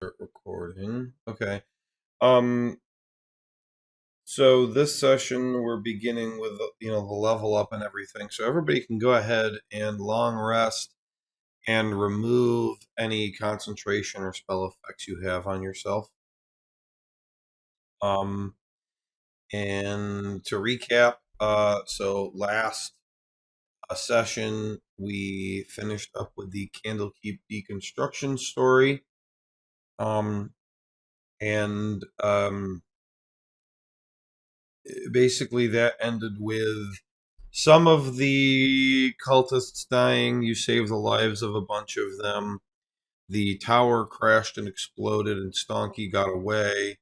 Start recording. Okay. Um. So this session we're beginning with the level up and everything. So everybody can go ahead and long rest and remove any concentration or spell effects you have on yourself. Um. And to recap, so last session we finished up with the Candlekeep deconstruction story. And basically that ended with some of the cultists dying. You saved the lives of a bunch of them. The tower crashed and exploded, and Stonky got away.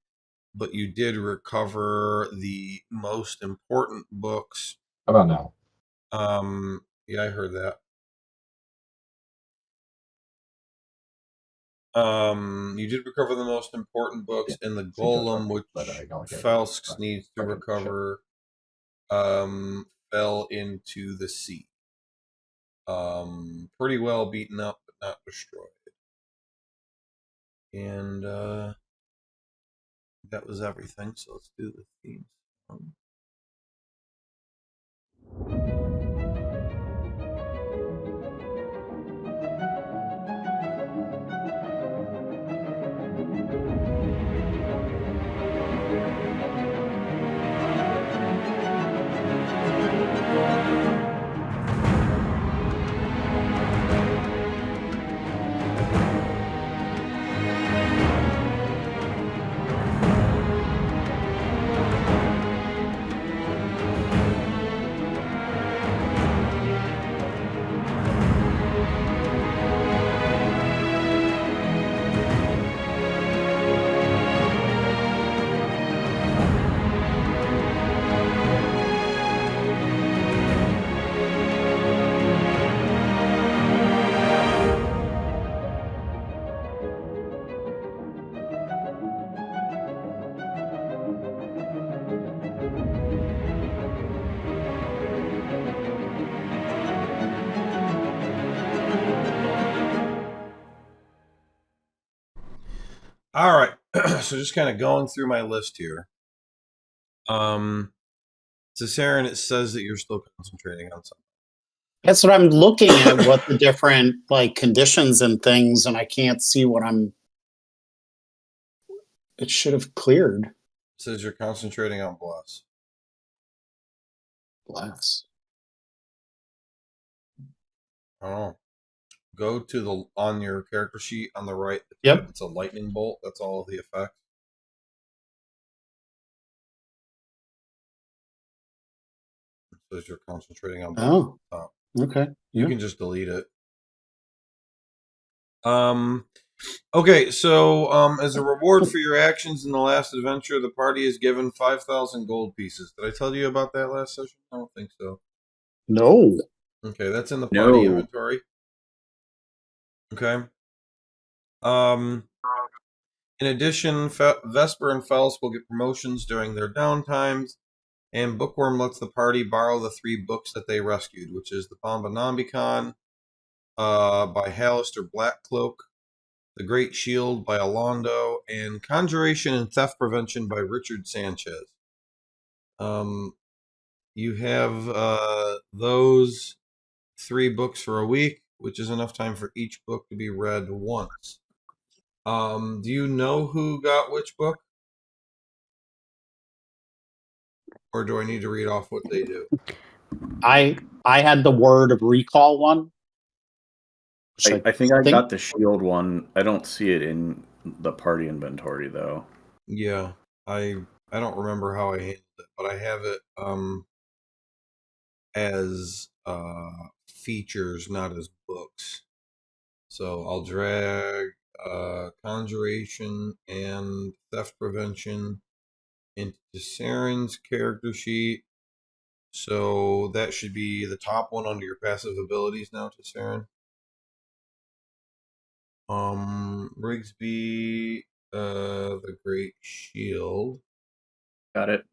But you did recover the most important books. How about now? Yeah, I heard that. You did recover the most important books, and the golem, which Falsk needs to recover, fell into the sea. Pretty well beaten up, but not destroyed. And that was everything. So let's do the themes. All right. So just kind of going through my list here. So Saren, it says that you're still concentrating on something. That's what I'm looking at, what the different conditions and things, and I can't see what I'm. It should have cleared. It says you're concentrating on bless. Bless. Oh. Go to on your character sheet on the right. Yep. It's a lightning bolt. That's all of the effects. It says you're concentrating on bless. Oh. Okay. You can just delete it. Okay, so as a reward for your actions in the last adventure, the party is given 5,000 gold pieces. Did I tell you about that last session? I don't think so. No. Okay, that's in the party inventory. Okay. In addition, Vesper and Faust will get promotions during their downtimes, and Bookworm lets the party borrow the 3 books that they rescued, which is the Bombonambicon by Hallister Blackcloak, The Great Shield by Alondo, and Conjuration and Theft Prevention by Richard Sanchez. You have those 3 books for a week, which is enough time for each book to be read once. Do you know who got which book? Or do I need to read off what they do? I had the Word of Recall one. I think I got the shield one. I don't see it in the party inventory though. Yeah, I don't remember how I handled it, but I have it as features, not as books. So I'll drag Conjuration and Theft Prevention into Saren's character sheet. So that should be the top one under your passive abilities now, to Saren. Rigsby, the Great Shield. Got it.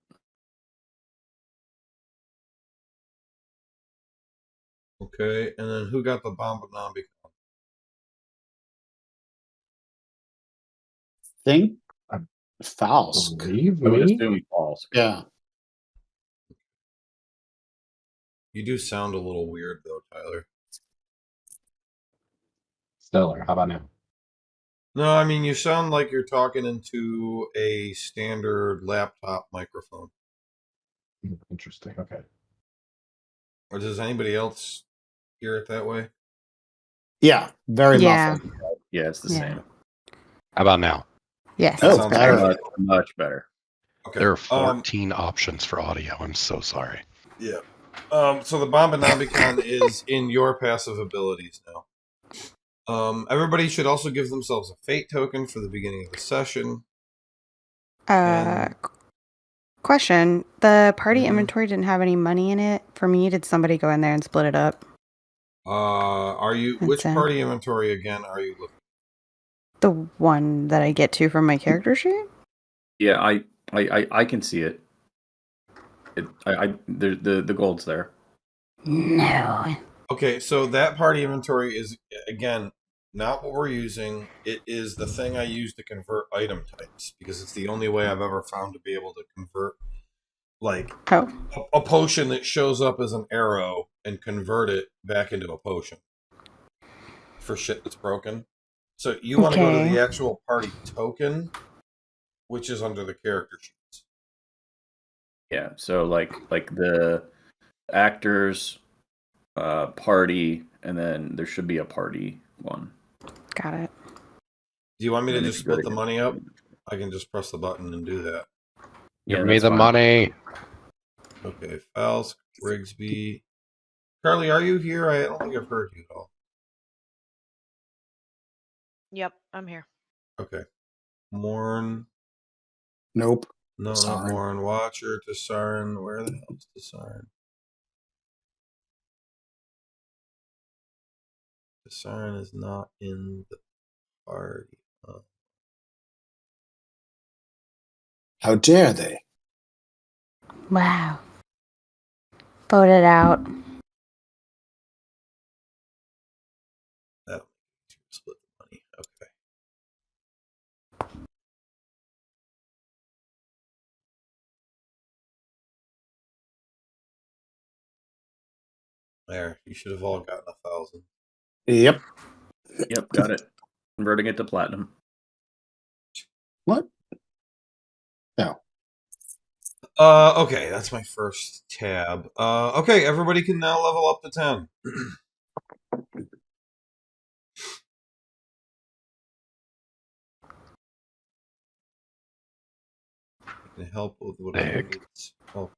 Okay, and then who got the Bombonambicon? think Faust. Believe I would me? assume false. Yeah. You do sound a little weird, though, Tyler. Stellar. How about now? No, I mean, you sound like you're talking into a standard laptop microphone. Interesting. Okay. Or does anybody else hear it that way? Yeah. Very Yeah. muffled. Yeah, it's the Yeah. same. How about now? Yes. Oh, sounds better. good. Much better. Okay. There are 14 options for audio. I'm so sorry. Yeah. So the Bombinambicon is in your passive abilities now. Everybody should also give themselves a fate token for the beginning of the session. And- Question. The party Mhm. inventory didn't have any money in it. For me, did somebody go in there and split it up? Which Insane. party inventory again are you looking? The one that I get to from my character sheet? Yeah, I can see it. The gold's there. No. Okay, so that party inventory is, again, not what we're using. It is the thing I use to convert item types, because it's the only way I've ever found to be able to convert, like, a potion that shows up as an arrow and convert it back into a potion for shit that's broken. So you want to go to the actual party token, which is under the character sheets. Yeah, so like the actors, party, and then there should be a party one. Got it. Do you want me to And just if you go split to the money up? I can just press the button and do that. Yeah, Give me that's the fine. money. Okay, Falsk, Rigsby. Carly, are you here? I don't think I've heard you at all. Yep, I'm here. Okay. Morn. Nope. No, not Sorry. Morn. Watcher, Tessarin. Where the hell is Tessarin? Tessarin is not in the party. How dare they? Wow. Voted out. That'll split the money. Okay. There. You should have all gotten 1,000. Yep. Yep, got it. Converting it to platinum. What? No. Okay, that's my first tab. Okay, everybody can now level up to 10. Can help with whatever needs help.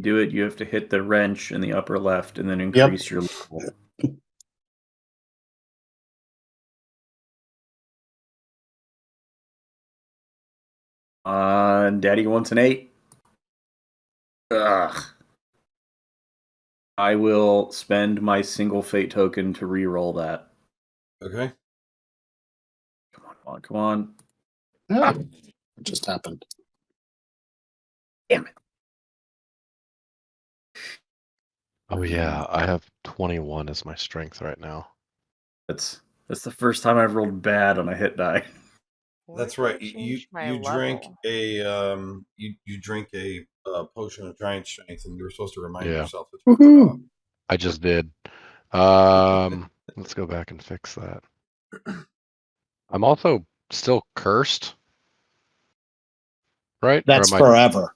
Do it, you have to hit the wrench in the upper left and then increase your level. Daddy wants an 8. Ugh. I will spend my single fate token to re-roll that. Okay. Come on. Oh, it just happened. Damn it. Oh yeah, I have 21 as my strength right now. That's the first time I've rolled bad on a hit die. That's right. You drink a you drink a potion of giant strength, and you were supposed to remind yourself to turn it off. I just did. Let's go back and fix that. I'm also still cursed, right? That's forever.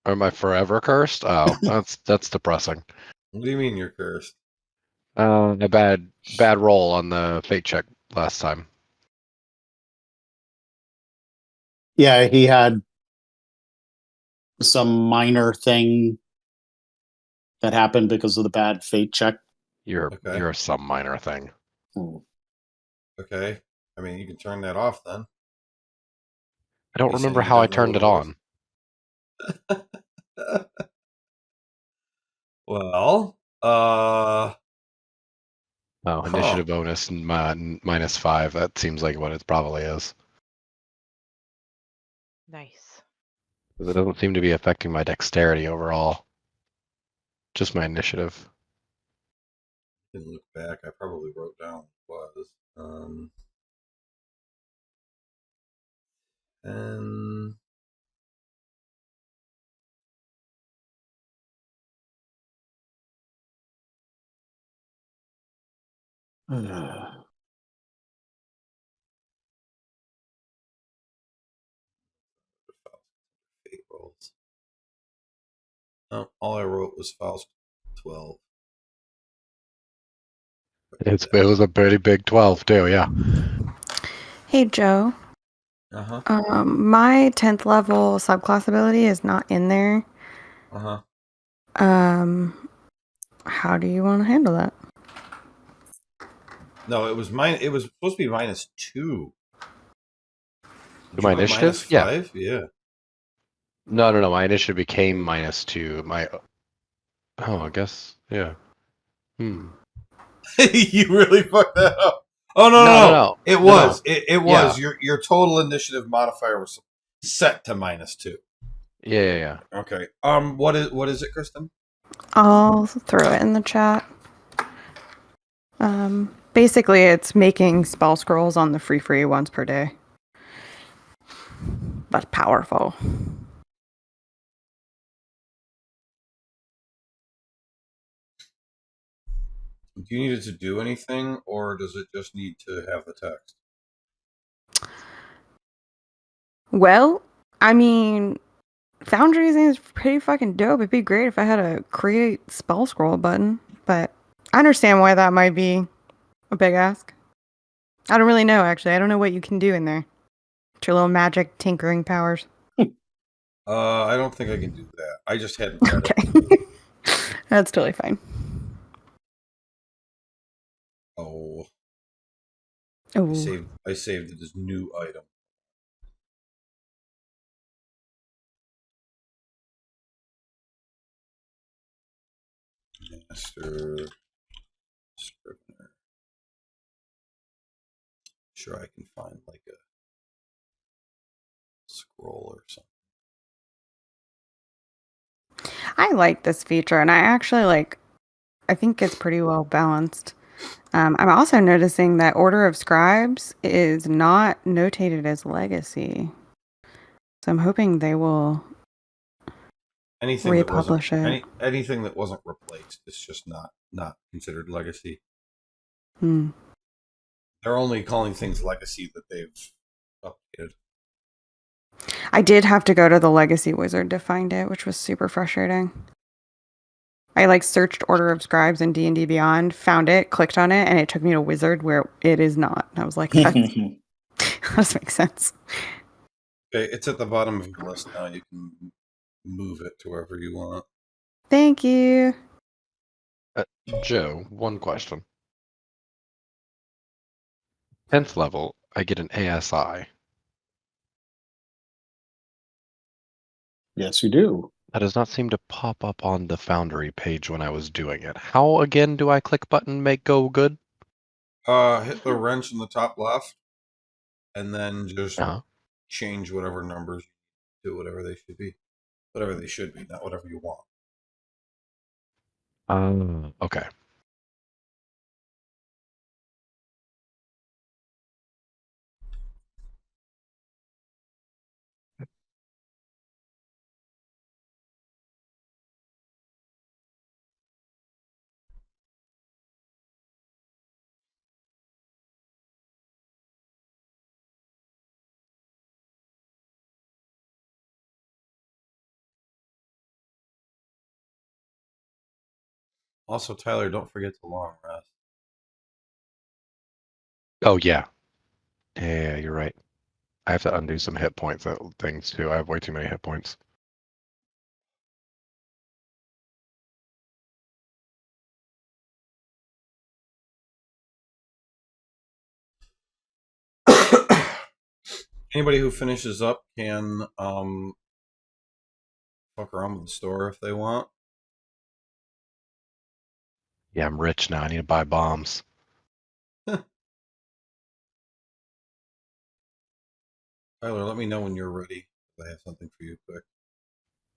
Or am I forever cursed? Oh, that's depressing. What do you mean you're cursed? A bad roll on the fate check last time. Yeah, he had some minor thing that happened because of the bad fate check. You're some minor thing. Okay. I mean, you can turn that off then. I don't remember how I turned it on. Well, initiative bonus and -5. That seems like what it probably is. Nice. Because it doesn't seem to be affecting my dexterity overall. Just my initiative. Didn't look back. I probably wrote down what it was. And fate rolls. No, all I wrote was Faust 12. It was a pretty big 12 too. Yeah. Hey, Joe. My 10th level subclass ability is not in there. How do you want to handle that? No, it was supposed to be -2. Did My you put initiative? Yeah. -5? Yeah. No. My initiative became -2. I guess. Yeah. You really fucked that up. Oh no. It was. No. It was. Your total initiative modifier was set to -2. Yeah. Okay. What is it, Kristen? I'll throw it in the chat. Basically, it's making spell scrolls on the free once per day. That's powerful. Do you need it to do anything, or does it just need to have the text? Well, I mean, Foundry is pretty fucking dope. It'd be great if I had a create spell scroll button, but I understand why that might be a big ask. I don't really know, actually. I don't know what you can do in there. It's your little magic tinkering powers. I don't think I can do that. I just hadn't read it. Okay. That's totally fine. Oh. Oh. I saved it as new item. Master Scrivener. Sure, I can find like a scroll or something. I like this feature, and I actually I think it's pretty well balanced. I'm also noticing that Order of Scribes is not notated as legacy. So I'm hoping they will republish it. Anything that wasn't replaced is just not considered legacy. Hmm. They're only calling things legacy that they've updated. I did have to go to the Legacy Wizard to find it, which was super frustrating. I searched Order of Scribes in D&D Beyond, found it, clicked on it, and it took me to Wizard where it is not. I was like, that makes sense. Okay, it's at the bottom of your list now. You can move it to wherever you want. Thank you. Joe, one question. 10th level, I get an ASI. Yes, you do. That does not seem to pop up on the Foundry page when I was doing it. How again do I click button make go good? Hit the wrench in the top left, and then just change whatever numbers to whatever they should be. Whatever they should be, not whatever you want. Okay. Also, Tyler, don't forget to long rest. Oh, yeah. Yeah, you're right. I have to undo some hit points things, too. I have way too many hit points. Anybody who finishes up can fuck around with the store if they want. Yeah, I'm rich now. I need to buy bombs. Tyler, let me know when you're ready. I have something for you quick.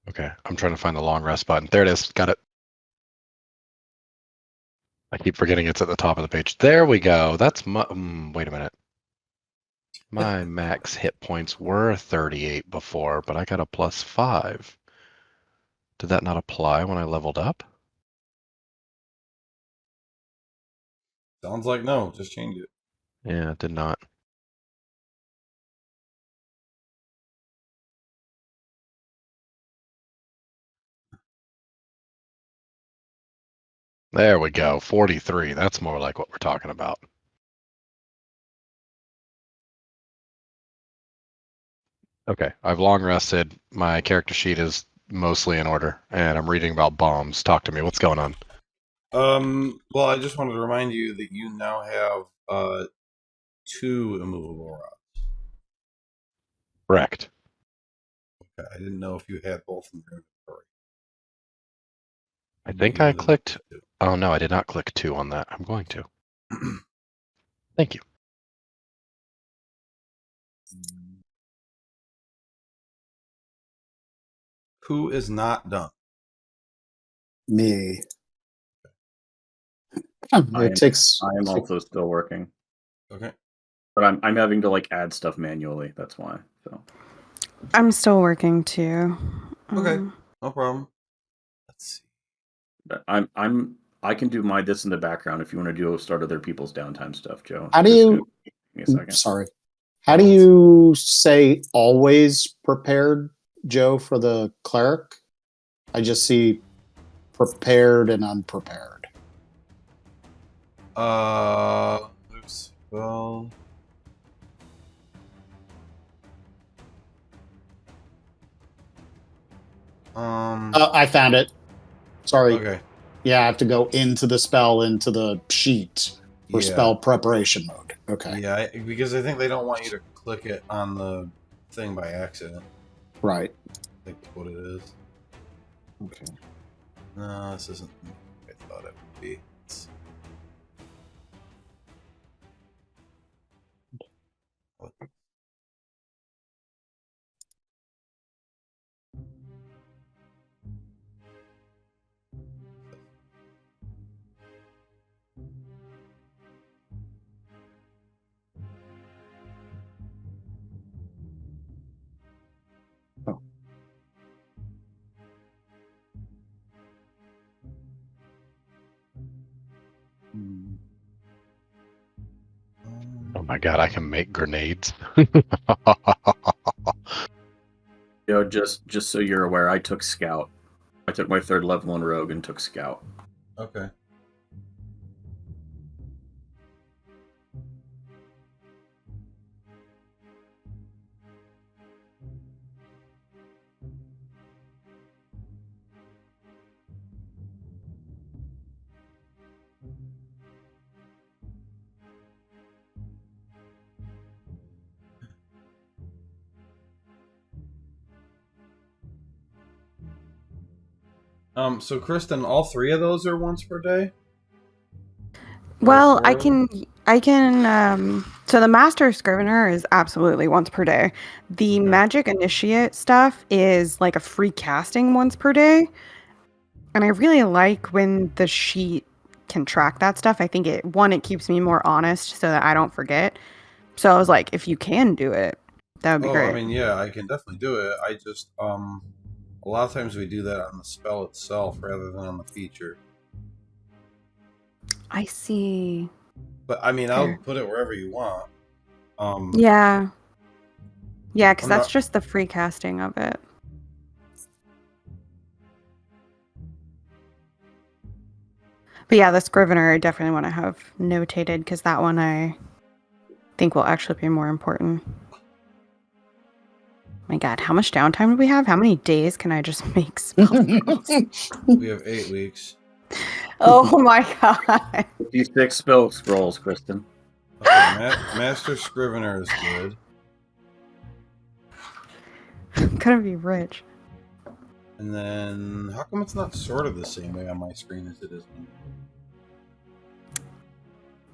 Okay, I'm trying to find the long rest button. There it is. Got it. I keep forgetting it's at the top of the page. There we go. That's my. Wait a minute. My max hit points were 38 before, but I got a +5. Did that not apply when I leveled up? Sounds like no. Just change it. Yeah, it did not. There we go. 43. That's more like what we're talking about. Okay, I've long rested. My character sheet is mostly in order, and I'm reading about bombs. Talk to me. What's going on? Well, I just wanted to remind you that you now have 2 immovable rods. Correct. Okay, I didn't know if you had both in your inventory. I think You I would have clicked. two. Oh no, I did not click 2 on that. I'm going to. Thank you. Who is not done? Me. I It am- takes. I am also still working, Okay. but I'm having to like add stuff manually. That's why. So I'm still working too. Okay. Um, No problem. Let's see. but I can do this in the background if you want to do start other people's downtime stuff, Joe. How do Just you- give me a second. Sorry. How do you say always prepared, Joe, for the cleric? I just see prepared and unprepared. Oops. Well. I found it. Sorry. Okay. Yeah, I have to go into the spell, into the sheet for Yeah. spell preparation mode. Okay. Yeah, because I think they don't want you to click it on the thing by accident. Right. I think that's what it is. Okay. No, this isn't what I thought it would be. It's... What? Oh. Hmm. Oh my god, I can make grenades. Joe, just so you're aware, I took Scout. I took my 3rd level in Rogue and took Scout. Okay. So Kristen, all 3 of those are once per day? well, I Or- can. So the Master Scrivener is absolutely once per day. The Okay. Magic Initiate stuff is like a free casting once per day. And I really like when the sheet can track that stuff. I think it keeps me more honest so that I don't forget. So I was like, if you can do it, that would be great. I mean, yeah, I can definitely do it. I just a lot of times we do that on the spell itself rather than on the feature. I see. But I mean, I'll Fair. put it wherever you want. Yeah. Yeah, because I'm that's not- just the free casting of it. But yeah, the Scrivener I definitely want to have notated because that one I think will actually be more important. My god, how much downtime do we have? How many days can I just make spells? We have 8 weeks. Oh my god. 56 spell scrolls, Kristen. Okay, Master Scrivener is good. I'm gonna be rich. And then, how come it's not sorted the same way on my screen as it is?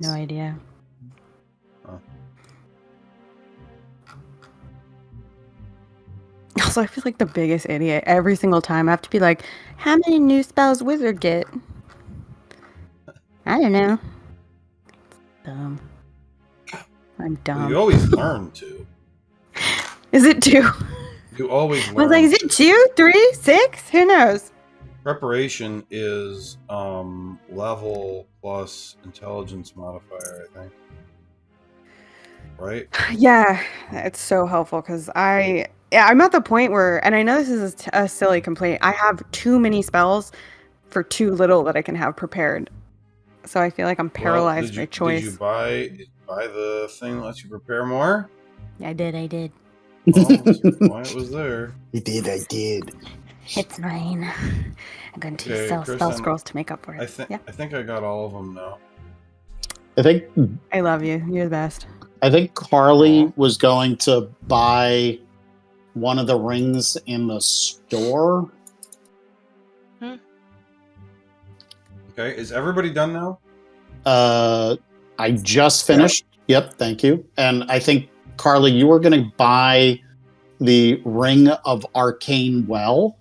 No idea. Oh. Also, I feel like the biggest idiot every single time. I have to be like, how many new spells wizard get? I don't know. Dumb. I'm Well, dumb. you always learn to. Is it 2? You always I learn. was like, is it 2, 3, 6? Who knows? Preparation is level plus intelligence modifier, I think. Right? Yeah, it's so helpful because I'm at the point where, and I know this is a silly complaint, I have too many spells for too little that I can have prepared. So I feel like I'm paralyzed by choice. Did you buy the thing that lets you prepare more? I did. Well, that's why it was there. I did. It's fine. I'm going to Okay, sell spell Kristen, scrolls to make up for it. I think I got all of them now. I love you. You're the best. I think Carly Aw. was going to buy one of the rings in the store. Okay, is everybody done now? I just finished. Yep, thank you. And I think, Carly, you were going to buy the Ring of Arcane Well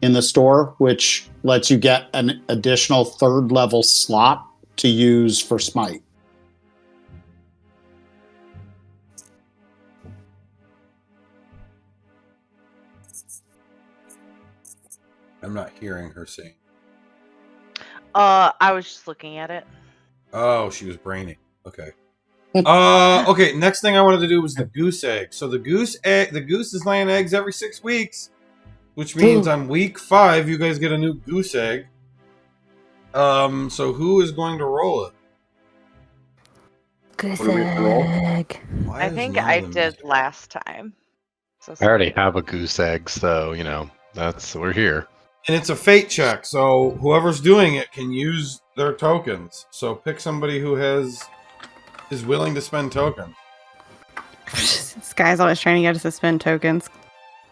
in the store, which lets you get an additional 3rd level slot to use for Smite. I'm not hearing her saying. I was just looking at it. Oh, she was braining. Okay. Okay, next thing I wanted to do was the goose egg. So the goose is laying eggs every 6 weeks, which means on week 5 you guys get a new goose egg. So who is going to roll it? Goose What do we have to roll? egg. Why I is think none of I them did music? last time. So I already have a goose egg, so we're here. And it's a fate check, so whoever's doing it can use their tokens. So pick somebody who is willing to spend tokens. This guy's always trying to get us to spend tokens.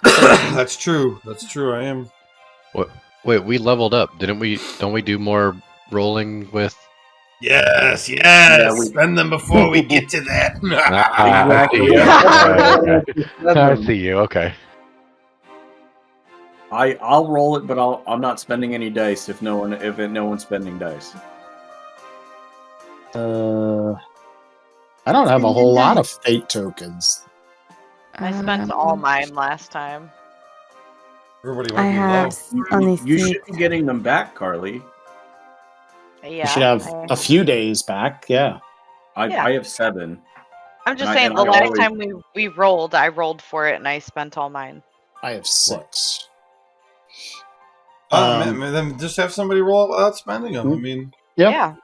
That's true. I am. Wait, we leveled up, didn't we? Don't we do more rolling with? Yes. Yeah, we- Spend them before we get to that. I see you. Okay. I see you. Okay. I'll roll it, but I'm not spending any dice if no one's spending dice. I don't have a whole lot of fate tokens. I spent all mine last time. Everybody I might be have low. on these You seats. should be getting them back, Carly. Yeah. You should have I- a few days back. Yeah. Yeah. I have 7. I'm just and I- saying and the I last always- time we rolled, I rolled for it and I spent all mine. I have 6. Then just have somebody roll it without spending them. I mean, Yep. Yeah.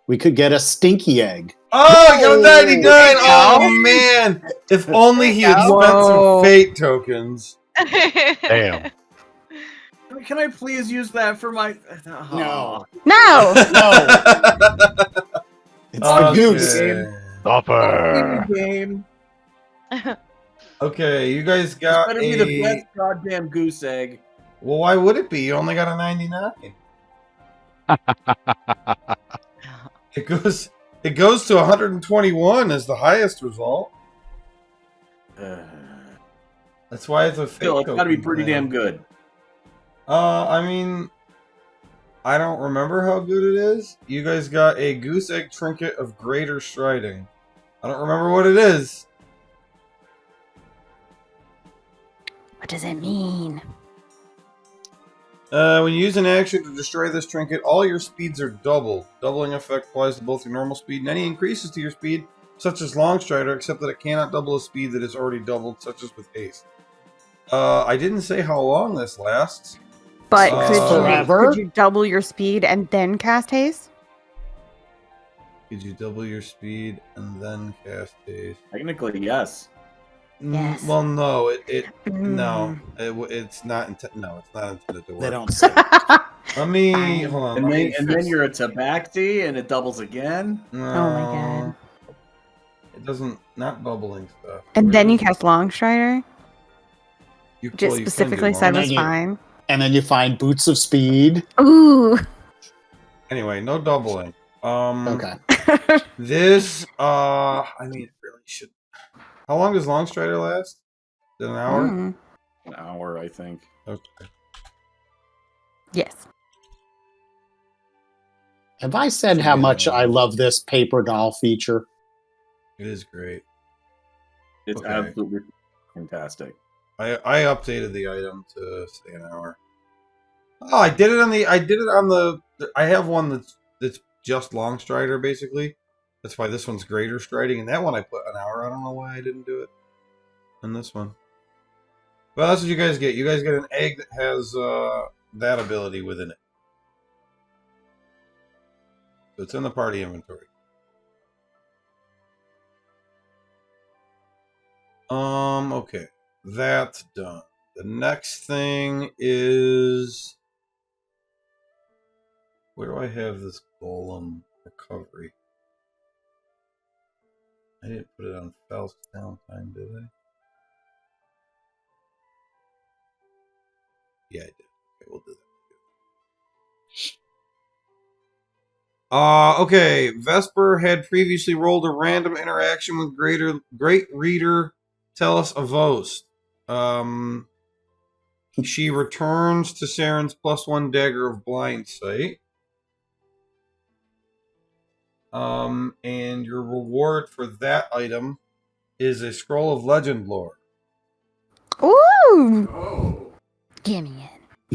We could get a stinky egg. oh, I got a 99. There you Oh go. man! If only he had There you spent go. some fate tokens. Damn. Can I please use that for my? No. No! It's the goose. Okay. Stopper. Game. Okay, you guys This got better be the best goddamn goose egg. Well, why would it be? You only got a 99. It goes to 121 as the highest result. That's why it's a fate Still, it's got to be token pretty thing. damn good. I mean, I don't remember how good it is. You guys got a goose egg trinket of greater striding. I don't remember what it is. What does it mean? When you use an action to destroy this trinket, all your speeds are doubled. Doubling effect applies to both your normal speed and any increases to your speed, such as Long Strider, except that it cannot double a speed that is already doubled, such as with haste. I didn't say how long this lasts. But Forever? could you double your speed and then cast haste? Could you double your speed and then cast haste? Technically, yes. Yes. Well, no, Mm. it's not. No, it's not intended to work. They don't say. Let me hold on. And let me then fix- you're a tabaxi and it doubles again. No, Oh my god. It doesn't. Not bubbling stuff. And Where then you is it? cast Long Strider, You, which it well, you can do specifically long. said And was then you- fine. And then you find boots of speed. Ooh. Anyway, no doubling. Okay. This, I mean, it really should. How long does Long Strider last? Is it an hour? Mm. An hour, I think. Okay. Yes. Have I said how much I love this paper doll feature? It is great. It's Okay. absolutely fantastic. I updated the item to stay an hour. Oh, I did it on the. I have one that's just long strider basically. That's why this one's greater striding, and that one I put an hour. I don't know why I didn't do it on this one. Well, that's what you guys get. You guys get an egg that has that ability within it. So it's in the party inventory. Okay. That's done. The next thing is... Where do I have this golem recovery? I didn't put it on Faust's downtime, did I? Yeah, I did. Okay, we'll do that. Okay. Vesper had previously rolled a random interaction with Great Reader Tellus Avos. She returns to Saren's +1 dagger of blind sight. And your reward for that item is a scroll of legend lore. Ooh! Oh. Give me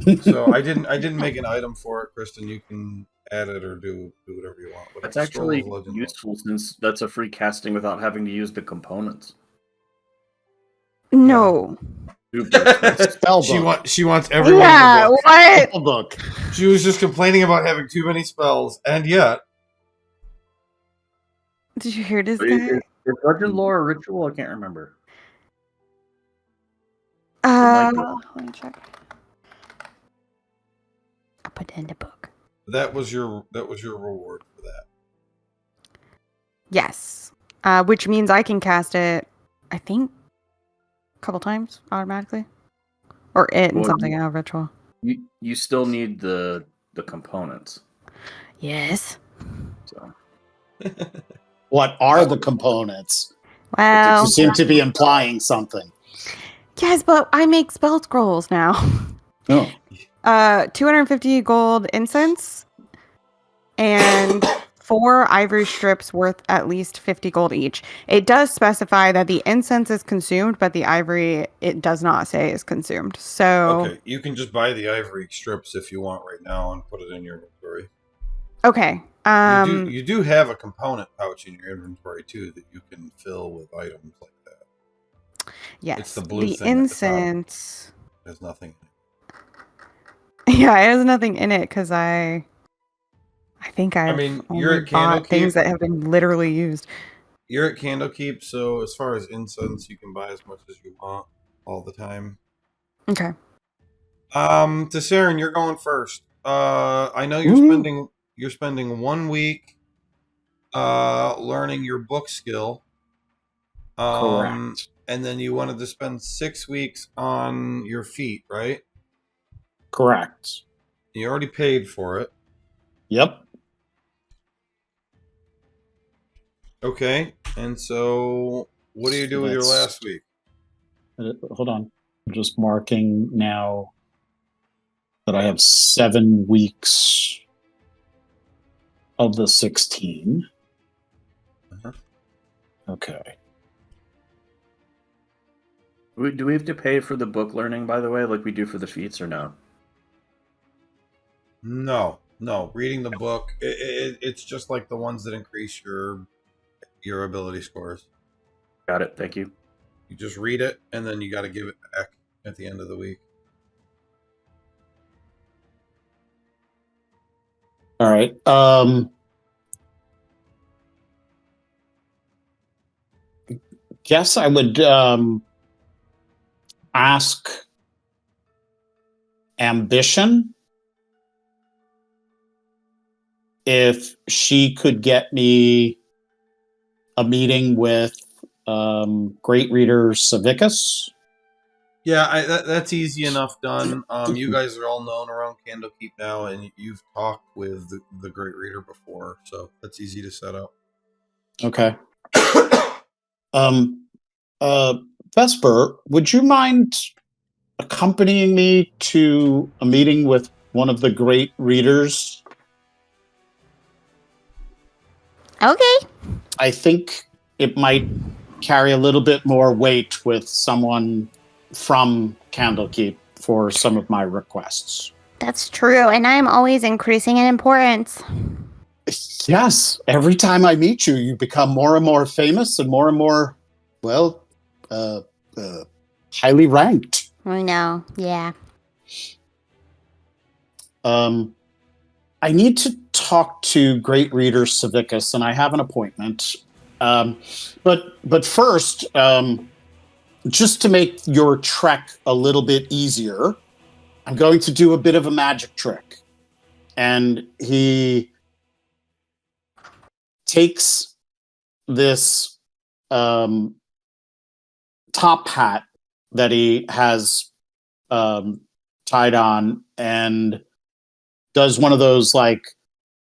it. So I didn't make an item for it, Kristen. You can add it or do whatever you want. But That's it's a scroll actually of legend useful since that's a free casting without having to use the components. No. Spell lore. book. She wants everyone Yeah, in the book. what? Spell book. She was just complaining about having too many spells, and yet Did you hear this Is guy? Legend Lore a ritual? I can't remember. Let me check. I'll put it in the book. that was your reward for that. Yes. Which means I can cast it, I think, a couple times automatically. Or it and Well, something out of ritual. You still need the components. Yes. So What are the components? Well, You seem to be implying something. yes, but I make spell scrolls now. Oh. 250 gold incense and 4 ivory strips worth at least 50 gold each. It does specify that the incense is consumed, but the ivory, it does not say is consumed. So, Okay, you can just buy the ivory strips if you want right now and put it in your inventory. okay. You do have a component pouch in your inventory too that you can fill with items like that. Yes. It's the blue the thing at the top. incense. There's nothing. Yeah, it has nothing in it because I think I've you're only at bought things Candlekeep. that have been literally used. You're at Candlekeep, so as far as incense, you can buy as much as you want all the time. Okay. To Saren, you're going first. I know you're spending 1 week learning your book skill. Correct. And then you wanted to spend 6 weeks on your feet, right? Correct. You already paid for it. Yep. Okay. And so what do you do with your last week? Hold on. I'm just marking now that I have 7 weeks of the 16. Uh-huh. Okay. do we have to pay for the book learning, by the way, like we do for the feats, or no? No. Reading the book, it's just like the ones that increase your ability scores. Got it. Thank you. You just read it, and then you got to give it back at the end of the week. All right. Guess I would ask Ambition if she could get me a meeting with Great Reader Savicus. Yeah, that's easy enough done. You guys are all known around Candlekeep now, and you've talked with the Great Reader before, so that's easy to set up. Okay. Vesper, would you mind accompanying me to a meeting with one of the Great Readers? Okay. I think it might carry a little bit more weight with someone from Candlekeep for some of my requests. That's true, and I'm always increasing in importance. Yes, every time I meet you, you become more and more famous and more, well, highly ranked. I know, yeah. I need to talk to Great Reader Savicus, and I have an appointment. But first, just to make your trek a little bit easier, I'm going to do a bit of a magic trick. And he takes this top hat that he has tied on and does one of those like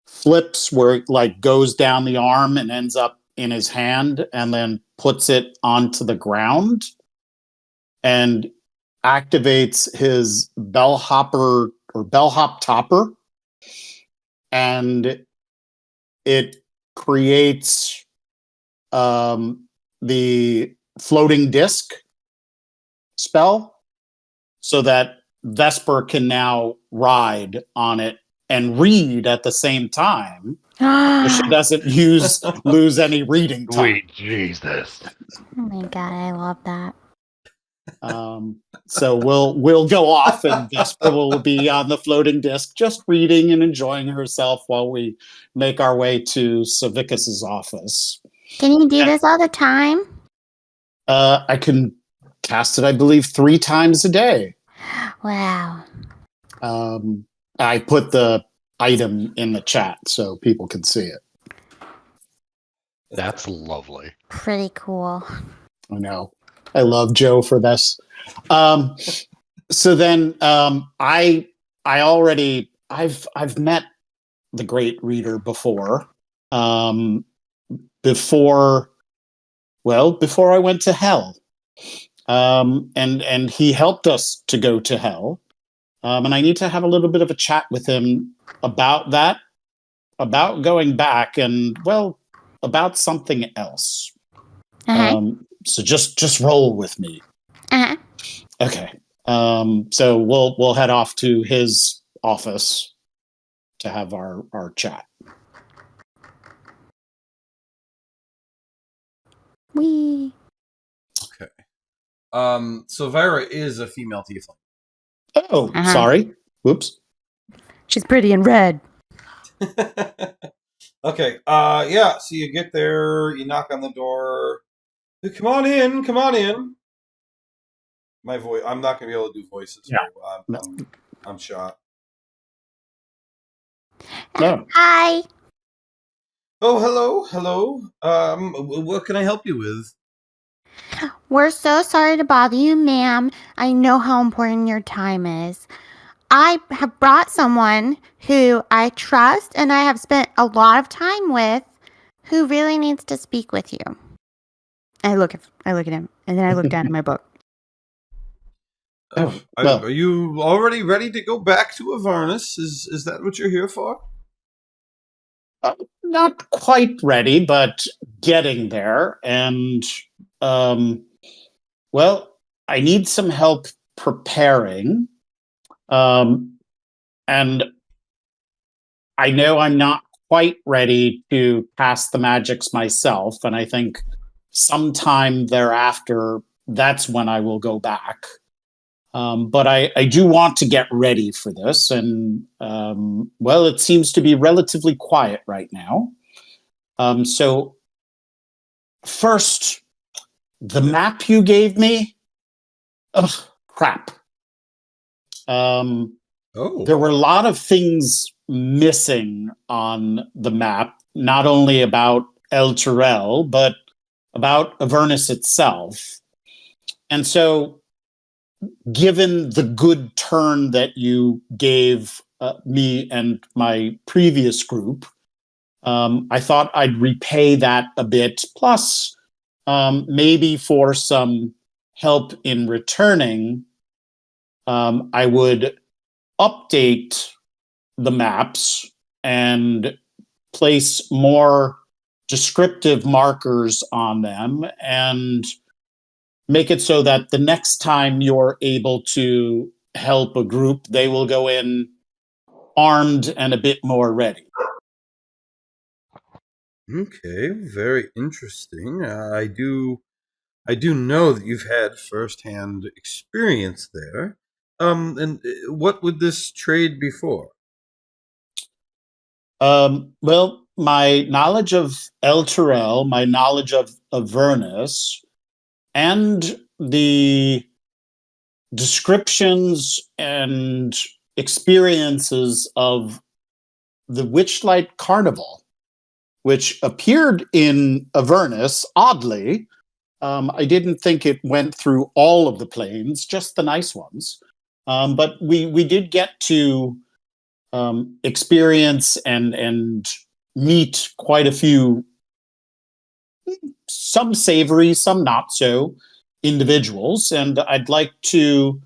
flips where it like goes down the arm and ends up in his hand, and then puts it onto the ground and activates his bellhop topper, and it creates the floating disc spell so that Vesper can now ride on it and read at the same time, so she doesn't lose any reading time. Sweet Jesus. Oh my god, I love that. So we'll go off, and Vesper will be on the floating disc, just reading and enjoying herself while we make our way to Savicus's office. Can you do this all the time? I can cast it, I believe, 3 times a day. Wow. I put the item in the chat so people can see it. That's lovely. Pretty cool. I know. I love Joe for this. So then I've met the Great Reader before. Before I went to hell. And he helped us to go to hell. And I need to have a little bit of a chat with him about that, about going back, and about something else. So just roll with me. Okay. So we'll head off to his office to have our chat. Wee. Okay. So Vira is a female tiefling. Oh, sorry. Whoops. She's pretty in red. Okay. Yeah. So you get there. You knock on the door. Hey, come on in. Come on in. My voice. I'm not gonna be able to do voices. Yeah. I'm shot. No. Hi. Oh, hello. What can I help you with? We're so sorry to bother you, ma'am. I know how important your time is. I have brought someone who I trust and I have spent a lot of time with who really needs to speak with you. I look at him, and then I look down at my book. Are you already ready to go back to Avernus? Is that what you're here for? Not quite ready, but getting there. And I need some help preparing. And I know I'm not quite ready to cast the magics myself, and I think sometime thereafter, that's when I will go back. But I do want to get ready for this, and it seems to be relatively quiet right now. So first, the map you gave me, crap. There were a lot of things missing on the map, not only about El Turel, but about Avernus itself. And so, given the good turn that you gave me and my previous group, I thought I'd repay that a bit, plus maybe for some help in returning, I would update the maps and place more descriptive markers on them and make it so that the next time you're able to help a group, they will go in armed and a bit more ready. Okay, very interesting. I do know that you've had firsthand experience there. And what would this trade be for? Well, my knowledge of El Terrell, my knowledge of Avernus, and the descriptions and experiences of the Witchlight Carnival, which appeared in Avernus, oddly. I didn't think it went through all of the planes, just the nice ones. But we did get to experience and meet quite a few, some savory, some not so, individuals. And I'd like to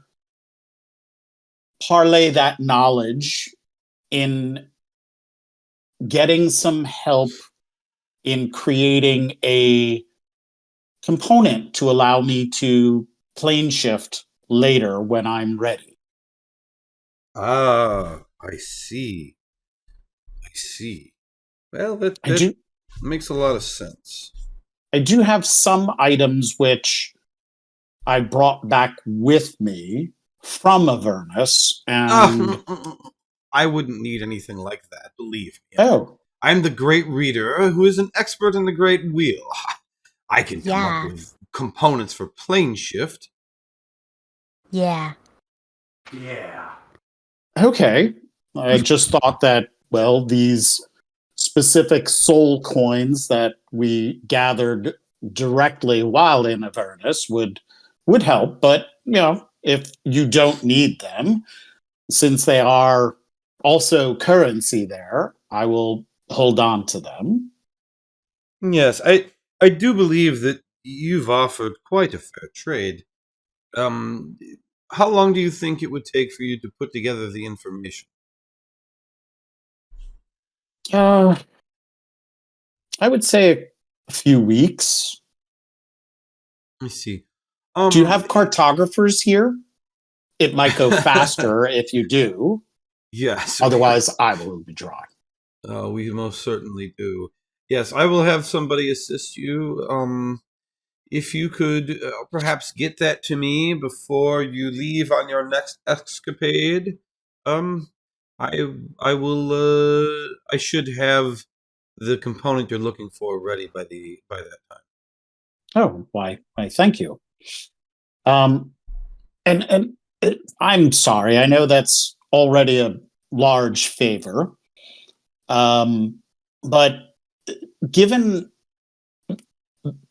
parlay that knowledge in getting some help in creating a component to allow me to plane shift later when I'm ready. Ah, I see. I see. Well, that makes a lot of sense. I do have some items which I brought back with me from Avernus, and I wouldn't need anything like that, believe me. oh, I'm the great reader who is an expert in the great wheel. I can come up with components for plane shift. Yeah. okay. I just thought that, well, these specific soul coins that we gathered directly while in Avernus would help, but if you don't need them, since they are also currency there, I will hold on to them. Yes, I do believe that you've offered quite a fair trade. How long do you think it would take for you to put together the information? I would say a few weeks. Let me see. Do you have cartographers here? It might go faster if you do. Yes. Otherwise, I will be drawing. We most certainly do. Yes, I will have somebody assist you. If you could perhaps get that to me before you leave on your next escapade, I will. I should have the component you're looking for ready by that time. Oh, why? Thank you. And I'm sorry. I know that's already a large favor. But given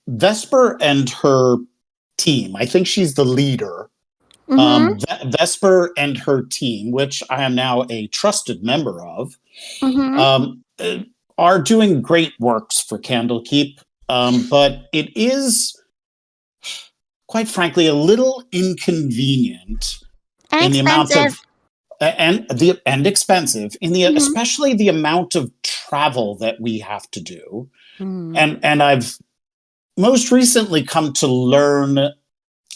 Vesper and her team, I think she's the leader. Vesper and her team, which I am now a trusted member of, are doing great works for Candlekeep. But it is, quite frankly, a little inconvenient in the amount of and expensive in the especially the amount of travel that we have to do. And I've most recently come to learn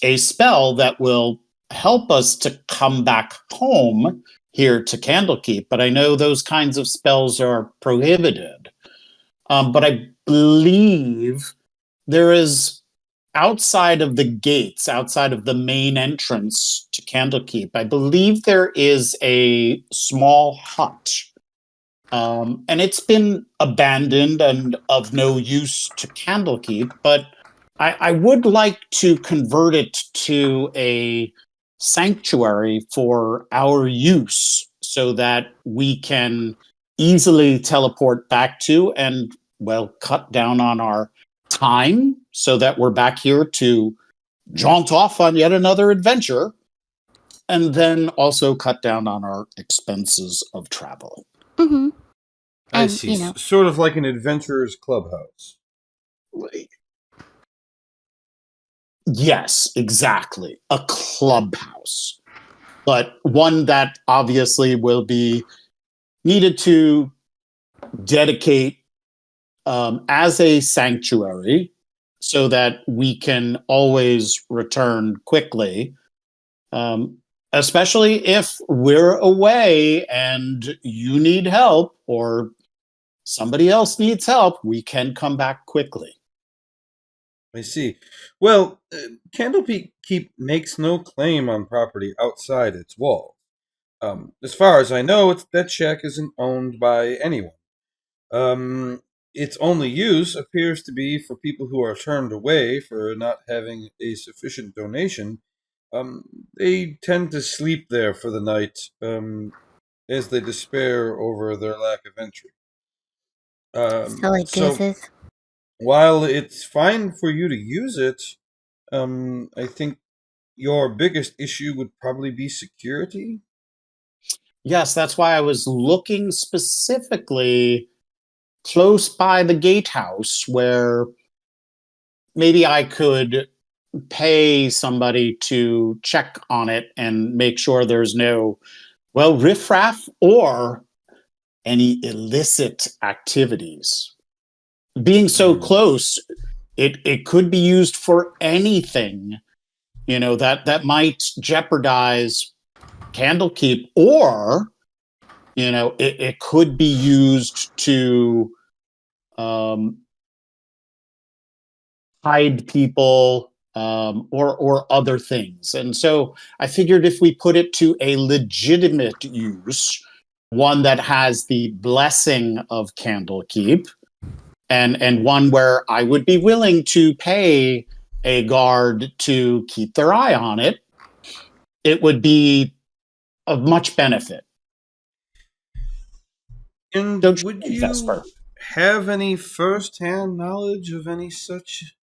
a spell that will help us to come back home here to Candlekeep, but I know those kinds of spells are prohibited. But I believe there is, outside of the gates, outside of the main entrance to Candlekeep, I believe there is a small hut. And it's been abandoned and of no use to Candlekeep, but I would like to convert it to a sanctuary for our use so that we can easily teleport back to and, well, cut down on our time so that we're back here to jaunt off on yet another adventure, and then also cut down on our expenses of travel. I see. Sort of like an adventurer's clubhouse. Yes, exactly. A clubhouse. But one that obviously will be needed to dedicate as a sanctuary so that we can always return quickly, especially if we're away and you need help or somebody else needs help, we can come back quickly. I see. Well, Candlekeep makes no claim on property outside its walls. As far as I know, that shack isn't owned by anyone. Its only use appears to be for people who are turned away for not having a sufficient donation. They tend to sleep there for the night, as they despair over their lack of entry. Silly So gooses. while it's fine for you to use it, I think your biggest issue would probably be security. Yes, that's why I was looking specifically close by the gatehouse where maybe I could pay somebody to check on it and make sure there's no, well, riffraff or any illicit activities. Being so close, it could be used for anything, that might jeopardize Candlekeep, or it could be used to hide people, or other things. And so I figured if we put it to a legitimate use, one that has the blessing of Candlekeep, and one where I would be willing to pay a guard to keep their eye on it, it would be of much benefit. And Don't would think, you Vesper? have any first-hand knowledge of any such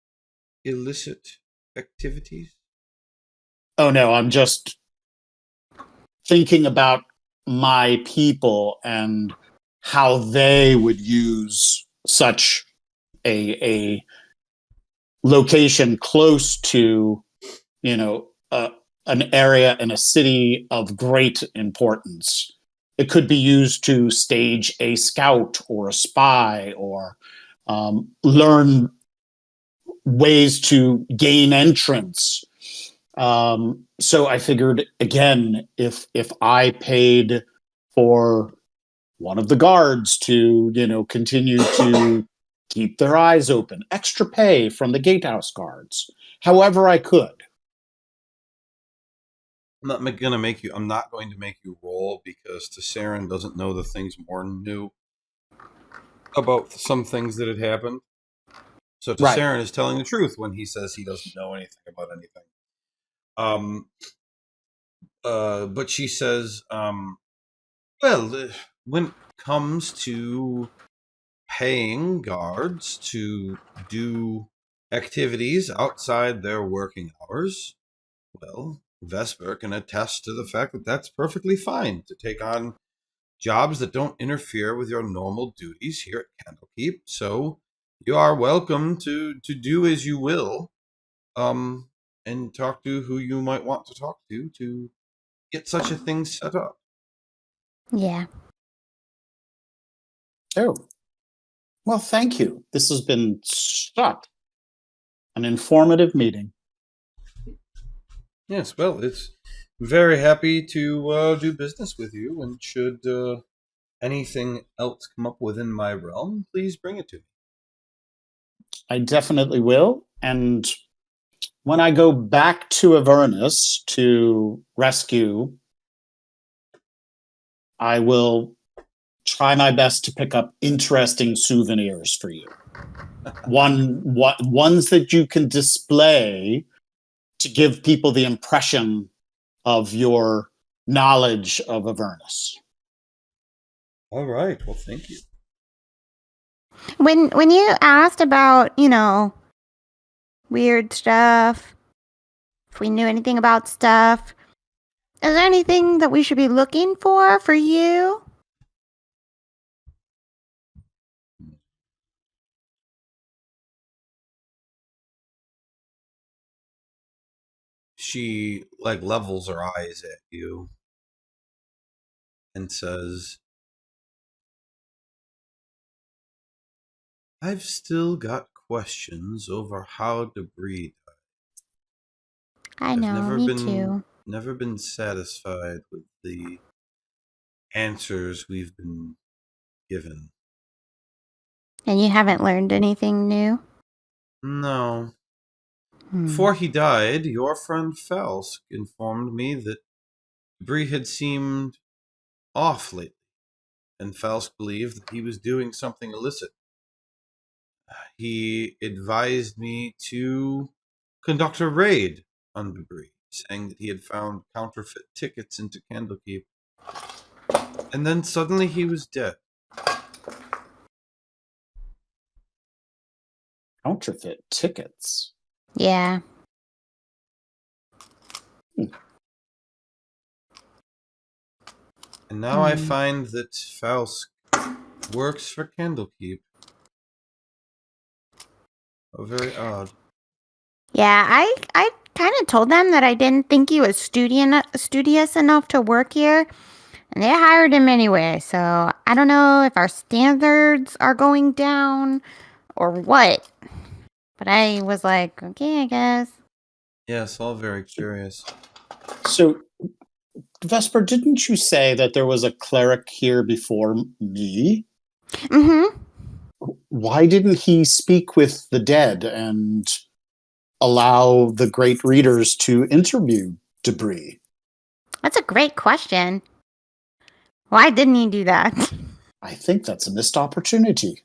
illicit activities? Oh no, I'm just thinking about my people and how they would use such a location close to, an area in a city of great importance. It could be used to stage a scout or a spy, or learn ways to gain entrance. So I figured, again, if I paid for one of the guards to, continue to keep their eyes open, extra pay from the gatehouse guards, however I could. I'm not going to make you roll because Tesserin doesn't know the things Morn knew about some things that had happened. So Right. Tesserin is telling the truth when he says he doesn't know anything about anything. But she says, when it comes to paying guards to do activities outside their working hours, well, Vesper can attest to the fact that that's perfectly fine to take on jobs that don't interfere with your normal duties here at Candlekeep. So you are welcome to do as you will, and talk to who you might want to talk to get such a thing set up. Yeah. Oh, well, thank you. This has been such an informative meeting. Yes, well, it's very happy to do business with you, and should anything else come up within my realm, please bring it to me. I definitely will. And when I go back to Avernus to rescue, I will try my best to pick up interesting souvenirs for you. Ones that you can display to give people the impression of your knowledge of Avernus. All right, well, thank you. When you asked about, weird stuff, if we knew anything about stuff, is there anything that we should be looking for you? She levels her eyes at you and says, I've still got questions over how Debris died. I know, Never been satisfied with the answers we've been given. And you haven't learned anything new? No. Hmm. Before he died, your friend Felsk informed me that Debris had seemed off lately, and Felsk believed that he was doing something illicit. He advised me to conduct a raid on Debris, saying that he had found counterfeit tickets into Candlekeep. And then suddenly he was dead. Counterfeit tickets. Yeah. And now I find that Felsk works for Candlekeep. Oh, very odd. Yeah, I kind of told them that I didn't think he was studious enough to work here, and they hired him anyway. So I don't know if our standards are going down or what. But I was like, okay, I guess. Yes, all very curious. So, Vesper, didn't you say that there was a cleric here before me? Mm-hmm. Why didn't he speak with the dead and allow the great readers to interview Debris? That's a great question. Why didn't he do that? I think that's a missed opportunity.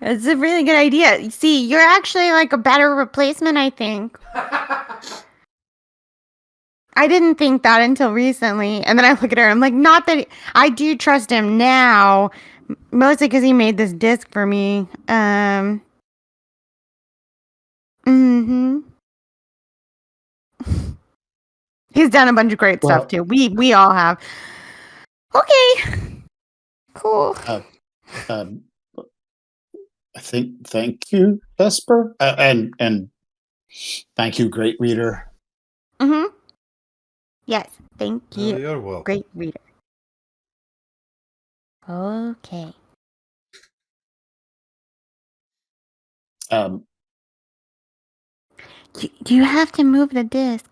It's a really good idea. See, you're actually like a better replacement, I think. I didn't think that until recently. And then I look at her, I'm like, not that I do trust him now, mostly because he made this disc for me. He's done a bunch of great stuff too. We all have. Okay. Cool. Thank you, Vesper, and thank you, great reader. Mm-hmm. Yes, thank you. You're welcome. Great reader. Okay. Do you have to move the disc?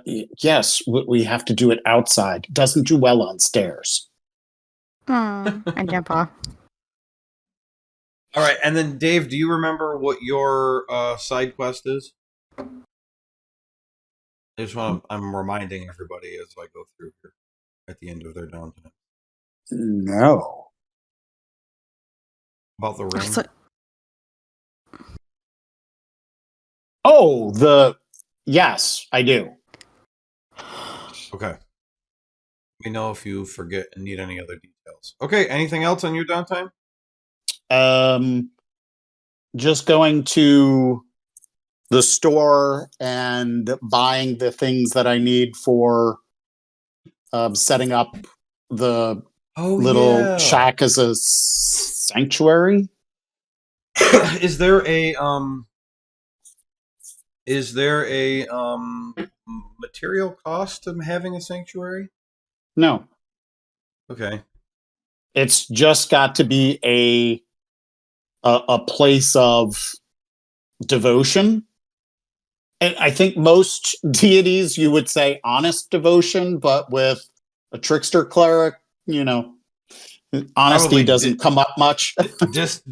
Yes, we have to do it outside. Doesn't do well on stairs. Oh, I jump off. All right, and then Dave, do you remember what your side quest is? I'm reminding everybody as I go through here at the end of their downtime. No. About the ring? Yes, I do. Okay. Let me know if you forget and need any other details. Okay, anything else on your downtime? Just going to the store and buying the things that I need for setting up the little shack as a sanctuary. Is there a material cost to having a sanctuary? No. Okay. It's just got to be a place of devotion. And I think most deities you would say honest devotion, but with a trickster cleric, honesty doesn't come up much.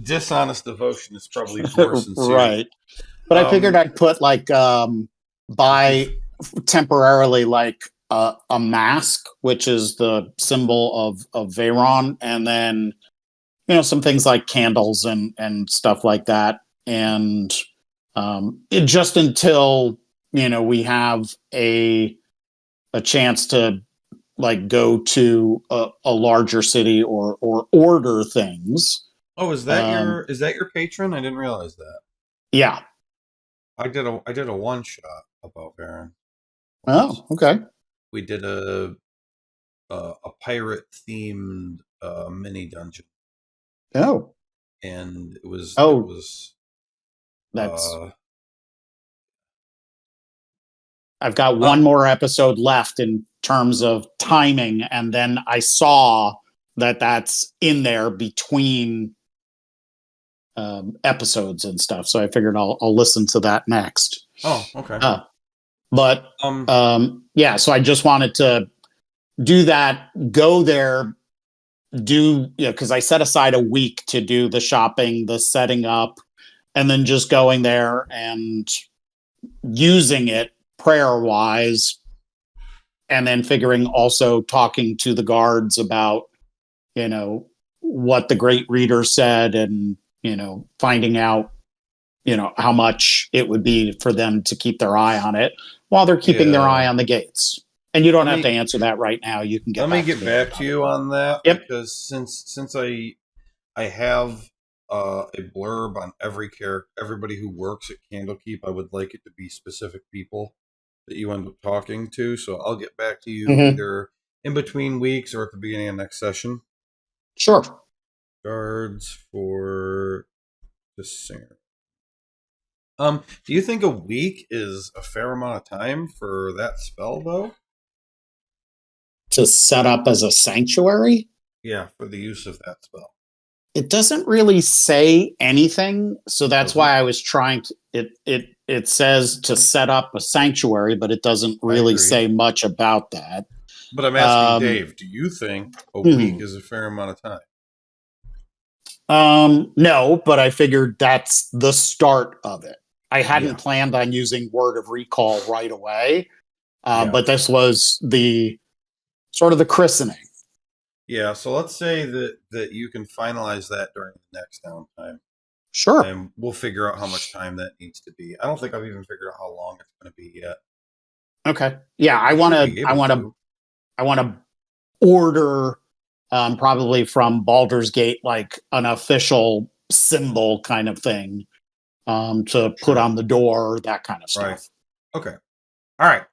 Dishonest devotion is probably more sincere. Right. But I figured I'd put buy temporarily a mask, which is the symbol of Veyron, and then some things like candles and stuff like that, and just until we have a chance to go to a larger city or order things. Oh, is that your patron? I didn't realize that. Yeah. I did a one shot about Veyron. Oh, okay. We did a pirate themed mini dungeon. Oh. And it was that's I've got one more episode left in terms of timing, and then I saw that's in there between episodes and stuff. So I figured I'll listen to that next. Oh, okay. But yeah, so I just wanted to do that, go there, because I set aside a week to do the shopping, the setting up, and then just going there and using it prayer wise, and then talking to the guards about, what the great reader said, and, finding out, how much it would be for them to keep their eye on it while they're keeping their eye on the gates. And you don't have to answer that right now. You can get. Let me get back to you on that. Yep. Because since I have a blurb on every character, everybody who works at Candlekeep, I would like it to be specific people that you end up talking to. So I'll get back to you either in between weeks or at the beginning of next session. Sure. Guards for the singer. Do you think a week is a fair amount of time for that spell, though? To set up as a sanctuary? Yeah, for the use of that spell. It doesn't really say anything, so that's why I was trying to. It says to set up a sanctuary, but it doesn't really say much about that. But I'm asking Dave, do you think a week is a fair amount of time? No, but I figured that's the start of it. I hadn't planned on using Word of Recall right away, but this was the sort of the christening. Yeah, so let's say that you can finalize that during the next downtime. Sure. And we'll figure out how much time that needs to be. I don't think I've even figured out how long it's going to be yet. Okay. Yeah, I want to order probably from Baldur's Gate, like an official symbol kind of thing to put on the door, that kind of stuff. Right. Okay. All right.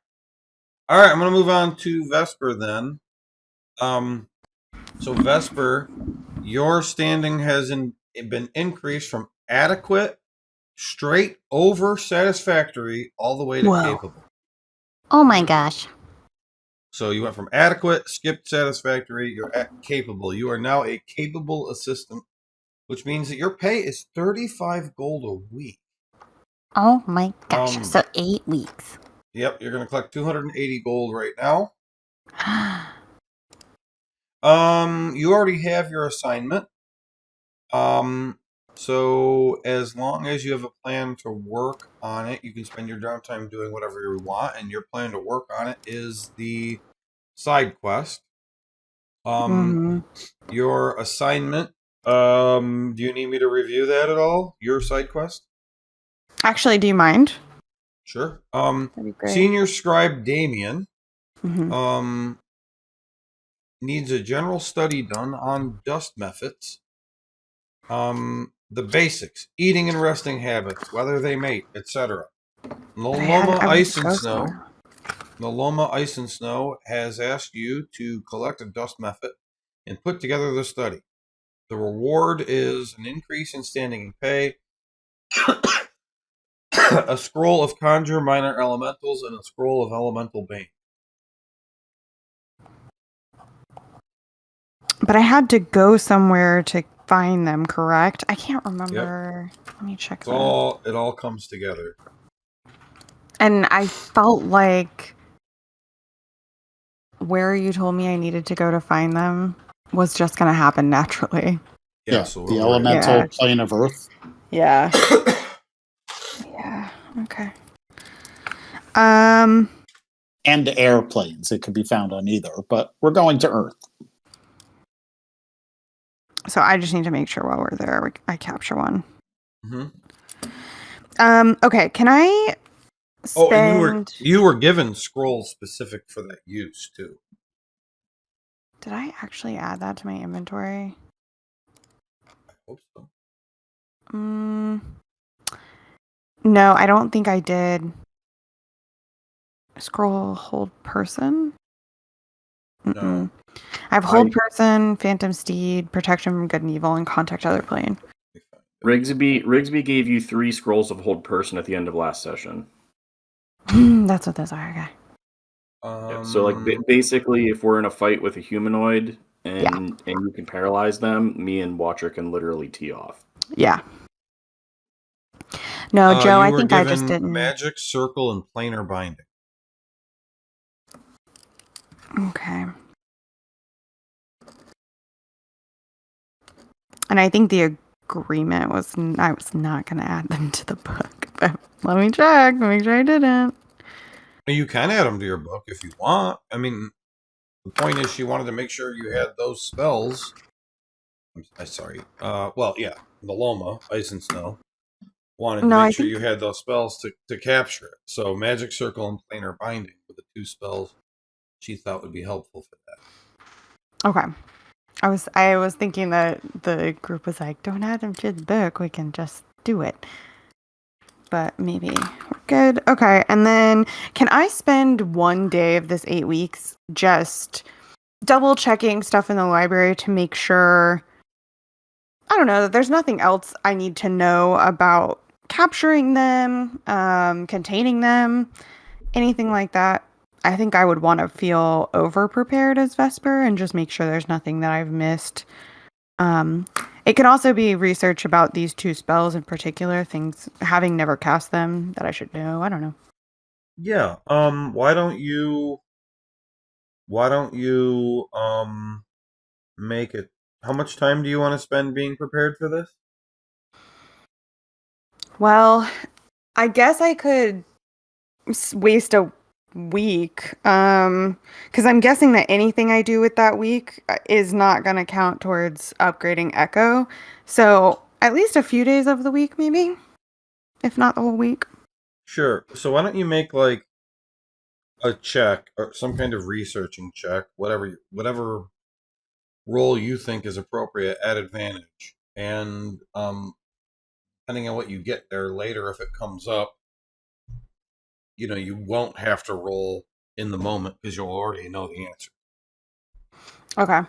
I'm going to move on to Vesper then. So Vesper, your standing has been increased from adequate, straight over satisfactory, all the way to capable. Oh my gosh. So you went from adequate, skipped satisfactory, you're capable. You are now a capable assistant, which means that your pay is 35 gold a week. Oh my gosh. So 8 weeks. Yep, you're going to collect 280 gold right now. You already have your assignment. So as long as you have a plan to work on it, you can spend your downtime doing whatever you want, and your plan to work on it is the side quest. Your assignment, do you need me to review that at all? Your side quest? Actually, do you mind? Sure. That'd be great. Senior Scribe Damien needs a general study done on dust methods. The basics, eating and resting habits, whether they mate, etc. Noloma Ice and Snow has asked you to collect a dust method and put together the study. The reward is an increase in standing and pay, a scroll of Conjure Minor Elementals, and a scroll of Elemental Bane. But I had to go somewhere to find them, correct? I can't remember. Yep. Let me check that. It all comes together. And I felt like where you told me I needed to go to find them was just going to happen naturally. Yeah, so the elemental plane of Earth. Yeah. Yeah. Okay. And airplanes. It could be found on either, but we're going to Earth. So I just need to make sure while we're there, I capture one. Okay. Can I spend... and you were given scrolls specific for that use too. Did I actually add that to my inventory? I hope so. No, I don't think I did. Scroll hold person? No. I have hold person, phantom steed, protection from good and evil, and contact other plane. Rigsby gave you 3 scrolls of hold person at the end of last session. That's what those are, okay. Yeah, so like basically, if we're in a fight with a humanoid and you can paralyze them, me and Watcher can literally tee off. Yeah. No, Joe, you I were think I given just didn't. magic circle and planar binding. Okay. And I think the agreement was I was not going to add them to the book. But let me check. Make sure I didn't. You can add them to your book if you want. I mean, the point is she wanted to make sure you had those spells. I'm sorry. Well, yeah, the Loma, Ice and Snow. Wanted to make sure you had those spells to capture it. So Magic Circle and Planar Binding were the two spells she thought would be helpful for that. Okay. I was thinking that the group was like, don't add them to the book. We can just do it. But maybe we're good. Okay. And then can I spend one day of this 8 weeks just double checking stuff in the library to make sure, I don't know, that there's nothing else I need to know about capturing them, containing them, anything like that? I think I would want to feel over prepared as Vesper and just make sure there's nothing that I've missed. It can also be research about these two spells in particular, things having never cast them that I should know. I don't know. Yeah. Why don't you make it? How much time do you want to spend being prepared for this? Well, I guess I could waste a week, because I'm guessing that anything I do with that week is not going to count towards upgrading Echo. So at least a few days of the week, maybe, if not the whole week. Sure. So why don't you make like a check or some kind of researching check, whatever role you think is appropriate at advantage, and depending on what you get there later, if it comes up, you won't have to roll in the moment because you'll already know the answer. Okay.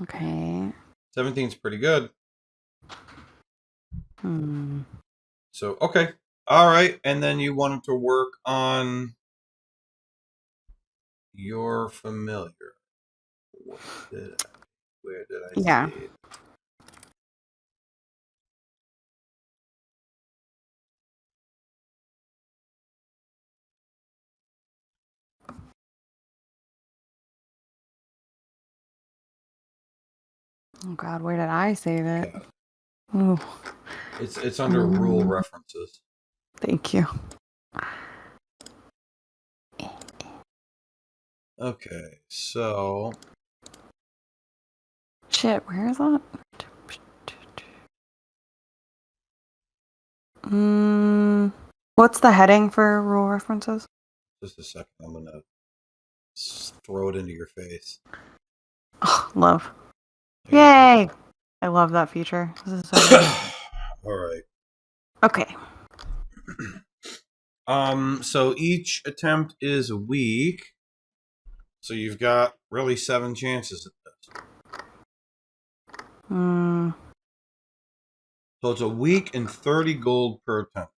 Okay. 17's pretty good. So, okay. All right. And then you wanted to work on your familiar. Where did I Yeah. see it? Oh God, where did I save it? Oh, It's under rule references. thank you. Okay, so Shit, where is that? What's the heading for rule references? just a second. I'm gonna throw it into your face. Oh, love. Yay! I love that feature. This is so good. All right. Okay. So each attempt is a week. So you've got really 7 chances at this. So it's a week and 30 gold per attempt.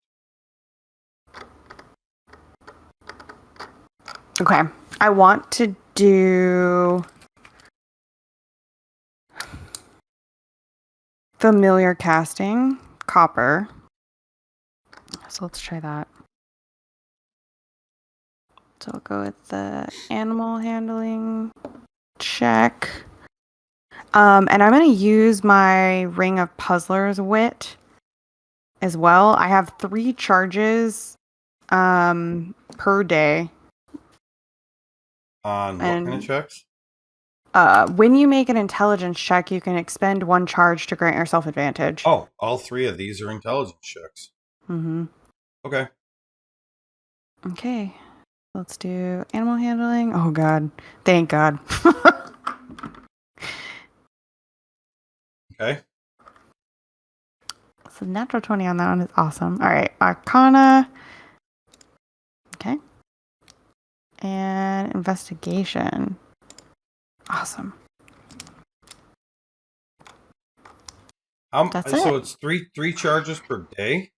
Okay. I want to do familiar casting, copper. So let's try that. So we'll go with the animal handling check. And I'm going to use my Ring of Puzzler's Wit as well. I have 3 charges per day. On what kind of checks? When you make an intelligence check, you can expend 1 charge to grant yourself advantage. Oh, all 3 of these are intelligence checks. Mm-hmm. Okay. Okay. Let's do animal handling. Oh, God. Thank God. Okay. So natural 20 on that one is awesome. All right. Arcana. Okay. And investigation. Awesome. That's So it. it's three charges per day?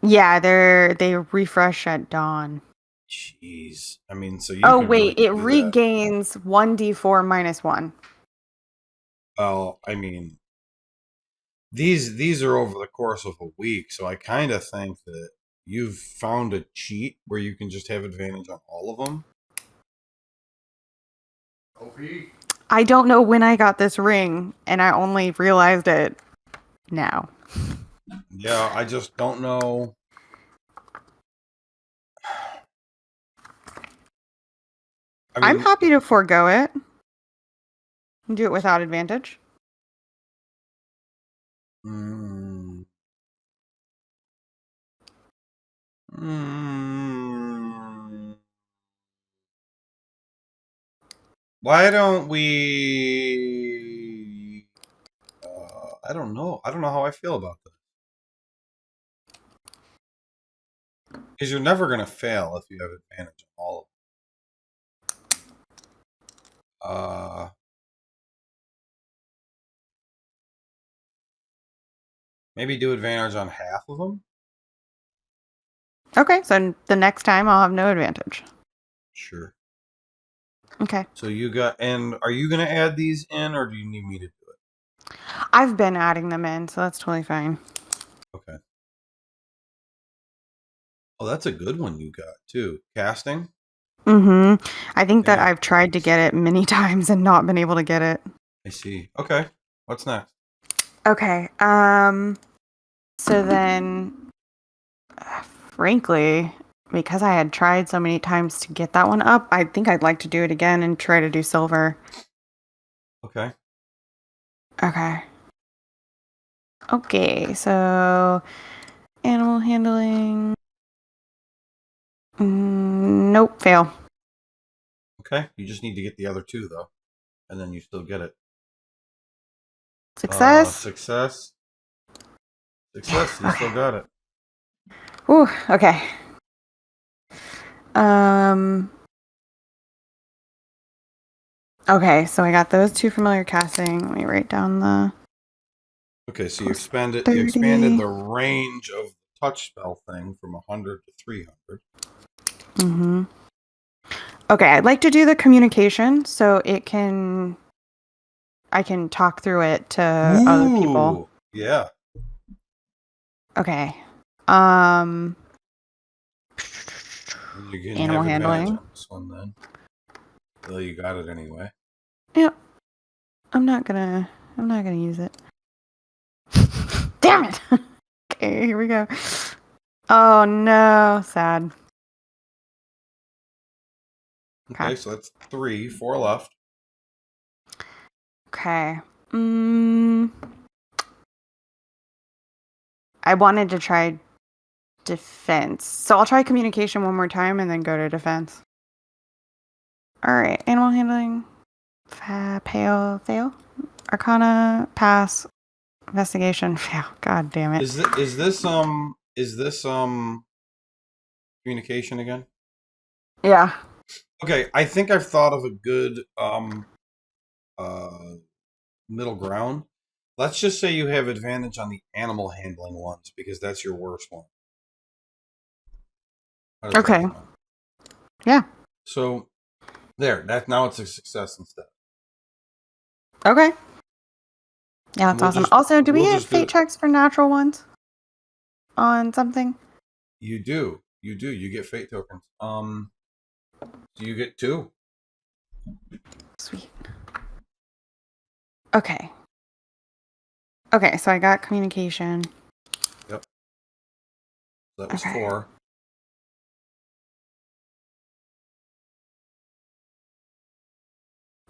Yeah, they refresh at dawn. Jeez. I mean, so you Oh can really wait, it do that. regains 1d4 minus 1. Well, I mean, these are over the course of a week, so I kind of think that you've found a cheat where you can just have advantage on all of them. I don't know when I got this ring, and I only realized it now. Yeah, I just don't know. I I'm mean, happy to forego it. Do it without advantage. mm, mm, why don't we? I don't know. I don't know how I feel about this. Because you're never going to fail if you have advantage on all of them. Maybe do advantage on half of them? Okay, so the next time I'll have no advantage. Sure. Okay. So you got, and are you going to add these in, or do you need me to do it? I've been adding them in, so that's totally fine. Okay. Oh, that's a good one you got, too. Casting? Mm-hmm. I think that Yeah. I've tried to get it many times and not been able to get it. I see. Okay. What's next? Okay. So then, frankly, because I had tried so many times to get that one up, I think I'd like to do it again and try to do silver. Okay. Okay. Okay, so animal handling. Nope, fail. Okay. You just need to get the other two, though. And then you still get it. Success. Success. Success. You still got it. Ooh, okay. Um. Okay, so I got those two familiar casting. Let me write down the. Okay, so you Plus expanded 30. the range of the touch spell thing from 100 to 300. Mm-hmm. Okay, I'd like to do the communication so I can talk through it to other people. Ooh, yeah. Okay. You can Animal have advantage handling. on this one then. Well, you got it anyway. Yep. I'm not gonna use it. Damn it. Okay, here we go. Oh no, sad. Okay, so that's 4 left. Okay. I wanted to try defense. So I'll try communication one more time and then go to defense. Alright, animal handling. Fail. Arcana, pass. Investigation, fail. God damn it. Is this communication again? Yeah. Okay, I think I've thought of a good middle ground. Let's just say you have advantage on the animal handling ones because that's your worst one. How does that Okay. sound? Yeah. So there, now it's a success instead. Okay. Yeah, that's awesome. Also, do we we'll get just do fate it. checks for natural ones on something? You do. You get fate tokens. You get 2. Sweet. Okay. Okay, so I got communication. Yep. That was Okay. 4.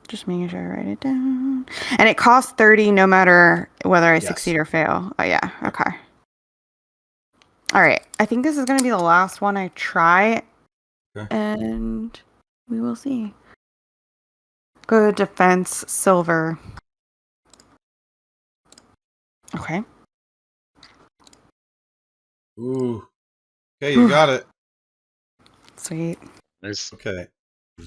Just making sure I write it down. And it costs 30 no matter whether I Yes. succeed or fail. Oh, yeah. Okay. All right. I think this is going to be the last one I try. Okay. And we will see. Good defense, silver. Okay. Ooh. Okay, you got it. Sweet. Nice. Okay.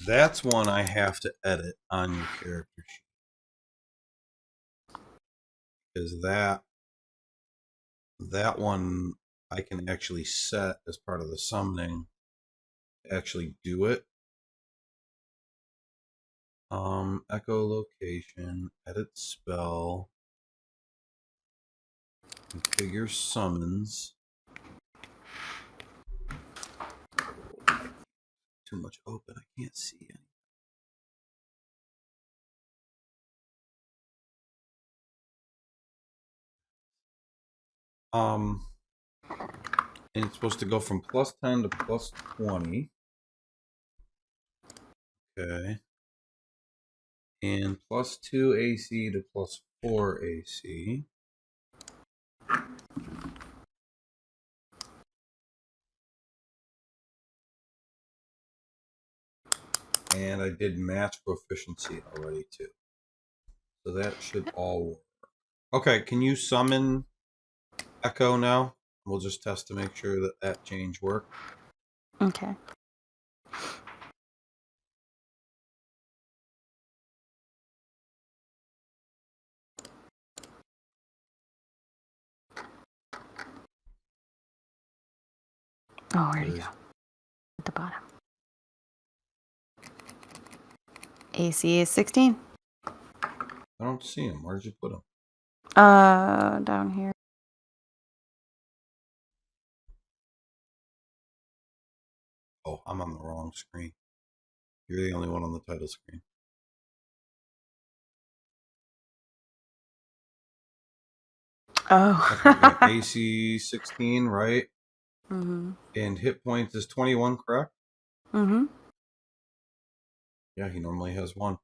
That's one I have to edit on your character sheet. Because that one I can actually set as part of the summoning to actually do it. Echolocation, edit spell, configure summons. Too much open, I can't see it. And it's supposed to go from +10 to +20. Okay. And +2 AC to +4 AC. And I did match proficiency already too. So that should all work. Okay, can you summon Echo now? We'll just test to make sure that that change worked. Okay. Oh, where'd he go? At the bottom. AC is 16. I don't see him. Where did you put him? Down here. Oh, I'm on the wrong screen. You're the only one on the title screen. Oh. Okay, got AC 16, right? Mm-hmm. And hit points is 21, correct? Mm-hmm. Yeah, he normally has 1.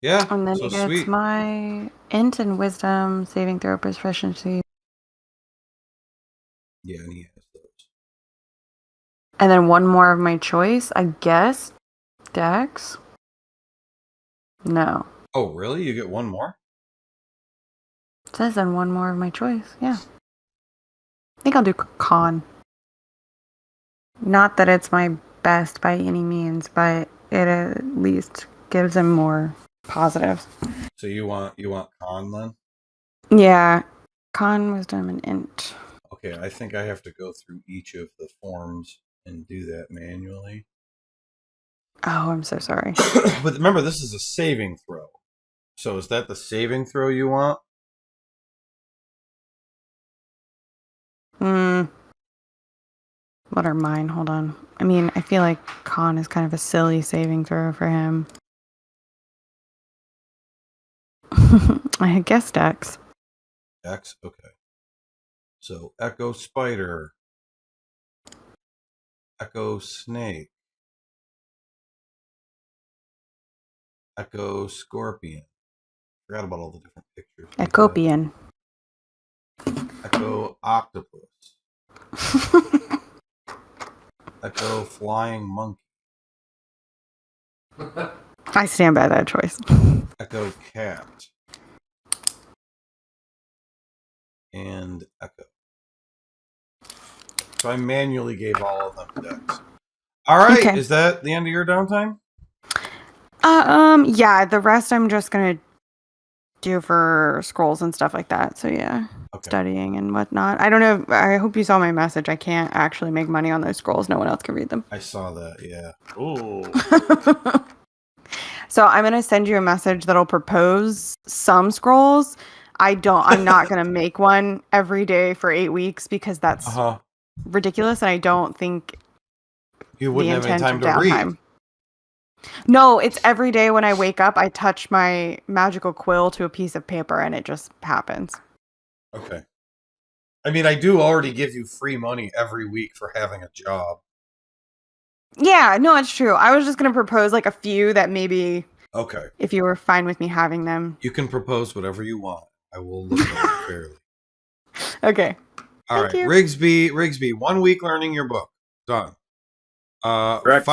Yeah, And then so he gets sweet. my int and wisdom saving throw proficiency. Yeah, and he has those. And then one more of my choice, I guess. Dex? No. Oh, really? You get 1 more? It says then one more of my choice. Yeah. I think I'll do con. Not that it's my best by any means, but it at least gives him more positives. So you want con then? Yeah. Con, wisdom, and int. Okay, I think I have to go through each of the forms and do that manually. Oh, I'm so sorry. But remember, this is a saving throw. So is that the saving throw you want? What are mine? Hold on. I mean, I feel like con is kind of a silly saving throw for him. I guess Dex. X? Okay. So Echo Spider. Echo Snake. Echo Scorpion. Forgot about all the different pictures. Ecopian. Echo Octopus. Echo Flying Monkey. I stand by that choice. Echo Cat. And Echo. So I manually gave all of them decks. All right, Okay. Is that the end of your downtime? Yeah, the rest I'm just gonna do for scrolls and stuff like that. So yeah, Okay. studying and whatnot. I don't know. I hope you saw my message. I can't actually make money on those scrolls. No one else can read them. I saw that, yeah. Ooh. So I'm gonna send you a message that'll propose some scrolls. I'm not gonna make one every day for 8 weeks because that's ridiculous, and I don't think You wouldn't have any intent time of to downtime. read. No, it's every day when I wake up, I touch my magical quill to a piece of paper and it just happens. Okay. I mean, I do already give you free money every week for having a job. Yeah, no, it's true. I was just going to propose like a few that maybe, Okay. if you were fine with me having them. You can propose whatever you want. I will look at it fairly. Okay. All right. Rigsby, 1 week learning your book. Done. Correct,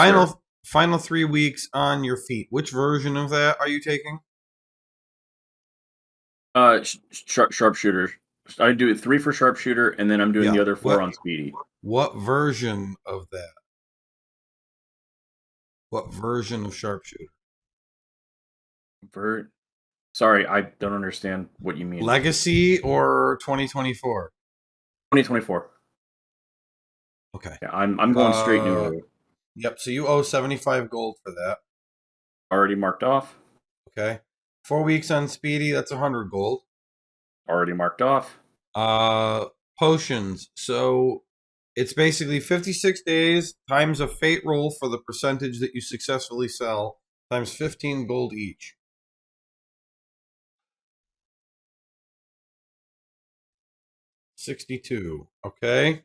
Final 3 weeks on your feet. Which version of that are you taking? Sharpshooter. I do 3 for sharpshooter, and then I'm doing the other 4 on speedy. What version of that? What version of sharpshooter? Sorry, I don't understand what you mean. Legacy or 2024? 2024. Okay. Yeah, I'm going straight Nuru. Yep. So you owe 75 gold for that. Already marked off. Okay. 4 weeks on Speedy. That's 100 gold. Already marked off. Potions. So it's basically 56 days times a fate roll for the percentage that you successfully sell times 15 gold each. $62. Okay.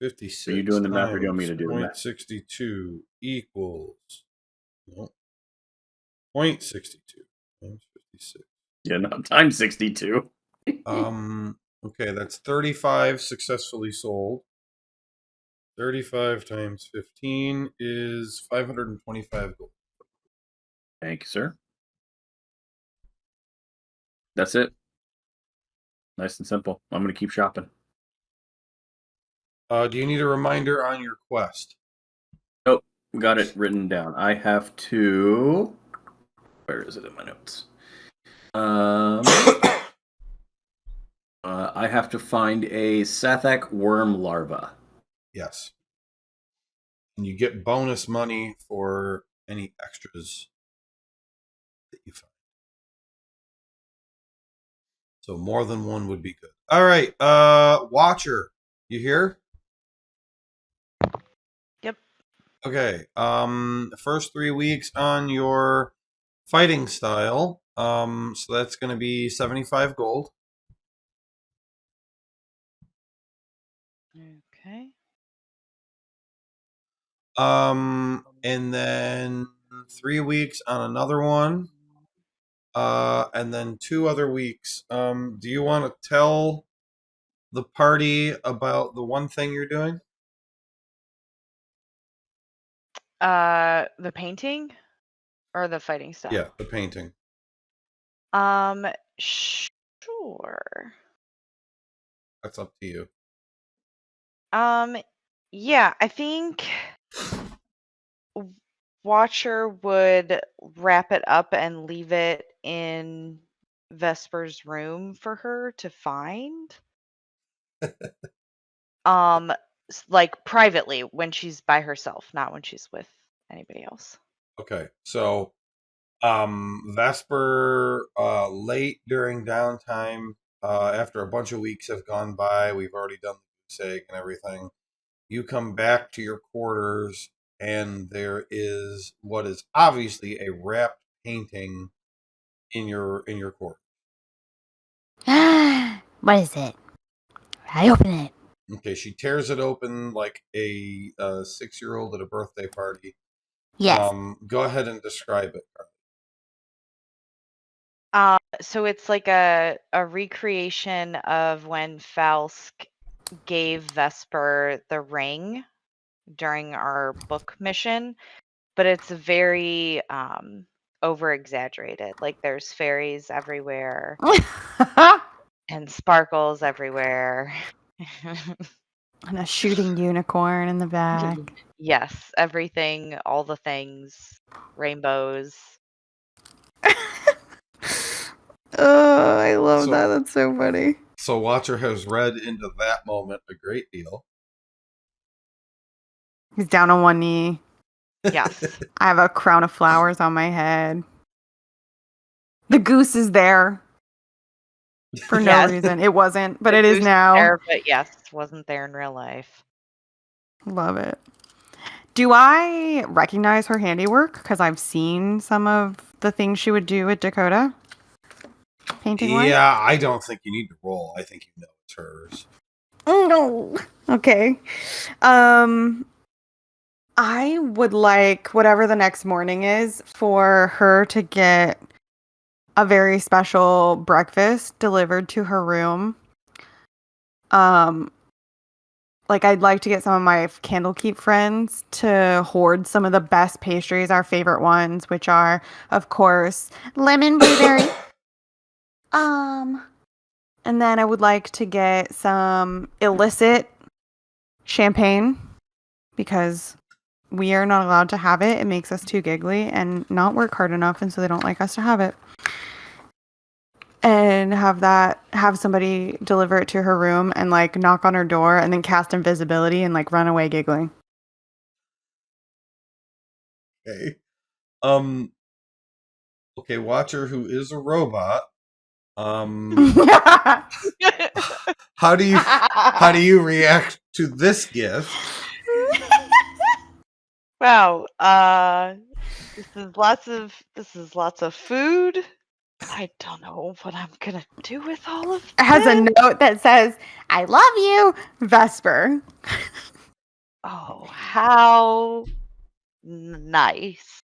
56 Are you doing the math or do you want me to times do the math? 0.62 equals 0.62 times 56. Yeah, no, times 62. Okay, that's 35 successfully sold. 35 times 15 is 525 gold. Thank you, sir. That's it. Nice and simple. I'm going to keep shopping. Do you need a reminder on your quest? Nope, got it written down. I have to. Where is it in my notes? I have to find a Sathak worm larva. Yes. And you get bonus money for any extras that you find. So more than one would be good. All right, Watcher, you here? Yep. Okay. First 3 weeks on your fighting style. So that's going to be 75 gold. Okay. And then 3 weeks on another one. And then 2 other weeks. Do you want to tell the party about the one thing you're doing? The painting or the fighting style? Yeah, the painting. Sure. That's up to you. Yeah, I think Watcher would wrap it up and leave it in Vesper's room for her to find. Like privately when she's by herself, not when she's with anybody else. Okay, so Vesper, late during downtime, after a bunch of weeks have gone by, we've already done the goose egg and everything. You come back to your quarters, and there is what is obviously a wrapped painting in your quarters. What is it? I open it. Okay, she tears it open like a 6-year-old at a birthday party. Yes. Go ahead and describe it. So it's like a recreation of when Falsk gave Vesper the ring during our book mission, but it's very over exaggerated. Like there's fairies everywhere and sparkles everywhere. And a shooting unicorn in the back. Yes, everything, all the things, rainbows. Oh, I love that. That's so funny. So Watcher has read into that moment a great deal. He's down on one knee. Yes. I have a crown of flowers on my head. The goose is there for no Yes. reason. It wasn't, but The it is goose now. there, but yes, wasn't there in real life. Love it. Do I recognize her handiwork? Because I've seen some of the things she would do with Dakota. Painting wise? Yeah, I don't think you need to roll. I think you know it's hers. Oh no. Okay. I would like whatever the next morning is for her to get a very special breakfast delivered to her room. Like I'd like to get some of my Candlekeep friends to hoard some of the best pastries, our favorite ones, which are, of course, Lemon blueberry. and then I would like to get some illicit champagne because we are not allowed to have it. It makes us too giggly and not work hard enough, and so they don't like us to have it. And have somebody deliver it to her room and like knock on her door and then cast invisibility and like run away giggling. Okay. Okay, Watcher, who is a robot. How do you react to this gift? Wow. This is lots of food. I don't know what I'm gonna do with all of It has a this. note that says, "I love you, Vesper." Oh, how nice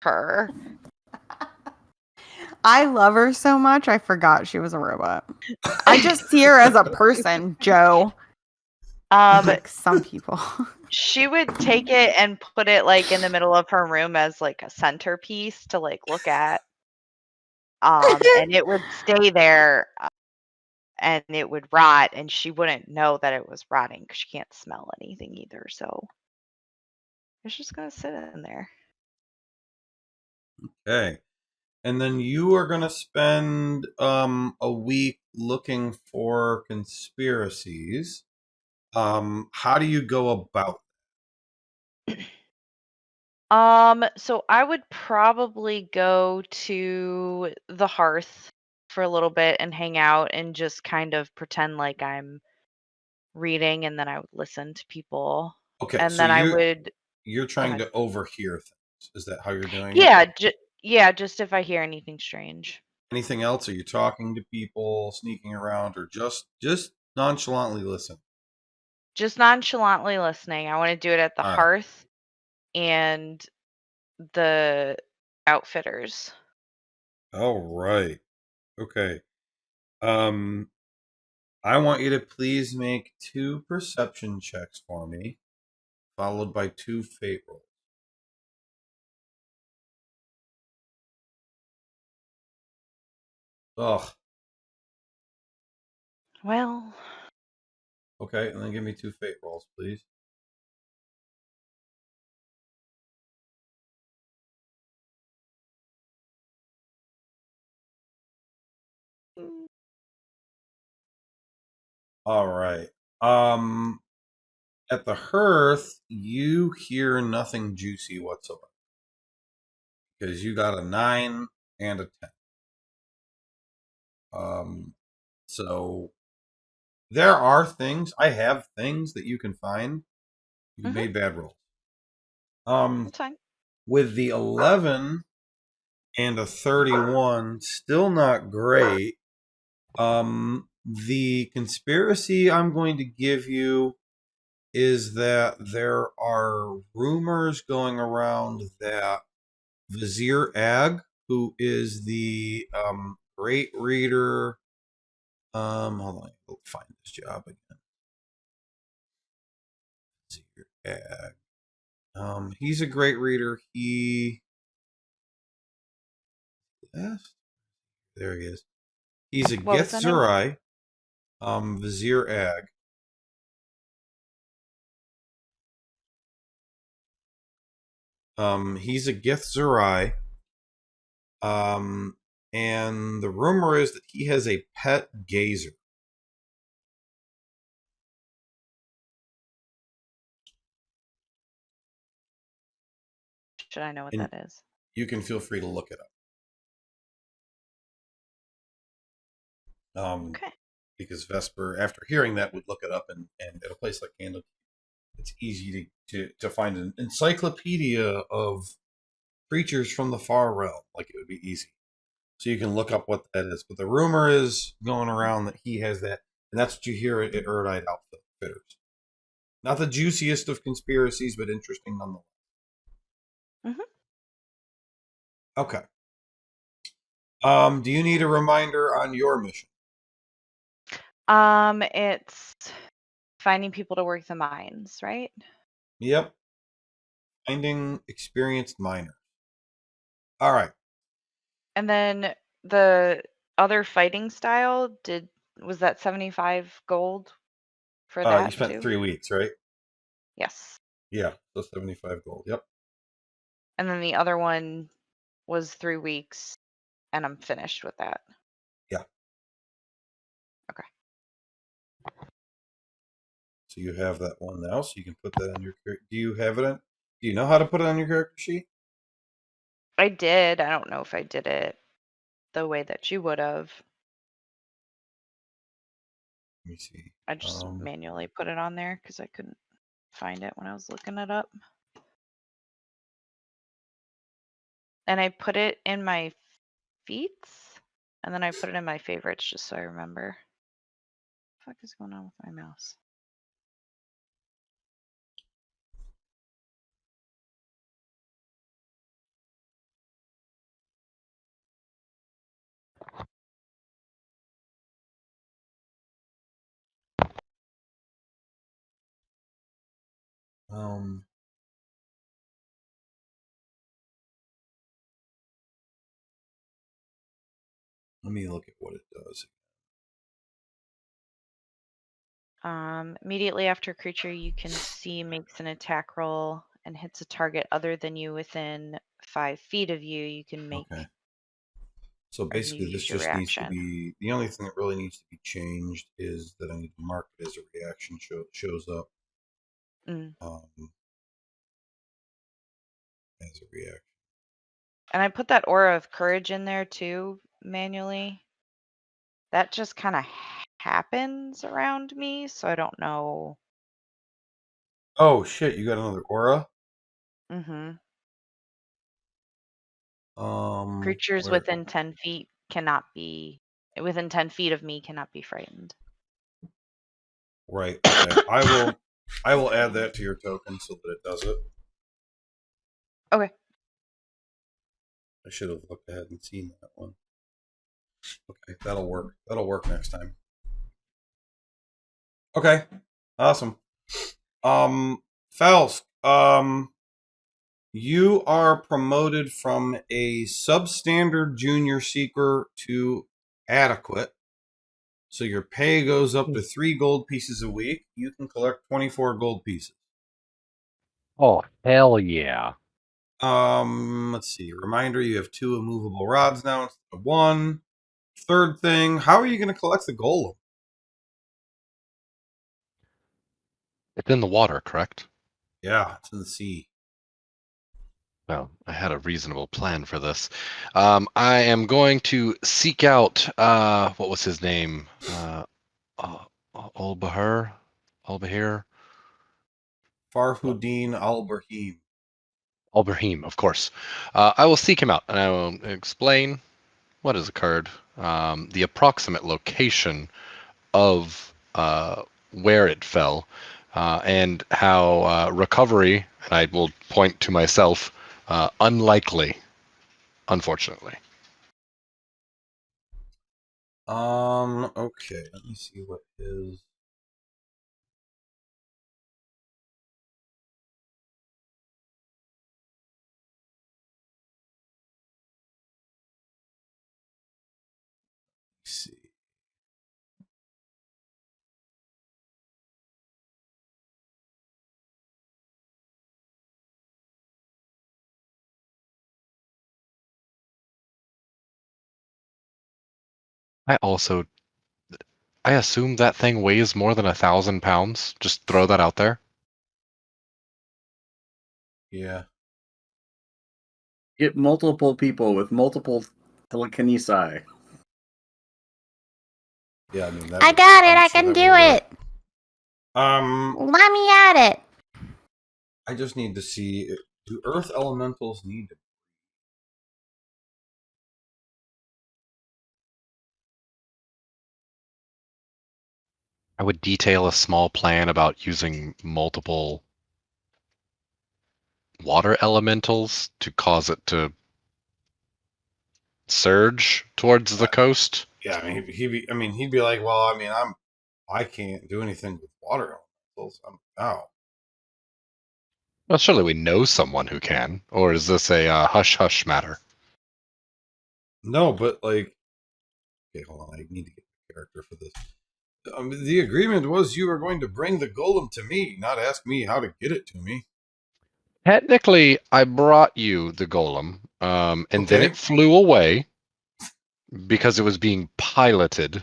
her. I love her so much, I forgot she was a robot. I just see her as a person, Joe. Like some people. She would take it and put it like in the middle of her room as like a centerpiece to like look at. And it would stay there and it would rot and she wouldn't know that it was rotting because she can't smell anything either. So it's just gonna sit in there. Okay. And then you are going to spend a week looking for conspiracies. How do you go about? So I would probably go to the hearth for a little bit and hang out and just kind of pretend like I'm reading, and then I would listen to people. Okay, And so then I would you're trying ahead. to overhear things. Is that how you're doing it? Yeah, yeah, just if I hear anything strange. Anything else? Are you talking to people, sneaking around, or just nonchalantly listen? Just nonchalantly listening. I want to do it at the All right. hearth and the outfitters. All right. Okay. I want you to please make 2 perception checks for me, followed by 2 fate rolls. Ugh. Well, Okay, and then give me 2 fate rolls, please. All right. At the hearth, you hear nothing juicy whatsoever because you got a 9 and a 10. So there are things. I have things that you can find. You made bad rolls. that's fine. With the 11 and a 31, still not great. The conspiracy I'm going to give you is that there are rumors going around that Vizier Ag, who is the great reader, hold on, I'll find this job again. Vizier Ag. He's a great reader. There he is. He's a What was Gith the name? Zerai, Vizier Ag. He's a Gith Zerai. And the rumor is that he has a pet gazer. Should I know what And that is? you can feel free to look it up. Okay. Because Vesper, after hearing that, would look it up, and at a place like Candlekeep, it's easy to find an encyclopedia of creatures from the far realm. Like, it would be easy. So you can look up what that is. But the rumor is going around that he has that, and that's what you hear at Erdite Outfitters. Not the juiciest of conspiracies, but interesting nonetheless. Okay. Do you need a reminder on your mission? It's finding people to work the mines, right? Yep. Finding experienced miners. All right. And then the other fighting style, was that 75 gold for You that spent too? 3 weeks, right? Yes. Yeah, so 75 gold. Yep. And then the other one was 3 weeks, and I'm finished with that. Yeah. Okay. So you have that one now, so you can put that on your character. Do you have it in? Do you know how to put it on your character sheet? I did. I don't know if I did it the way that you would have. Let me see. I just manually put it on there because I couldn't find it when I was looking it up. And I put it in my feats, and then I put it in my favorites just so I remember. What the fuck is going on with my mouse? Let me look at what it does. Immediately after a creature you can see makes an attack roll and hits a target other than you within 5 feet of you, you can make. Okay. So you basically, this use your just needs to reaction. be, the only thing that really needs to be changed is that I need to mark it as a reaction shows up Mm. as a reaction. And I put that aura of courage in there too, manually. That just kind of happens around me, so I don't know. Oh shit! You got another aura. Mm-hmm. Creatures Where? within 10 feet cannot be, within 10 feet of me cannot be frightened. Right. Okay. I will add that to your token so that it does it. Okay. I should have looked ahead and seen that one. Okay, that'll work. That'll work next time. Okay. Awesome. Faust, you are promoted from a substandard junior seeker to adequate. So your pay goes up to 3 gold pieces a week. You can collect 24 gold pieces. Oh, hell yeah. Let's see. Reminder, you have 2 immovable rods now instead of 1. Third thing, how are you going to collect the golem? It's in the water, correct? Yeah, it's in the sea. Well, I had a reasonable plan for this. I am going to seek out, what was his name? Al-Bahir? Al-Bahir? Farhuddin al-Brahim. Al-Brahim, of course. I will seek him out, and I will explain what has occurred, the approximate location of where it fell, and how recovery, and I will point to myself, unlikely, unfortunately. Okay, let me see what his. Let's see. I assume that thing weighs more than 1,000 pounds. Just throw that out there. Yeah. Get multiple people with multiple telekinesis. Yeah, I mean, I got it. I can do it. Let me at it. I just need to see, do earth elementals need to? I would detail a small plan about using multiple water elementals to cause it to surge towards the coast. Yeah, I mean, he'd be like, well, I mean, I can't do anything with water elementals. I'm out. Well, surely we know someone who can. Or is this a hush-hush matter? No, but like, okay, hold on. I need to get the character for this. The agreement was you were going to bring the golem to me, not ask me how to get it to me. Technically, I brought you the golem, and then Okay. it flew away because it was being piloted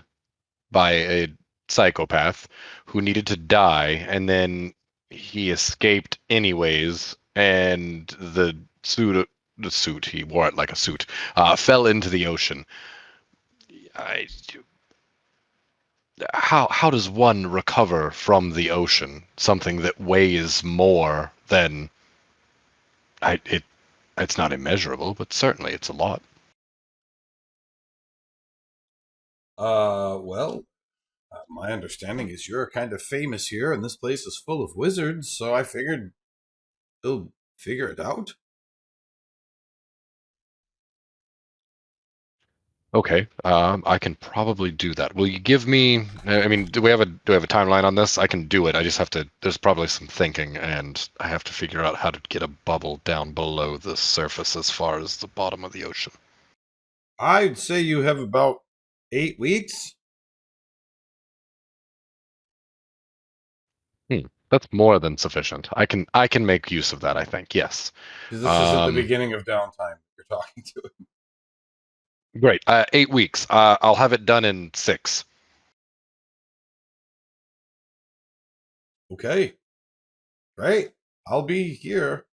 by a psychopath who needed to die, and then he escaped anyways, and the suit, he wore it like a suit, fell into the ocean. How does one recover from the ocean something that weighs more than it's not immeasurable, but certainly it's a lot. Well, my understanding is you're kind of famous here, and this place is full of wizards, so I figured you'll figure it out. Okay, I can probably do that. Will you give me? I mean, do we have a timeline on this? I can do it. I just have to. There's probably some thinking, and I have to figure out how to get a bubble down below the surface as far as the bottom of the ocean. I'd say you have about 8 weeks. That's more than sufficient. I can make use of that. I think yes. Because this isn't the beginning of downtime you're talking to. Great. 8 weeks. I'll have it done in 6. Okay. Right. I'll be here.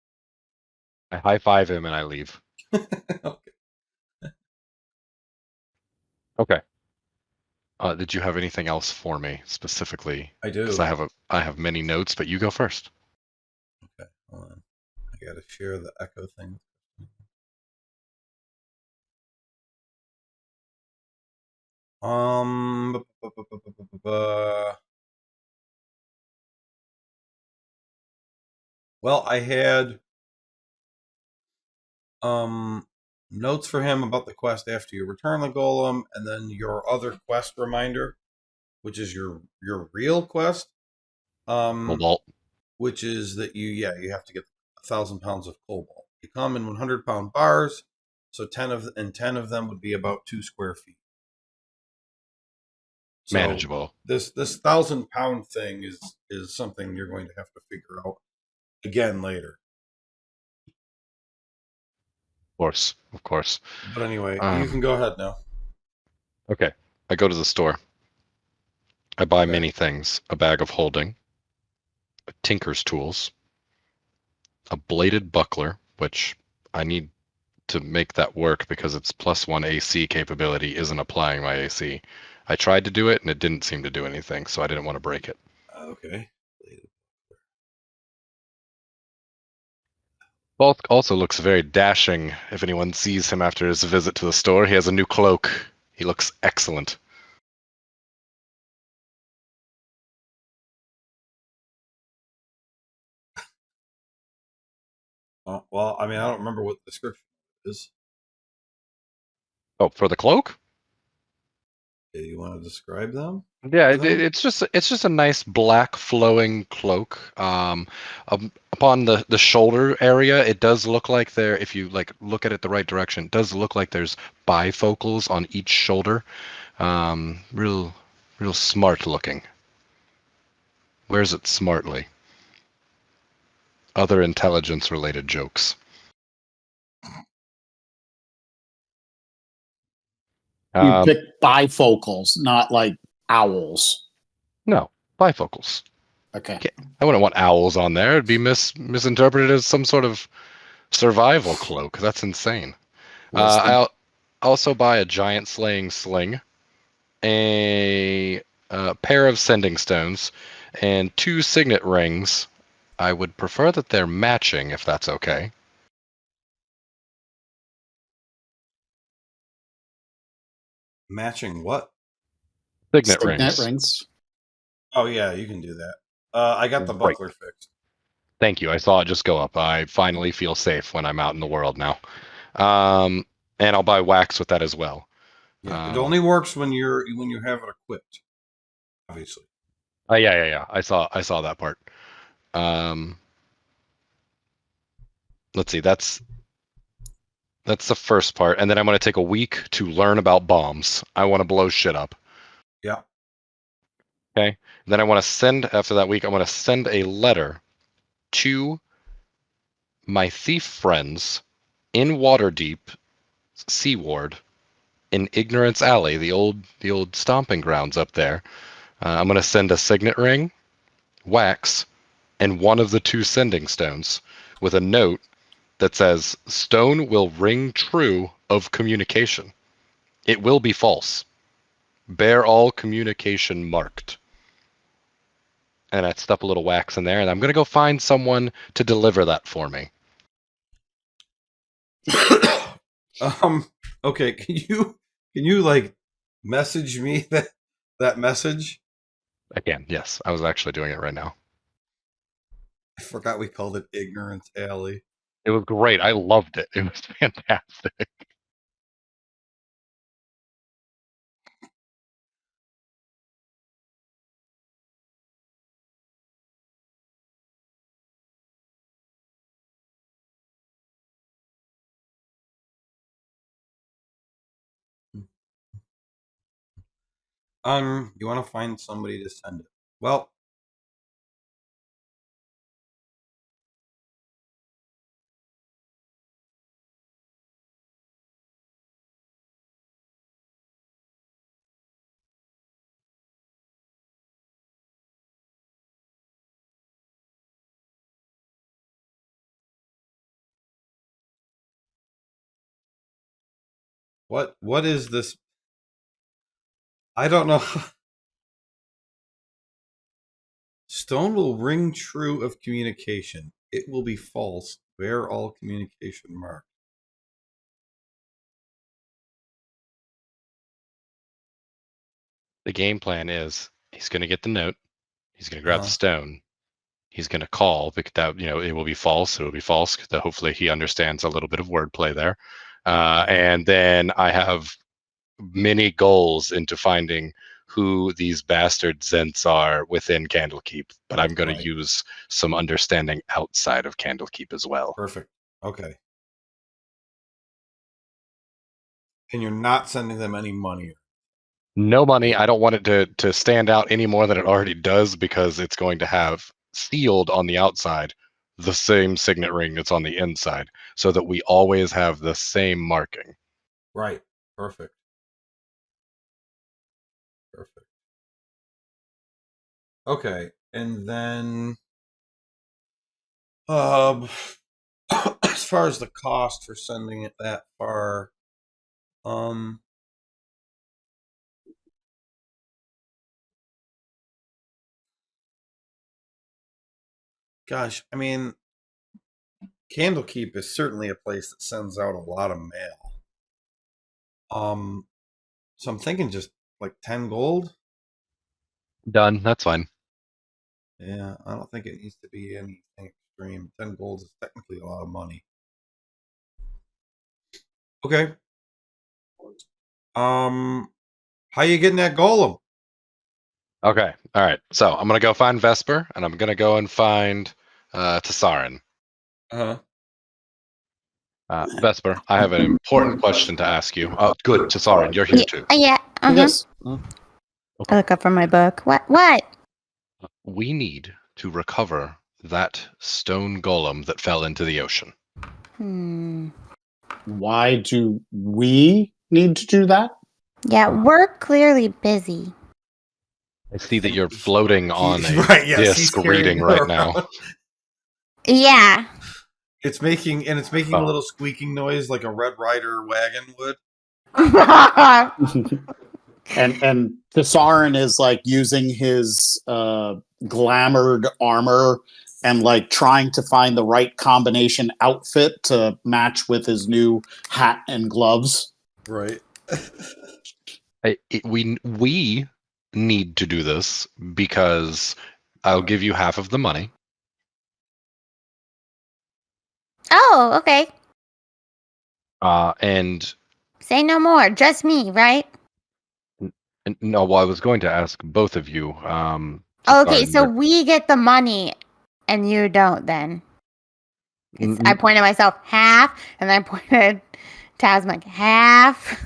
I high five him and I leave. Okay. Okay. Did you have anything else for me specifically? I do. Because I have many notes, but you go first. Okay. Hold on. I gotta share the echo thing. Well, I had notes for him about the quest after you return the golem, and then your other quest reminder, which is your real quest. Cobalt. Which is that you have to get 1,000 pounds of cobalt. You come in 100-pound bars, so 10 of them would be about 2 square feet. So Manageable. This 1,000-pound thing is something you're going to have to figure out again later. Of course. But anyway, you can go ahead now. Okay. I go to the store. I buy Okay. many things. A bag of holding, a tinker's tools, a bladed buckler, which I need to make that work because its +1 AC capability isn't applying my AC. I tried to do it and it didn't seem to do anything, so I didn't want to break it. Okay. Bulk also looks very dashing. If anyone sees him after his visit to the store, he has a new cloak. He looks excellent. Well, I mean, I don't remember what the description is. Oh, for the cloak? Do you want to describe them? Yeah, For them? it's just a nice black flowing cloak. Upon the shoulder area, it does look like there. If you like look at it the right direction, it does look like there's bifocals on each shoulder. Real smart looking. Wears it smartly. Other intelligence related jokes. You pick bifocals, not like owls. No, bifocals. Okay. I wouldn't want owls on there. It'd be misinterpreted as some sort of survival cloak. That's insane. I'll also buy a giant slaying sling, a pair of sending stones, and 2 signet rings. I would prefer that they're matching, if that's okay. Matching what? Signet Signet rings. rings. Oh yeah, you can do that. I got the Great. buckler fixed. Thank you. I saw it just go up. I finally feel safe when I'm out in the world now. And I'll buy wax with that as well. Yeah, it only works when you have it equipped. Obviously. Yeah. I saw that part. Let's see. That's the first part, and then I'm going to take a week to learn about bombs. I want to blow shit up. Yeah. Okay. Then I want to send, after that week, I want to send a letter to my thief friends in Waterdeep, Seaward, in Ignorance Alley, the old stomping grounds up there. I'm going to send a signet ring, wax, and one of the 2 sending stones with a note that says, "Stone will ring true of communication. It will be false. Bear all communication marked." And I stuff a little wax in there, and I'm going to go find someone to deliver that for me. Okay, can you like message me that message? Again, yes, I was actually doing it right now. I forgot we called it Ignorance Alley. It was great. I loved it. It was fantastic. You want to find somebody to send it? Well, what is this? I don't know. Stone will ring true of communication. It will be false. Bear all communication marked. The game plan is he's going to get the note. He's going to grab the stone. He's going to call because that, it will be false. It will be false. Hopefully he understands a little bit of wordplay there. And then I have many goals into finding who these bastard Zents are within Candlekeep, but I'm going to use some understanding outside of Candlekeep as well. Perfect. Okay. And you're not sending them any money. No money. I don't want it to stand out any more than it already does because it's going to have sealed on the outside the same signet ring that's on the inside so that we always have the same marking. Right. Perfect. Perfect. Okay. And then as far as the cost for sending it that far, gosh, I mean, Candlekeep is certainly a place that sends out a lot of mail. So I'm thinking just like 10 gold. Done. That's fine. Yeah, I don't think it needs to be anything extreme. 10 gold is technically a lot of money. Okay. How you getting that golem? Okay. All right. So I'm gonna go find Vesper, and I'm gonna go and find Tessarin. Vesper, I have an important question to ask you. Oh, good, Tessarin, you're here too. Yeah. Yes. I look up from my book. What? We need to recover that stone golem that fell into the ocean. Why do we need to do that? Yeah, we're clearly busy. I see that you're floating on a Right, yes, disc he's reading carrying it right now. around. Yeah. It's making a little squeaking noise like a Red Rider wagon would. And Tessarin is like using his glamored armor and like trying to find the right combination outfit to match with his new hat and gloves. Right. We need to do this because I'll give you half of the money. Oh, okay. And say no more. Just me, right? No, well, I was going to ask both of you. Okay, so we get the money and you don't then. I pointed myself half, and then I pointed Tasmanic half.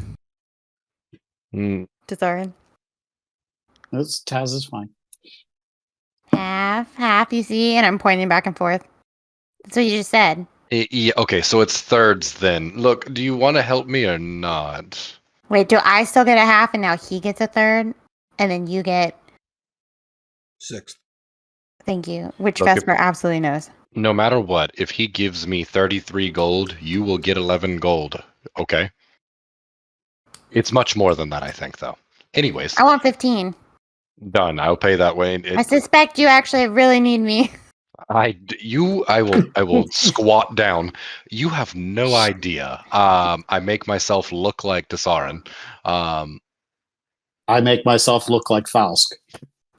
Tessarin. Taz is fine. Half, you see? And I'm pointing back and forth. That's what you just said. Yeah, okay, so it's thirds then. Look, do you want to help me or not? Wait, do I still get a half and now he gets a third? And then you get... 6th. Thank you. Which Look, Vesper absolutely knows. No matter what, if he gives me 33 gold, you will get 11 gold. Okay? It's much more than that, I think, though. Anyways, I want 15. done. I'll pay that way. I suspect you actually really need me. I will squat down. You have no idea. I make myself look like Desarin. I make myself look like Falsk.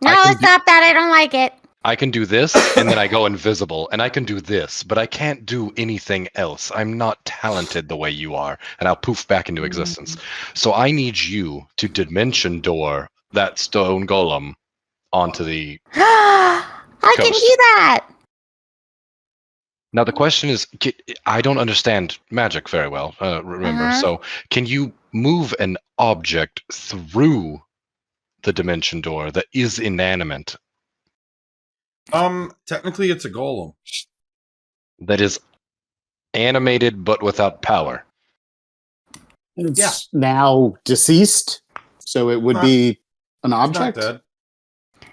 No, stop that. I don't like it. I can do this, and then I go invisible, and I can do this, but I can't do anything else. I'm not talented the way you are, and I'll poof back into existence. So I need you to dimension door that stone golem onto the I can Coast. do that. Now the question is, I don't understand magic very well, remember, Uh-huh. so can you move an object through the dimension door that is inanimate, Technically it's a golem. that is animated but without power? It's now deceased, so it would Not- be an It's not object. dead.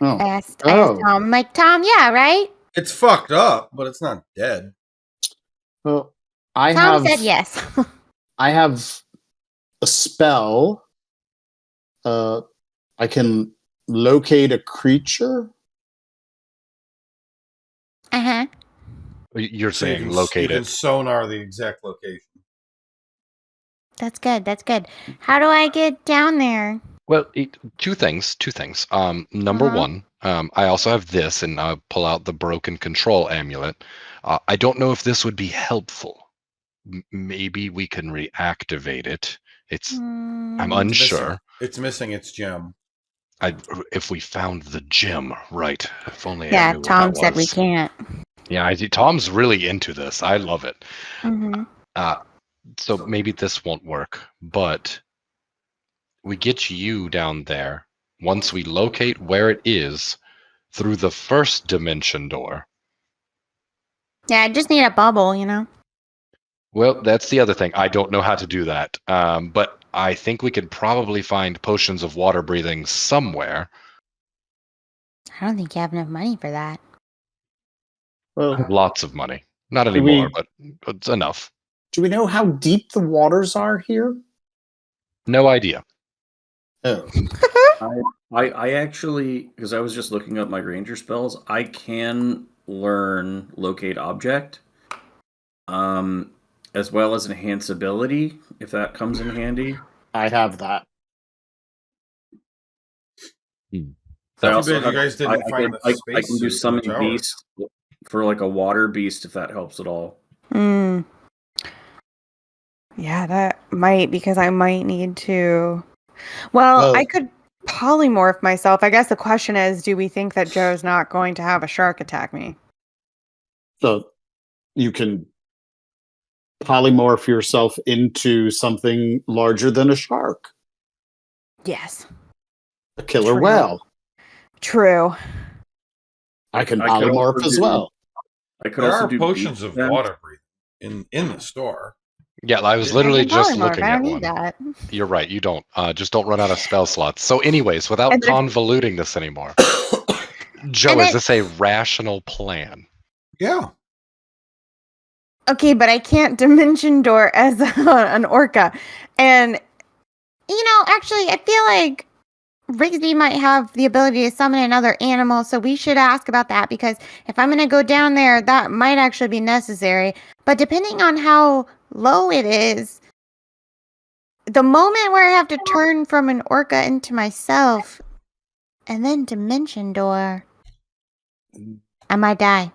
Oh. I asked Oh. Tom. I'm like, Tom, yeah, right? It's fucked up, but it's not dead. Well, I Tom have said yes. I have a spell. I can locate a creature. Uh-huh. You're So you saying can- locate you can it. sonar the exact location. That's good. That's good. How do I get down there? Well, two things. Number Uh-huh. one, I also have this, and I'll pull out the broken control amulet. I don't know if this would be helpful. Maybe we can reactivate it. I'm Mm, unsure. It's missing its gem. If we found the gem, right? If only I yeah, knew where Tom that said we was. can't. Yeah, Tom's really into this. I love it. Mm-hmm. So maybe this won't work, but we get you down there. Once we locate where it is through the first dimension door. Yeah, I just need a bubble, you know? Well, that's the other thing. I don't know how to do that. But I think we could probably find potions of water breathing somewhere. I don't think you have enough money for that. Well, Lots of money. Not Do anymore, we- but it's enough. do we know how deep the waters are here? No idea. Oh, I actually, because I was just looking up my ranger spells, I can learn locate object, as well as enhance ability, if that comes in handy. I have that. I Too bad also you have- guys didn't I find can, the I space can do suit in summon the tower. beast for like a water beast, if that helps at all. Mm. Yeah, that might, because I might need to. Well, Well- I could polymorph myself. I guess the question is, do we think that Joe's not going to have a shark attack me? So you can polymorph yourself into something larger than a shark, Yes. a killer True. whale. True. I can I could polymorph also as do- well. I could There also are do potions beast of then. water breathing in the store. Yeah, I was Yeah, literally I can just polymorph. looking I at don't need one. that. You're right, you don't. Just don't run out of spell slots. So anyways, without And then if- convoluting this anymore, Joe, And is it- this a rational plan? Yeah. Okay, but I can't dimension door as an orca. And You know, actually, I feel like Rigsby might have the ability to summon another animal, so we should ask about that, because if I'm going to go down there, that might actually be necessary. But depending on how low it is, the moment where I have to turn from an orca into myself and then dimension door, I might die.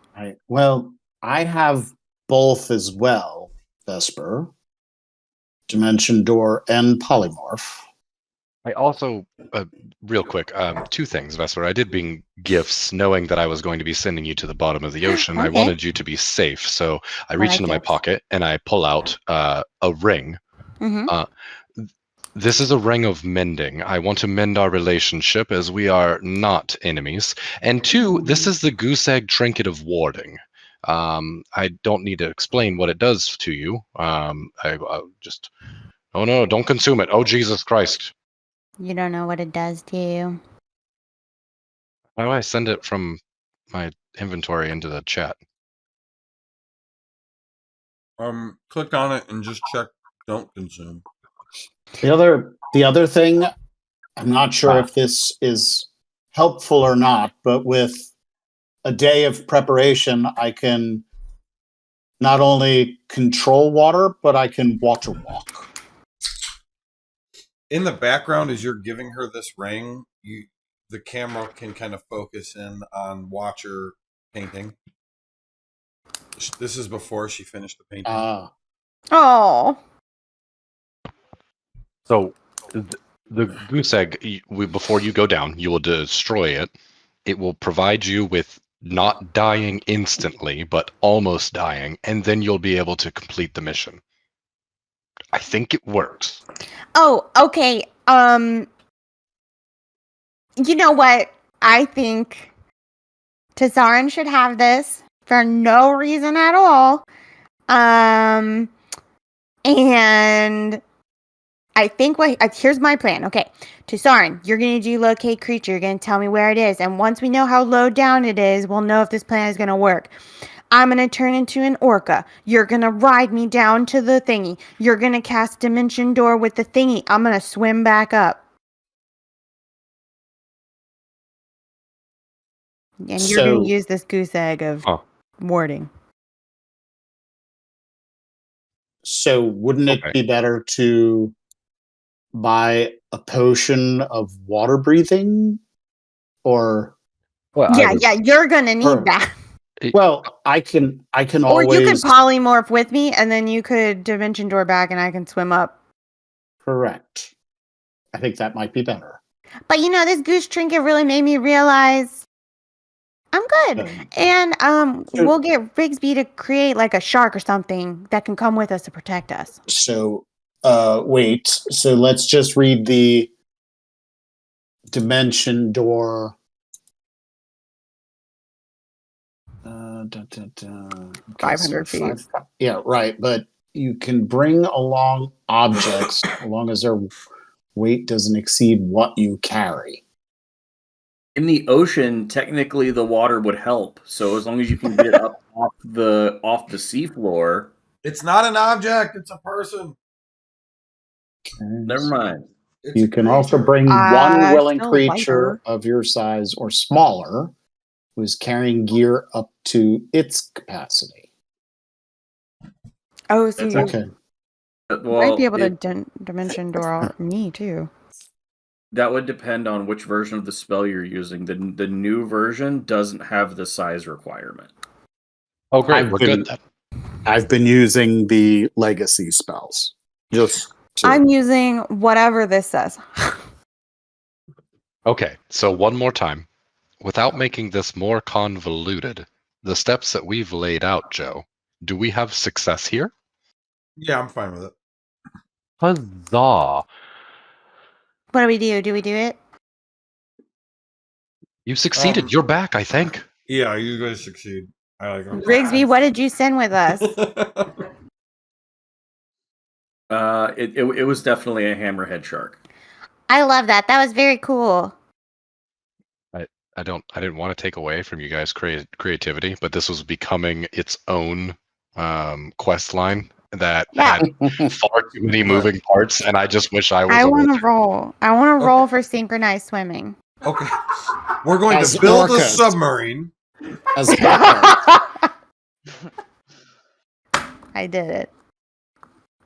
Well, I have both as well, Vesper. Dimension door and polymorph. I also, real quick, two things, Vesper. I did bring gifts, knowing that I was going to be sending you to the bottom of the ocean. I Okay. wanted you to be safe, so I reach like into my gifts. pocket and I pull out a ring. Mm-hmm. This is a ring of mending. I want to mend our relationship as we are not enemies. And 2, this is the goose egg trinket of warding. I don't need to explain what it does to you. I just... Oh no, don't consume it. Oh, Jesus Christ. You don't know what it does to you. Why do I send it from my inventory into the chat? Click on it and just check don't consume. The other thing, I'm not sure if this is helpful or not, but with a day of preparation, I can not only control water, but I can water walk. In the background, as you're giving her this ring, the camera can kind of focus in on Watcher painting. This is before she finished the painting. Oh. So the goose egg, before you go down, you will destroy it. It will provide you with not dying instantly, but almost dying, and then you'll be able to complete the mission. I think it works. Oh, okay. You know what? I think Tazarin should have this for no reason at all. And I think here's my plan. Okay, Tazarin, you're gonna do locate creature. You're gonna tell me where it is, and once we know how low down it is, we'll know if this plan is gonna work. I'm gonna turn into an orca. You're gonna ride me down to the thingy. You're gonna cast Dimension Door with the thingy. I'm gonna swim back up. And you're going to use this goose egg of warding. So wouldn't it be better to buy a potion of water breathing? Or yeah, you're going to need that. Well, I can or always... you could polymorph with me, and then you could Dimension Door back, and I can swim up. Correct. I think that might be better. But this goose trinket really made me realize I'm good. And we'll get Rigsby to create like a shark or something that can come with us to protect us. So, wait. So let's just read the Dimension Door. 500 feet. Yeah, right. But you can bring along objects as long as their weight doesn't exceed what you carry. In the ocean, technically the water would help. So as long as you can get up off the seafloor. It's not an object, it's a person. Never mind. You can also bring one willing creature of your size or smaller who is carrying gear up to its capacity. Oh, so you might be able to Dimension Door me too. That would depend on which version of the spell you're using. The new version doesn't have the size requirement. Oh, great. We're good then. I've been using the legacy spells. I'm using whatever this says. Okay, so one more time. Without making this more convoluted, the steps that we've laid out, Joe, do we have success here? Yeah, I'm fine with it. Huzzah. What do we do? Do we do it? You succeeded. You're back, I think. Yeah, you guys succeed. I like it. Rigsby, what did you send with us? It was definitely a hammerhead shark. I love that. That was very cool. I didn't want to take away from you guys' creativity, but this was becoming its own quest line that had far too many moving parts, and I just wish I was. I want to roll. I want to roll for synchronized swimming. Okay, we're going to build a submarine. I did it.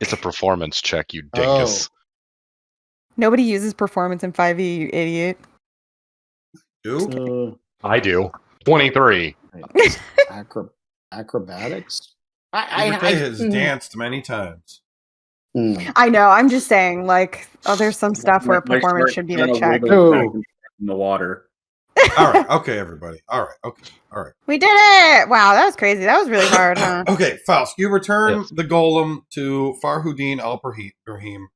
It's a performance check, you dingus. Nobody uses performance in 5e, you idiot. I do. 23. Acrobatics? I has danced many times. I know. I'm just saying, there's some stuff where performance should be a check. In the water. All right. Okay, everybody. All right. Okay. All right. We did it! Wow, that was crazy. That was really hard, huh? Okay, Faust, you return the golem to Farhudin al-Rahim.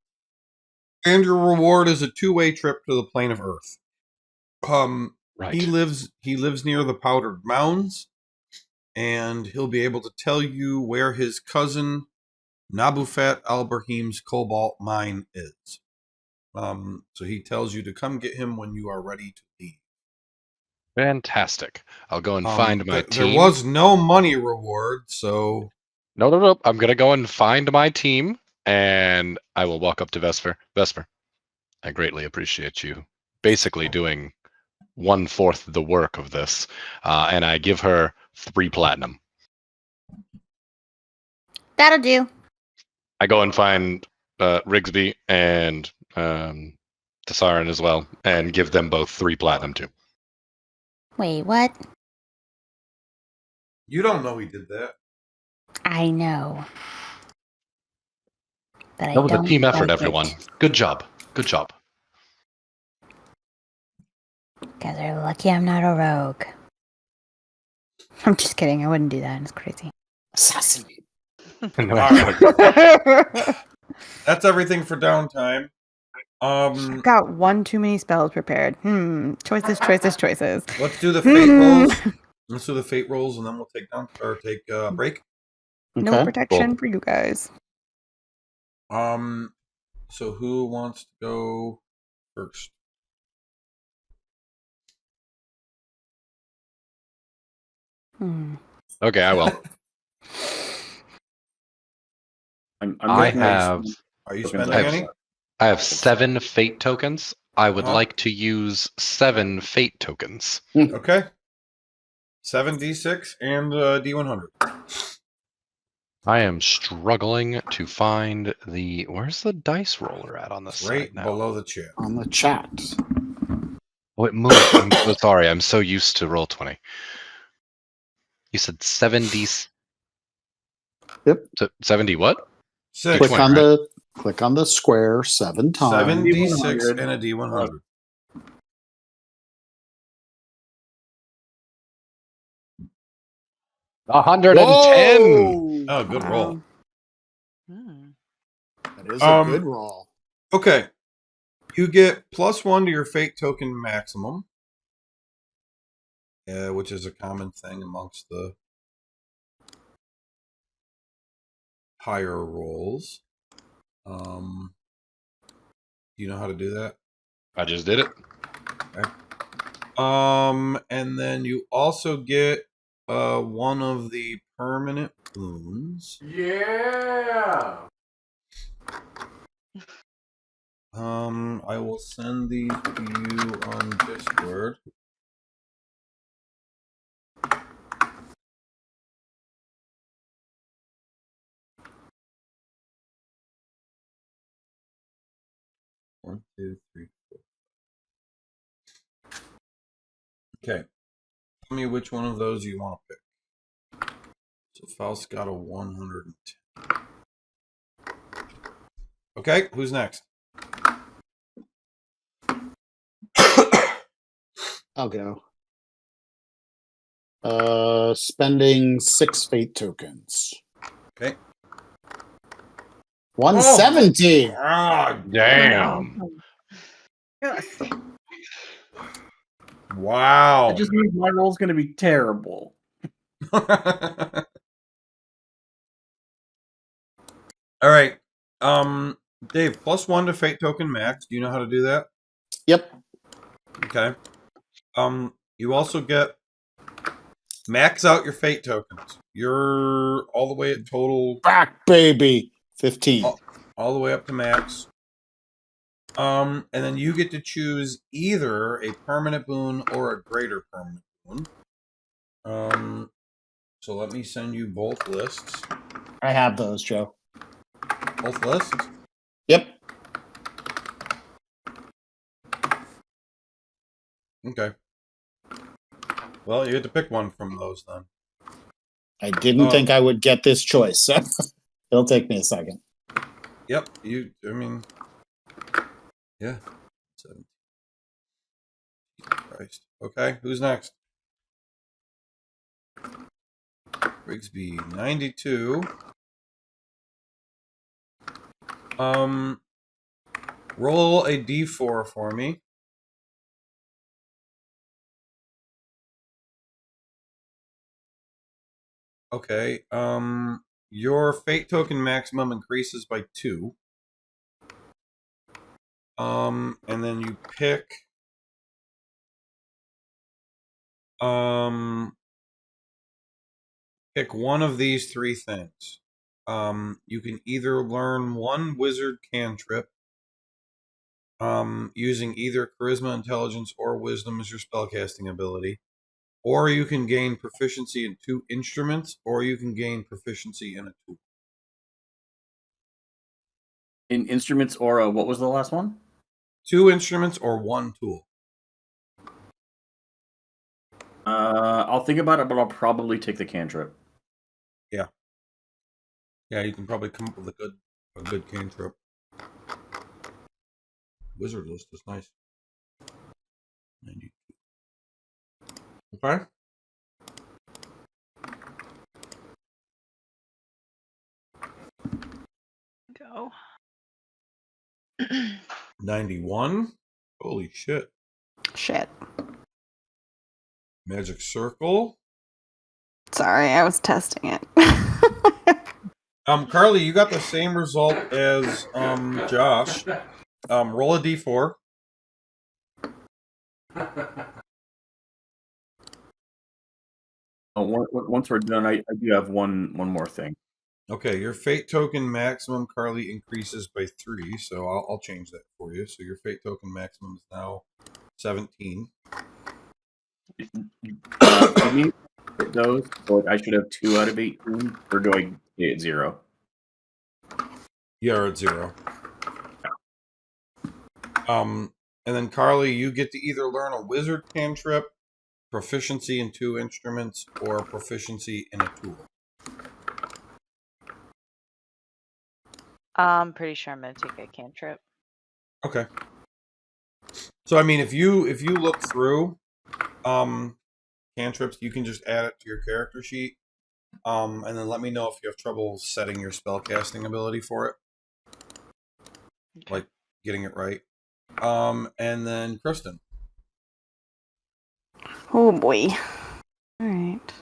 And your reward is a 2-way trip to the plane of Earth. Right. He lives near the Powdered Mounds, and he'll be able to tell you where his cousin Nabufet Al-Brahim's Cobalt mine is. So he tells you to come get him when you are ready to leave. Fantastic. I'll go and find my There team. was no money reward, so No. I'm gonna go and find my team, and I will walk up to Vesper. Vesper, I greatly appreciate you basically doing 1/4 the work of this, and I give her 3 platinum. That'll do. I go and find Rigsby and Tassarin as well, and give them both 3 platinum too. Wait, what? you don't know he did that. I know. But I That was a don't team effort, like everyone. it. Good job. Good job. Guys are lucky I'm not a rogue. I'm just kidding. I wouldn't do that. It's crazy. Assassinate. That's everything for downtime. I've got one too many spells prepared. Choices. Let's do the fate rolls. Let's do the fate rolls, and then we'll take a break. No Okay. protection Cool. for you guys. So who wants to go first? Okay, I will. I'm I looking at have Are you Tokens spending I have- any? I have 7 fate tokens. I would Uh-huh. like to use 7 fate tokens. Okay. 7d6 and d100. I am struggling to find the. Where's the dice roller at on this Right side now? below the chat. On the chat. Oh, it moved. I'm so sorry. I'm so used to Roll20. You said 7d. Yep. 70 what? 6. Click on the square 7 times. 7d6 and a d100. $110. Oh, good roll. That is a good roll. Okay. You get +1 to your fate token maximum, which is a common thing amongst the higher rolls. Do you know how to do that? I just did it. Okay. And then you also get one of the permanent boons. Yeah. I will send these to you on Discord. One, two, three, four. Okay. Tell me which one of those you want to pick. So Faust got a 110. Okay, who's next? I'll go. Spending 6 fate tokens. Okay. 170. Ah, Damn. wow. That just means my roll's going to be terrible. All right. Dave, +1 to fate token max. Do you know how to do that? Yep. Okay. You also get max out your fate tokens. You're all the way at total, Back, baby. 15. all the way up to max. And then you get to choose either a permanent boon or a greater permanent boon. So let me send you both lists. I have those, Joe. Both lists? Yep. Okay. Well, you had to pick one from those then. I didn't think I would get this choice, so it'll take me a second. Yep. Yeah. Christ. Okay, who's next? Rigsby, 92. Roll a d4 for me. Okay. Your fate token maximum increases by 2. And then you pick one of these 3 things. You can either learn 1 wizard cantrip, using either charisma, intelligence, or wisdom as your spellcasting ability, or you can gain proficiency in 2 instruments, or you can gain proficiency in a tool. In instruments or what was the last one? 2 instruments or 1 tool. I'll think about it, but I'll probably take the cantrip. Yeah, you can probably come up with a good cantrip. Wizard list is nice. 92. Okay. Go. 91. Holy shit. Shit. Magic circle. Sorry, I was testing it. Carly, you got the same result as Josh. Roll a d4. Once we're done, I do have one more thing. Okay, your fate token maximum, Carly, increases by 3, so I'll change that for you. So your fate token maximum is now 17. Do you hit those? So I should have 2 out of 18, or do I stay at 0? You're at 0. And then Carly, you get to either learn a wizard cantrip, proficiency in 2 instruments, or proficiency in a tool. I'm pretty sure I'm gonna take a cantrip. Okay. So I mean, if you look through cantrips, you can just add it to your character sheet, and then let me know if you have trouble setting your spellcasting ability for it, like getting it right. And then Kristen. Oh boy. All right.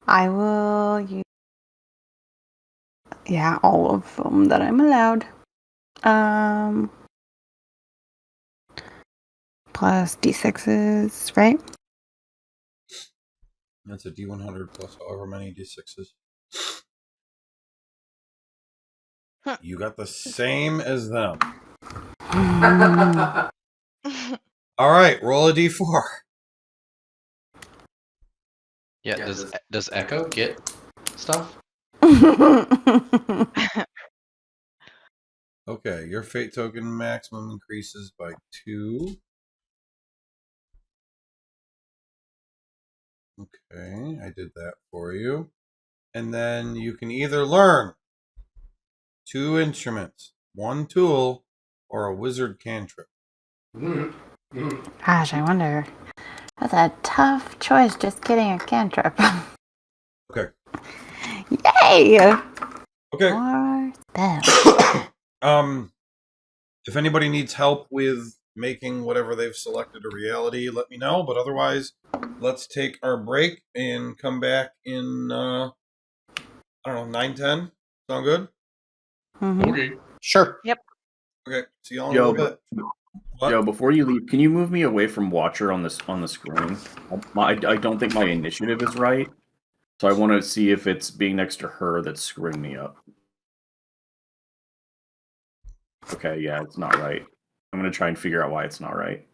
I will use. Yeah, all of them that I'm allowed. Plus d6s, right? That's a D100 plus however many D6s. You got the same as them. All right, roll a D4. Yeah, does Echo get stuff? Okay, your fate token maximum increases by 2. Okay, I did that for you. And then you can either learn 2 instruments, 1 tool, or a wizard cantrip. Gosh, I wonder. That's a tough choice, just getting a cantrip. Okay. Yay! Okay. More spells. If anybody needs help with making whatever they've selected a reality, let me know. But otherwise, let's take our break and come back in, I don't know, 9:10. Sound good? Mhm. Okay. Sure. Okay. See y'all in a little bit. What? Joe, before you leave, can you move me away from Watcher on the screen? I don't think my initiative is right, so I want to see if it's being next to her that's screwing me up. Okay, yeah, it's not right. I'm gonna try and figure out why it's not right.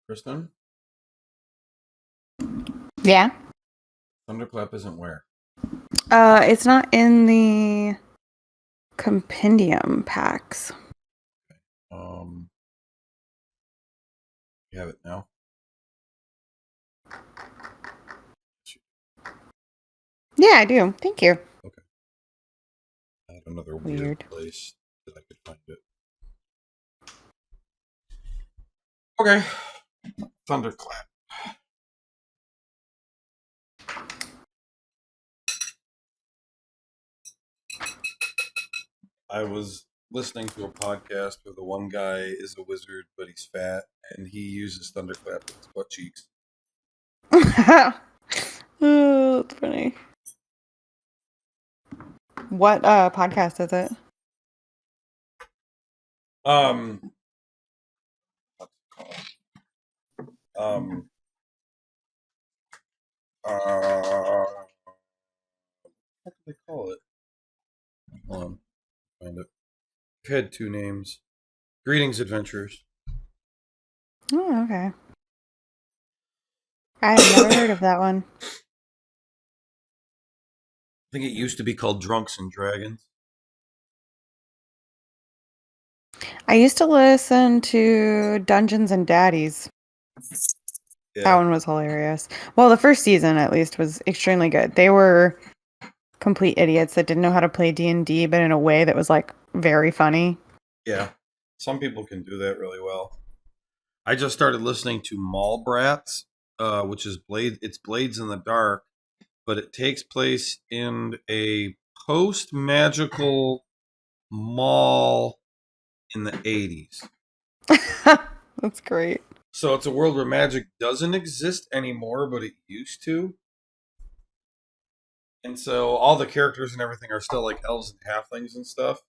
Kristen, Yeah. Thunderclap isn't where? It's not in the compendium packs. You have it now. Yeah, I do. Thank you. I had another Weird. weird place that I could find it. Okay. Thunderclap. I was listening to a podcast where the one guy is a wizard, but he's fat, and he uses Thunderclap with his butt cheeks. Oh, that's funny. What podcast is it? Um, what's it called? What do they call it? Hold on, find it. I've had two names. Greetings, adventurers. Oh, okay. I have never heard of that one. I think it used to be called Drunks and Dragons. I used to listen to Dungeons and Daddies. Yeah. That one was hilarious. Well, the first season, at least, was extremely good. They were complete idiots that didn't know how to play D&D, but in a way that was, like, very funny. Yeah. Some people can do that really well. I just started listening to Mall Brats, which is Blades in the Dark, but it takes place in a post-magical mall in the 80s. That's great. So it's a world where magic doesn't exist anymore, but it used to. And so all the characters and everything are still like elves and halflings and stuff.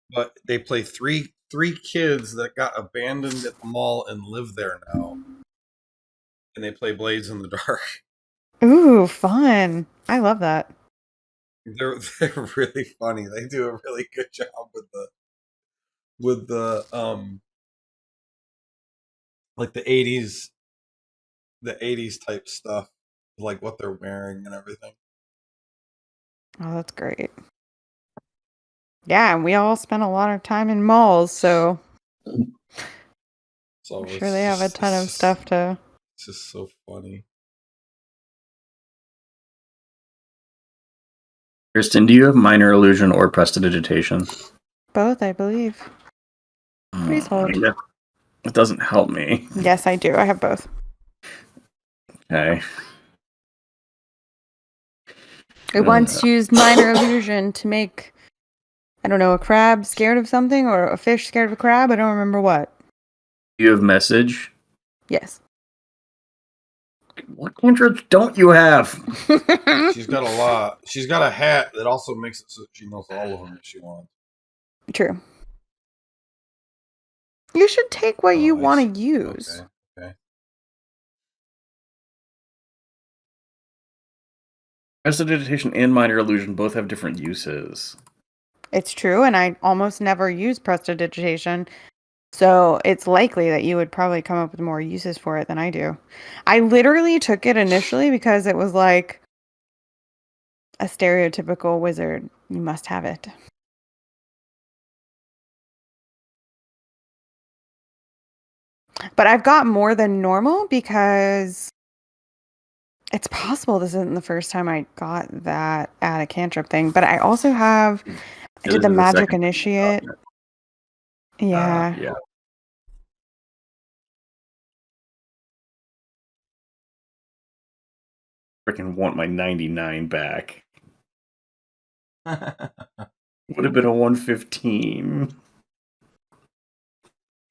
But they play three kids that got abandoned at the mall and live there now. And they play Blades in the Dark. Ooh, fun. I love that. They're really funny. They do a really good job with the like the 80s type stuff, like what they're wearing and everything. Oh, that's great. Yeah, and we all spent a lot of time in malls, so So I'm sure they have a ton of stuff to... It's just so funny. Kristen, do you have minor illusion or prestidigitation? Both, I believe. Please hold. It doesn't help me. Yes, I do. I have both. Okay. I once used minor illusion to make, I don't know, a crab scared of something or a fish scared of a crab. I don't remember what. Do you have message? Yes. What cantrips don't you have? She's got a lot. She's got a hat that also makes it so that she knows all of them if she wants. True. You should take what you want to use. Okay. Prestidigitation and minor illusion both have different uses. It's true, and I almost never use prestidigitation. So it's likely that you would probably come up with more uses for it than I do. I literally took it initially because it was like a stereotypical wizard. You must have it. But I've got more than normal because it's possible this isn't the first time I got that at a cantrip thing. But I also have, I did the magic initiate. Yeah. Yeah. Freaking want my 99 back. Would have been a 115.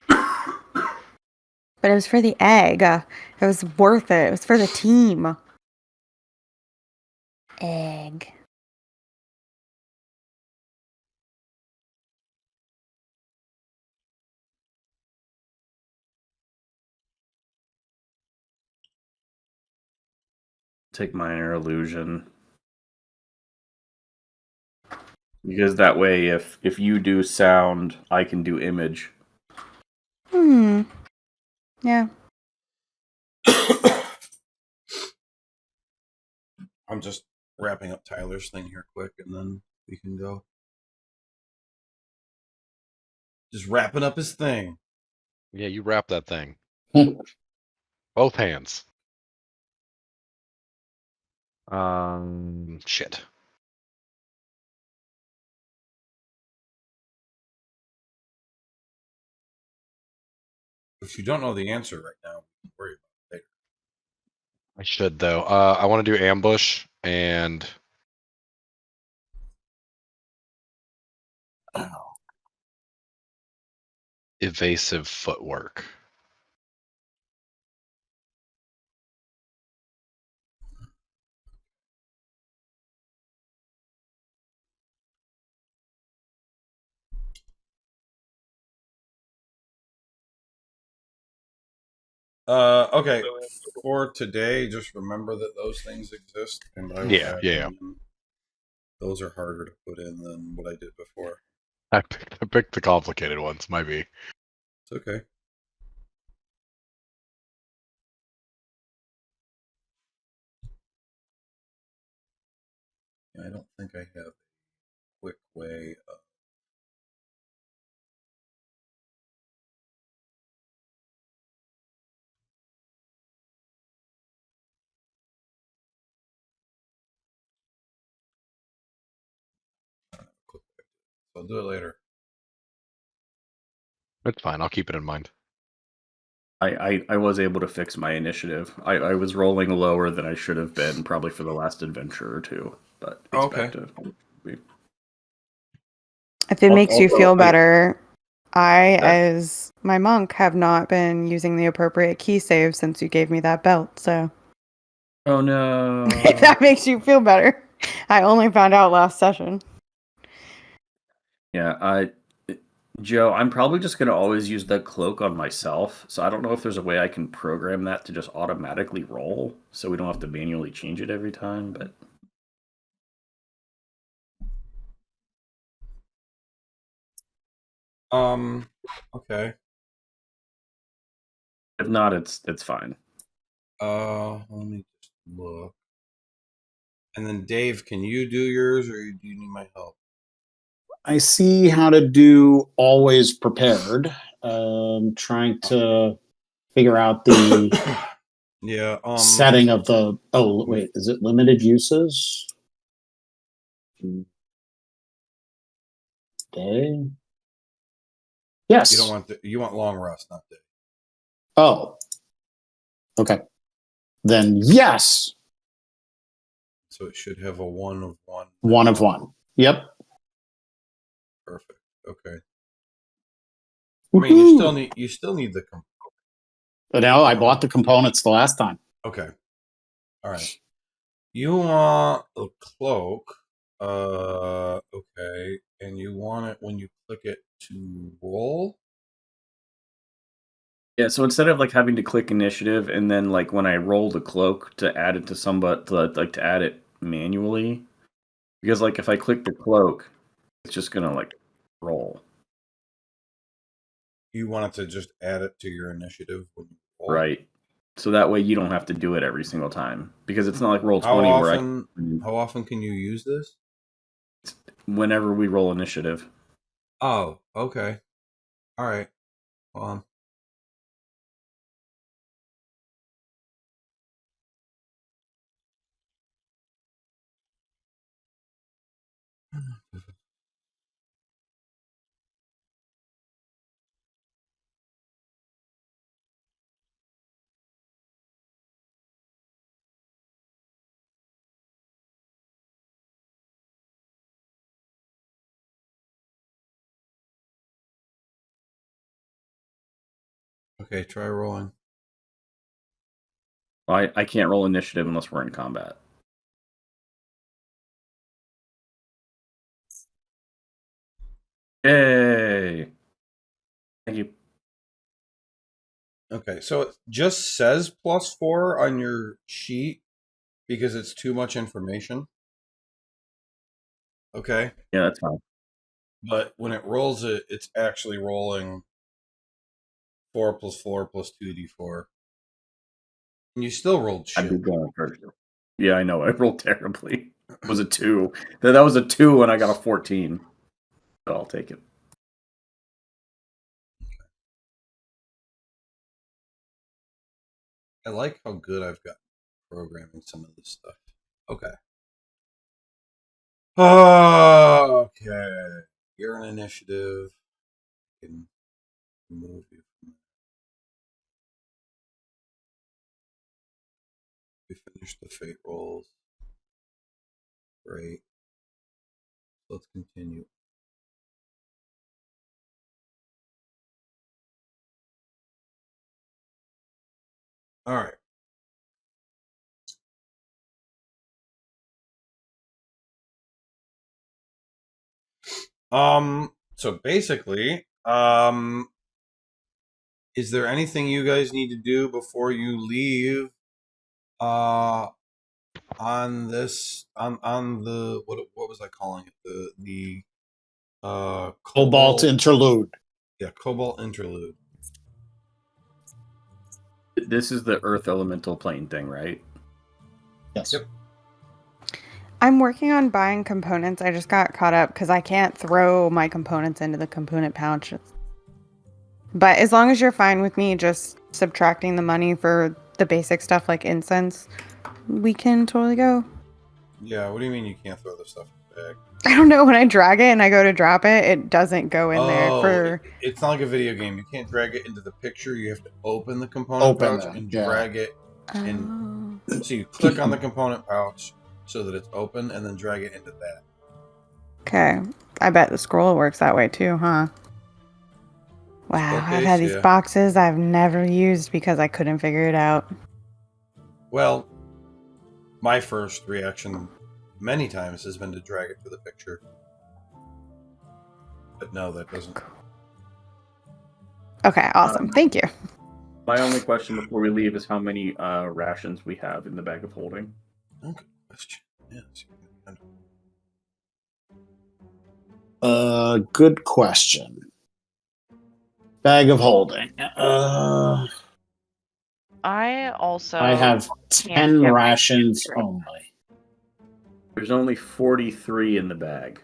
But it was for the egg. It was worth it. It was for the team. Egg. Take minor illusion. Because that way, if you do sound, I can do image. Yeah. I'm just wrapping up Tyler's thing here quick, and then we can go. Just wrapping up his thing. Yeah, you wrap that thing. Both hands. Shit. If you don't know the answer right now, we can worry about it later. I should though. I want to do ambush and evasive footwork. Okay. For today, just remember that those things exist, and I will Yeah, add yeah. them in. Those are harder to put in than what I did before. I picked the complicated ones. Might be. It's okay. I don't think I have a quick way of. So I'll do it later. It's fine. I'll keep it in mind. I was able to fix my initiative. I was rolling lower than I should have been, probably for the last adventure or two. But it's Okay. back to If it makes you Also, feel better, I, That- as my monk, have not been using the appropriate key save since you gave me that belt. So Oh no. if that makes you feel better, I only found out last session. Yeah, Joe, I'm probably just going to always use that cloak on myself. So I don't know if there's a way I can program that to just automatically roll so we don't have to manually change it every time, but Okay. if not, it's fine. Let me just look. And then Dave, can you do yours, or do you need my help? I see how to do always prepared. Trying to figure out the Yeah. setting of the. Oh wait, is it limited uses? Day. Yes. You want long rest, not day. Oh. Okay. Then yes. So it should have a 1 of 1. 1 of 1. Yep. Perfect. Okay. I mean, you still need the. No, I bought the components the last time. Okay. All right. You want a cloak. Okay. And you want it when you click it to roll. Yeah, so instead of like having to click initiative and then like when I roll the cloak to add it to somebody, to add it manually, because like if I click the cloak, it's just gonna like roll. You want it to just add it to your initiative when you roll. Right. So that way you don't have to do it every single time because it's not like roll How 20 How often can you use this? whenever we roll initiative. Oh, okay. All right. Hold on. Okay, try rolling. I can't roll initiative unless we're in combat. Yay! Thank you. Okay, so it just says +4 on your sheet because it's too much information. Okay, Yeah, that's fine. but when it rolls it, it's actually rolling 4 + 4 + 2d4. And you still rolled I'd be shit. going first. Yeah, I know. I rolled terribly. It was a 2. That was a 2 and I got a 14. So I'll take it. I like how good I've got programming some of this stuff. Okay. Okay. You're an initiative. I can move you from there. We finished the fate rolls. Great. Let's continue. All right. So basically, is there anything you guys need to do before you leave on this on the what was I calling it? The Cobalt Interlude. Yeah, Cobalt Interlude. This is the Earth Elemental Plane thing, right? Yes. Yep. I'm working on buying components. I just got caught up because I can't throw my components into the component pouch. But as long as you're fine with me just subtracting the money for the basic stuff like incense, we can totally go. Yeah, what do you mean you can't throw the stuff in the bag? I don't know, when I drag it and I go to drop it, it doesn't go in there for... It's not like a video game. You can't drag it into the picture. You have to open the component pouch and drag it. And so you click on the component pouch so that it's open and then drag it into that. Okay. I bet the scroll works that way too, huh? Wow, Okay, I've had these boxes I've never used because I couldn't figure it out. Well, my first reaction many times has been to drag it to the picture. But no, that doesn't. Okay, awesome. Thank you. My only question before we leave is how many rations we have in the bag of holding. Okay, question. Yes. Good question. Bag of holding. I also I have can't 10 get my rations cantrip. only. There's only 43 in the bag.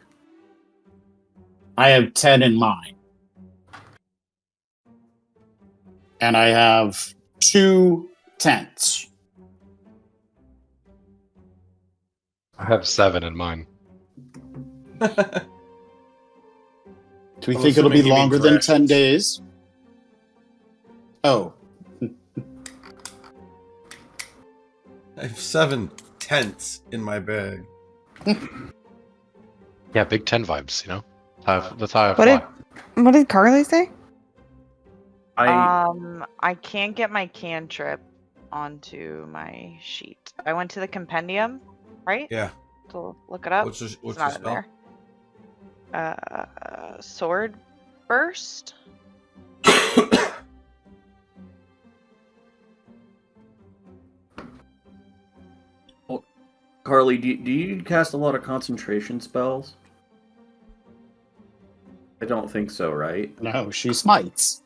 I have 10 in mine. And I have 2 tents. I have 7 in mine. Do we I'm think it'll be assuming he longer means than rations. 10 days? Oh, I have 7 tents in my bag. Yeah, Big 10 vibes, you know? That's how I What fly. What did Carly say? I can't get my cantrip onto my sheet. I went to the compendium, right? Yeah. To look it up. What's It's the not in spell? there. Sword burst. Carly, do you cast a lot of concentration spells? I don't think so, right? no, she smites.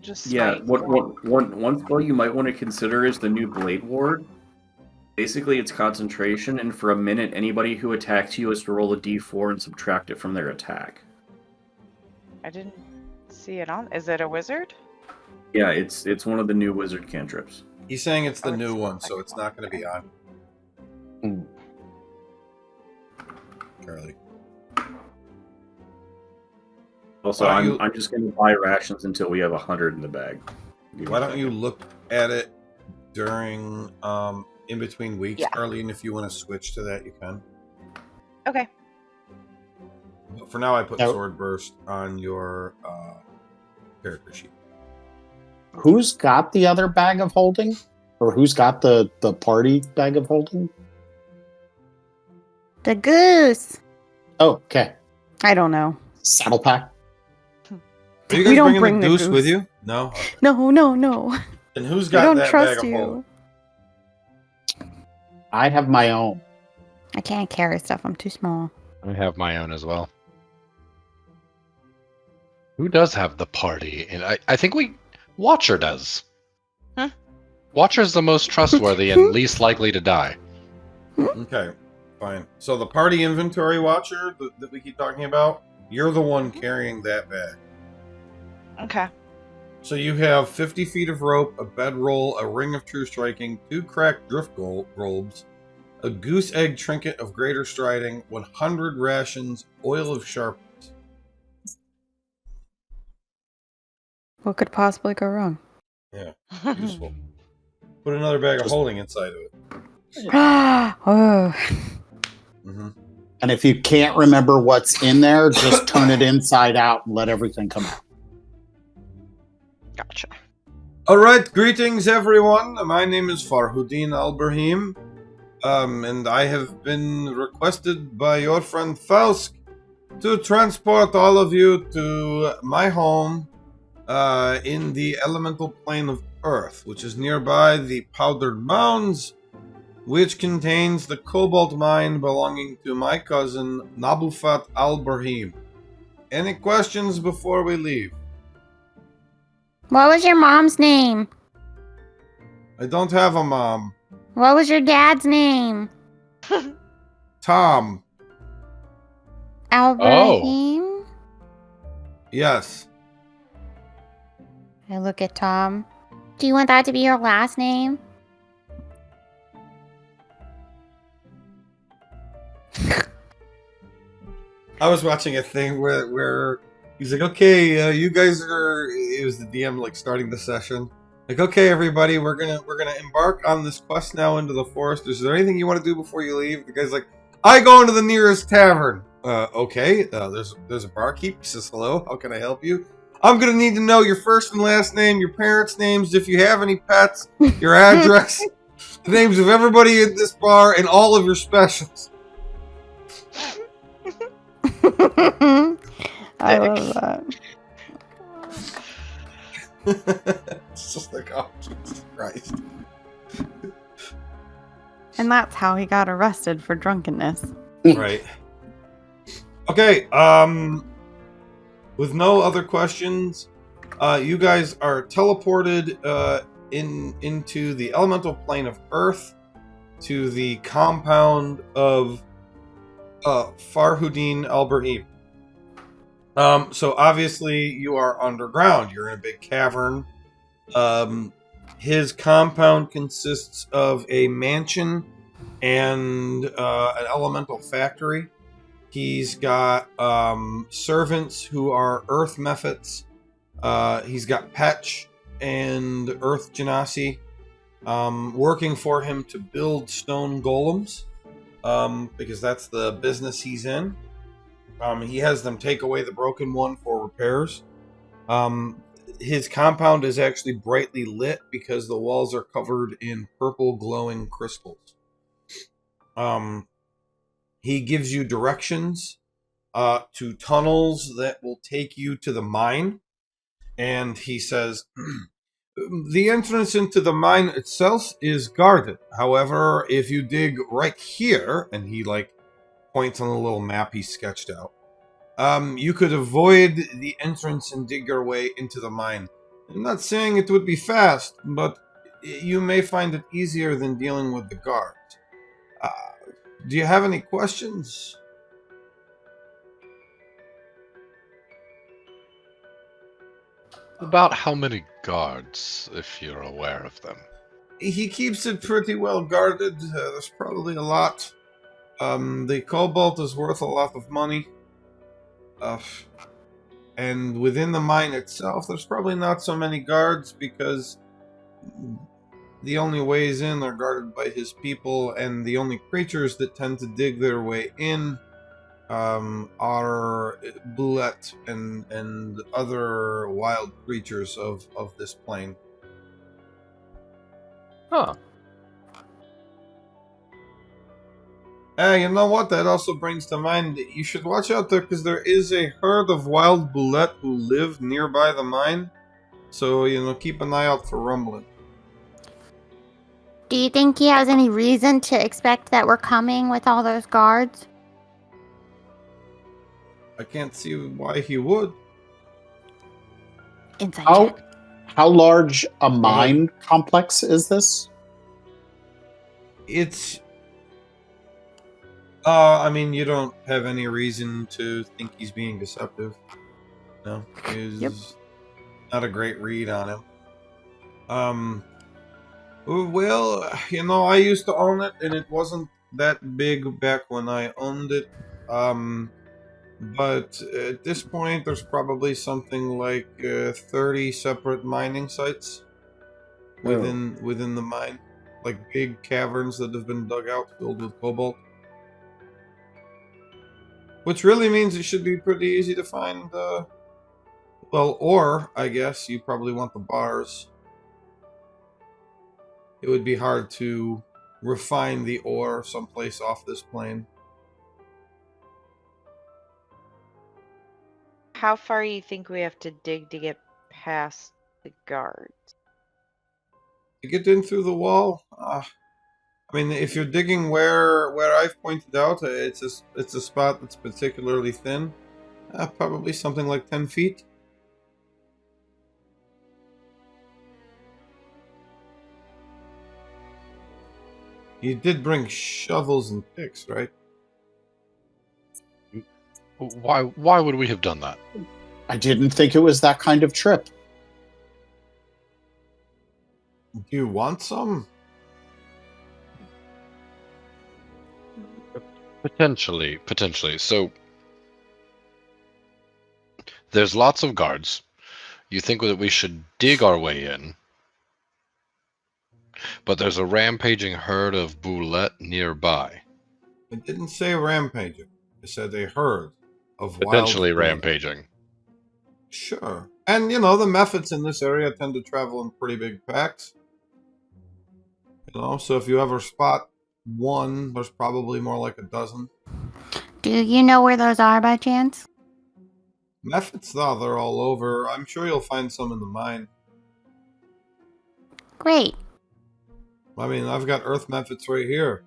Just Yeah, smite. one spell you might want to consider is the new Blade Ward. Basically, it's concentration, and for a minute, anybody who attacks you has to roll a d4 and subtract it from their attack. I didn't see it on. Is it a wizard? Yeah, it's one of the new wizard cantrips. He's saying it's the Oh, new it's one, the so it's second not going to be on. Mm. Carly. Also, Why don't I'm just going to buy rations until we have 100 in the bag. Give me Why a don't you second. look at it during in between weeks, Yeah. Carly, and if you want to switch to that, you can. Okay. But for now, I put Now- Sword Burst on your character sheet. Who's got the other bag of holding? Or who's got the party bag of holding? The goose. Oh, okay. I don't know. Saddle pack. Are you We guys don't bringing bring the the goose with goose. you? No. Okay. No. And who's I got don't that trust bag of you. holding? I have my own. I can't carry stuff. I'm too small. I have my own as well. Who does have the party? And I think Watcher does. Huh? Watcher's the most trustworthy and least likely to die. Okay, fine. So the party inventory watcher that we keep talking about, you're the one carrying that bag. Okay. So you have 50 feet of rope, a bedroll, a ring of true striking, 2 cracked drift robes, a goose egg trinket of greater striding, 100 rations, oil of sharpness. What could possibly go wrong? Yeah, useful. Put another bag of holding inside of it. Oh. Mm-hmm. And if you can't remember what's in there, just turn it inside out and let everything come out. Gotcha. All right, greetings everyone. My name is Farhuddin Al-Brahim, and I have been requested by your friend Fausk to transport all of you to my home in the elemental plane of Earth, which is nearby the Powdered Mounds, which contains the Cobalt mine belonging to my cousin Nabufat Al-Brahim. Any questions before we leave? What was your mom's name? I don't have a mom. What was your dad's name? Tom. Al-Brahim? Yes. I look at Tom. Do you want that to be your last name? I was watching a thing where he's like, okay, you guys are. It was the DM like starting the session. Like, okay, everybody, we're gonna embark on this quest now into the forest. Is there anything you want to do before you leave? The guy's like, I go into the nearest tavern. Okay. There's a barkeep. He says, hello. How can I help you? I'm gonna need to know your first and last name, your parents' names, if you have any pets, your address, the names of everybody at this bar, and all of your specials. I love that. It's just like, oh, Jesus Christ. And that's how he got arrested for drunkenness. Right. Okay, with no other questions, you guys are teleported into the elemental plane of Earth to the compound of Farhuddin Al-Brahim. So obviously you are underground. You're in a big cavern. His compound consists of a mansion and an elemental factory. He's got servants who are Earth Mephits. He's got Petch and Earth Genasi working for him to build stone golems because that's the business he's in. He has them take away the broken one for repairs. His compound is actually brightly lit because the walls are covered in purple glowing crystals. He gives you directions to tunnels that will take you to the mine. And he says, the entrance into the mine itself is guarded. However, if you dig right here, and he points on the little map he sketched out, you could avoid the entrance and dig your way into the mine. I'm not saying it would be fast, but you may find it easier than dealing with the guards. Do you have any questions? About how many guards, if you're aware of them? He keeps it pretty well guarded. There's probably a lot. The Cobalt is worth a lot of money. And within the mine itself, there's probably not so many guards because the only ways in are guarded by his people, and the only creatures that tend to dig their way in are bullet and other wild creatures of this plane. Huh. You know what? That also brings to mind that you should watch out there because there is a herd of wild bullet who live nearby the mine. So, keep an eye out for rumbling. Do you think he has any reason to expect that we're coming with all those guards? I can't see why he would. Inside check. How large a mine complex is this? It's I mean, you don't have any reason to think he's being deceptive. No, he's Yep. not a great read on him. Well, I used to own it, and it wasn't that big back when I owned it. But at this point, there's probably something like 30 separate mining sites within the mine, like big caverns that have been dug out filled with cobalt. Which really means it should be pretty easy to find. Well, or I guess you probably want the bars. It would be hard to refine the ore someplace off this plane. How far you think we have to dig to get past the guards? To get in through the wall, I mean, if you're digging where I've pointed out, it's a spot that's particularly thin. Probably something like 10 feet. You did bring shovels and picks, right? Why would we have done that? I didn't think it was that kind of trip. Do you want some? Potentially. So there's lots of guards. You think that we should dig our way in, but there's a rampaging herd of boulette nearby. I didn't say rampaging. I said a herd of Potentially wild rampaging. Sure. And, the methods in this area tend to travel in pretty big packs. So if you ever spot one, there's probably more like a dozen. Do you know where those are by chance? Methods, though, they're all over. I'm sure you'll find some in the mine. Great. I mean, I've got earth methods right here.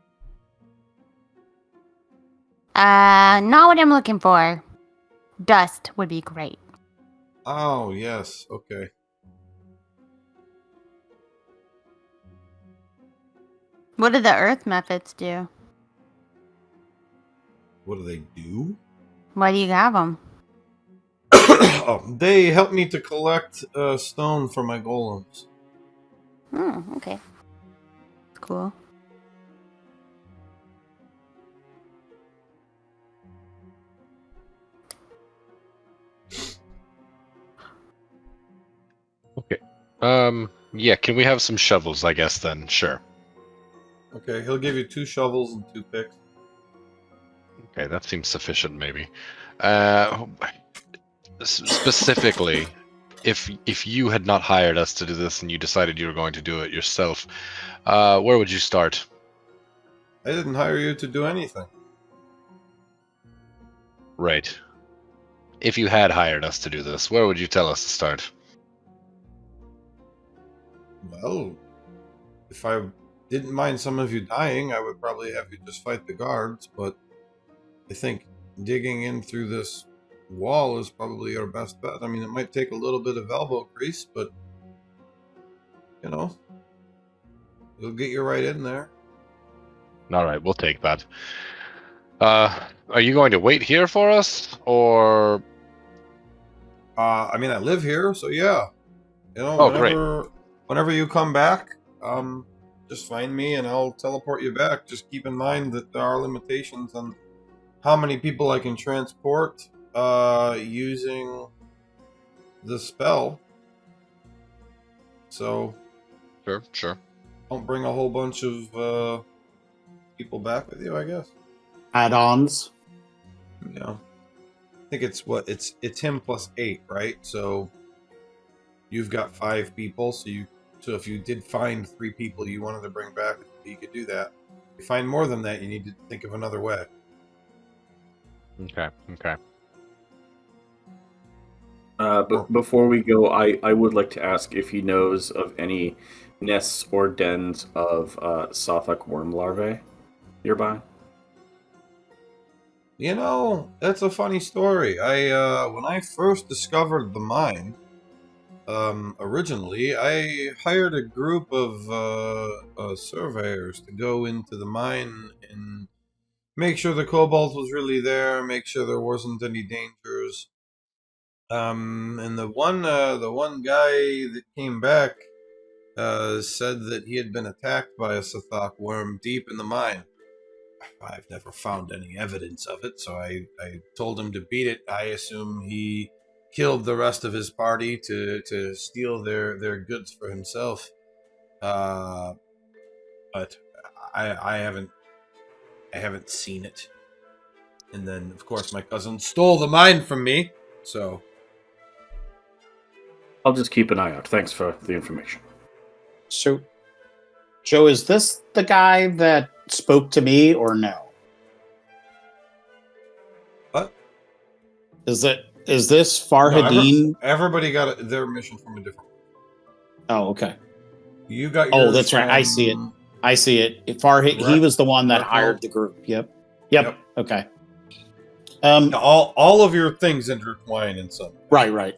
Not what I'm looking for. Dust would be great. Oh, yes. Okay. What do the earth methods do? What do they do? Why do you have them? They help me to collect stone for my golems. Oh, okay. Cool. Okay. Yeah, can we have some shovels, I guess, then? Sure. Okay, he'll give you 2 shovels and 2 picks. Okay, that seems sufficient, maybe. Specifically, if you had not hired us to do this and you decided you were going to do it yourself, where would you start? I didn't hire you to do anything. Right. If you had hired us to do this, where would you tell us to start? Well, if I didn't mind some of you dying, I would probably have you just fight the guards, but I think digging in through this wall is probably your best bet. I mean, it might take a little bit of elbow grease, but, it'll get you right in there. All right, we'll take that. Are you going to wait here for us, or? I mean, I live here, so yeah. Great. Whenever you come back, just find me and I'll teleport you back. Just keep in mind that there are limitations on how many people I can transport using the spell. So Sure. don't bring a whole bunch of people back with you, I guess. Add-ons. Yeah. I think it's him plus 8, right? So you've got 5 people, so if you did find 3 people you wanted to bring back, you could do that. If you find more than that, you need to think of another way. Okay. But before we go, I would like to ask if he knows of any nests or dens of Sothic worm larvae nearby. That's a funny story. When I first discovered the mine, originally, I hired a group of surveyors to go into the mine and make sure the Cobalt was really there, make sure there wasn't any dangers. And the one guy that came back said that he had been attacked by a Sathak worm deep in the mine. I've never found any evidence of it, so I told him to beat it. I assume he killed the rest of his party to steal their goods for himself. But I haven't seen it. And then, of course, my cousin stole the mine from me. So I'll just keep an eye out. Thanks for the information. So, Joe, is this the guy that spoke to me or no? what? Is this Farhadeen? No, everybody got their mission from a different. Oh, okay. You got. Oh, yours that's right. I see it. from- I see it. He was the one that Raquel? hired the group. Yep. Okay. All of your things intertwine in some. Right.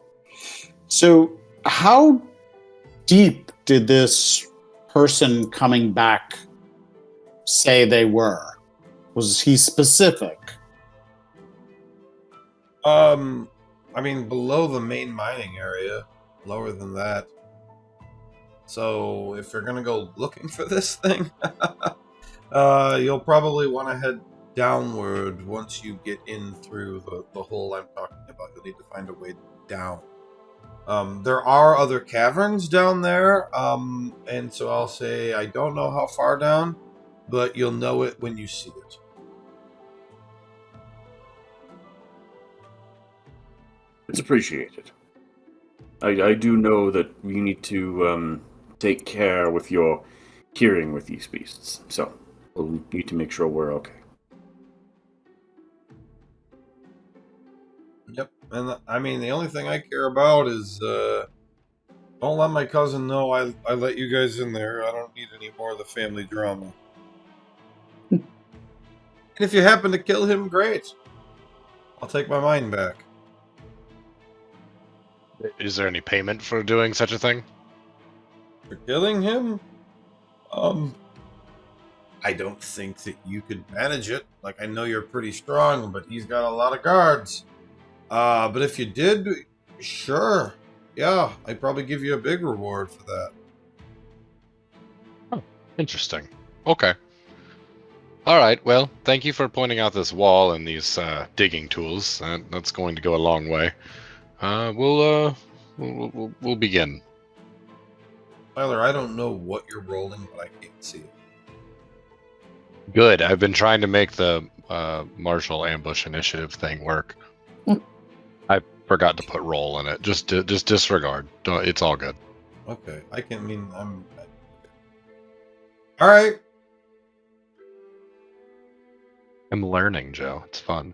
So, how deep did this person coming back say they were? Was he specific? I mean, below the main mining area, lower than that. So, if you're gonna go looking for this thing, you'll probably want to head downward once you get in through the hole I'm talking about. You'll need to find a way down. There are other caverns down there, and so I'll say I don't know how far down, but you'll know it when you see it. It's appreciated. I do know that we need to take care with your hearing with these beasts, so we'll need to make sure we're okay. Yep, and I mean the only thing I care about is don't let my cousin know I let you guys in there. I don't need any more of the family drama. And if you happen to kill him, great. I'll take my mind back. Is there any payment for doing such a thing? For killing him? I don't think that you could manage it. Like, I know you're pretty strong, but he's got a lot of guards. But if you did, sure. Yeah, I'd probably give you a big reward for that. Oh, interesting. Okay. All right. Well, thank you for pointing out this wall and these digging tools. That's going to go a long way. We'll begin. Tyler, I don't know what you're rolling, but I can't see it. Good. I've been trying to make the martial ambush initiative thing work. I forgot to put roll in it. Just disregard. It's all good. Okay, all right. I'm learning, Joe. It's fun.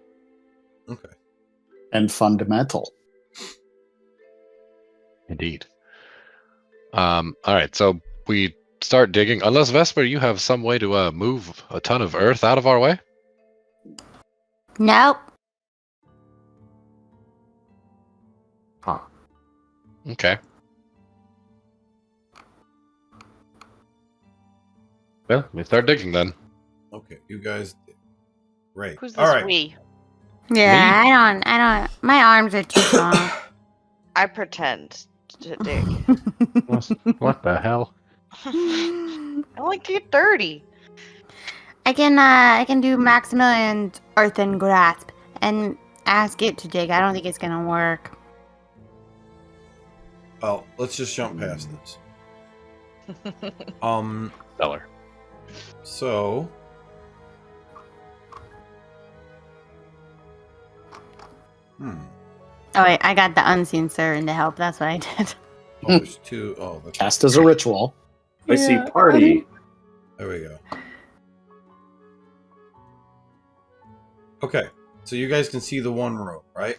Okay. And fundamental. Indeed. All right. So we start digging. Unless Vesper, you have some way to move a ton of earth out of our way. Nope. Huh. Okay. Well, we start digging then. Okay, you guys did. Great. Who's this All right. we? Yeah, I don't. My arms are too small. I pretend to dig. What the hell? I like to get dirty. I can do Maximilian's earthen grasp and ask it to dig. I don't think it's gonna work. Well, let's just jump past this. Stellar. So Oh wait, I got the unseen servant to help. That's what I did. there's two. Oh, that's Cast as a ritual. I see party. There we go. Okay, so you guys can see the one room, right?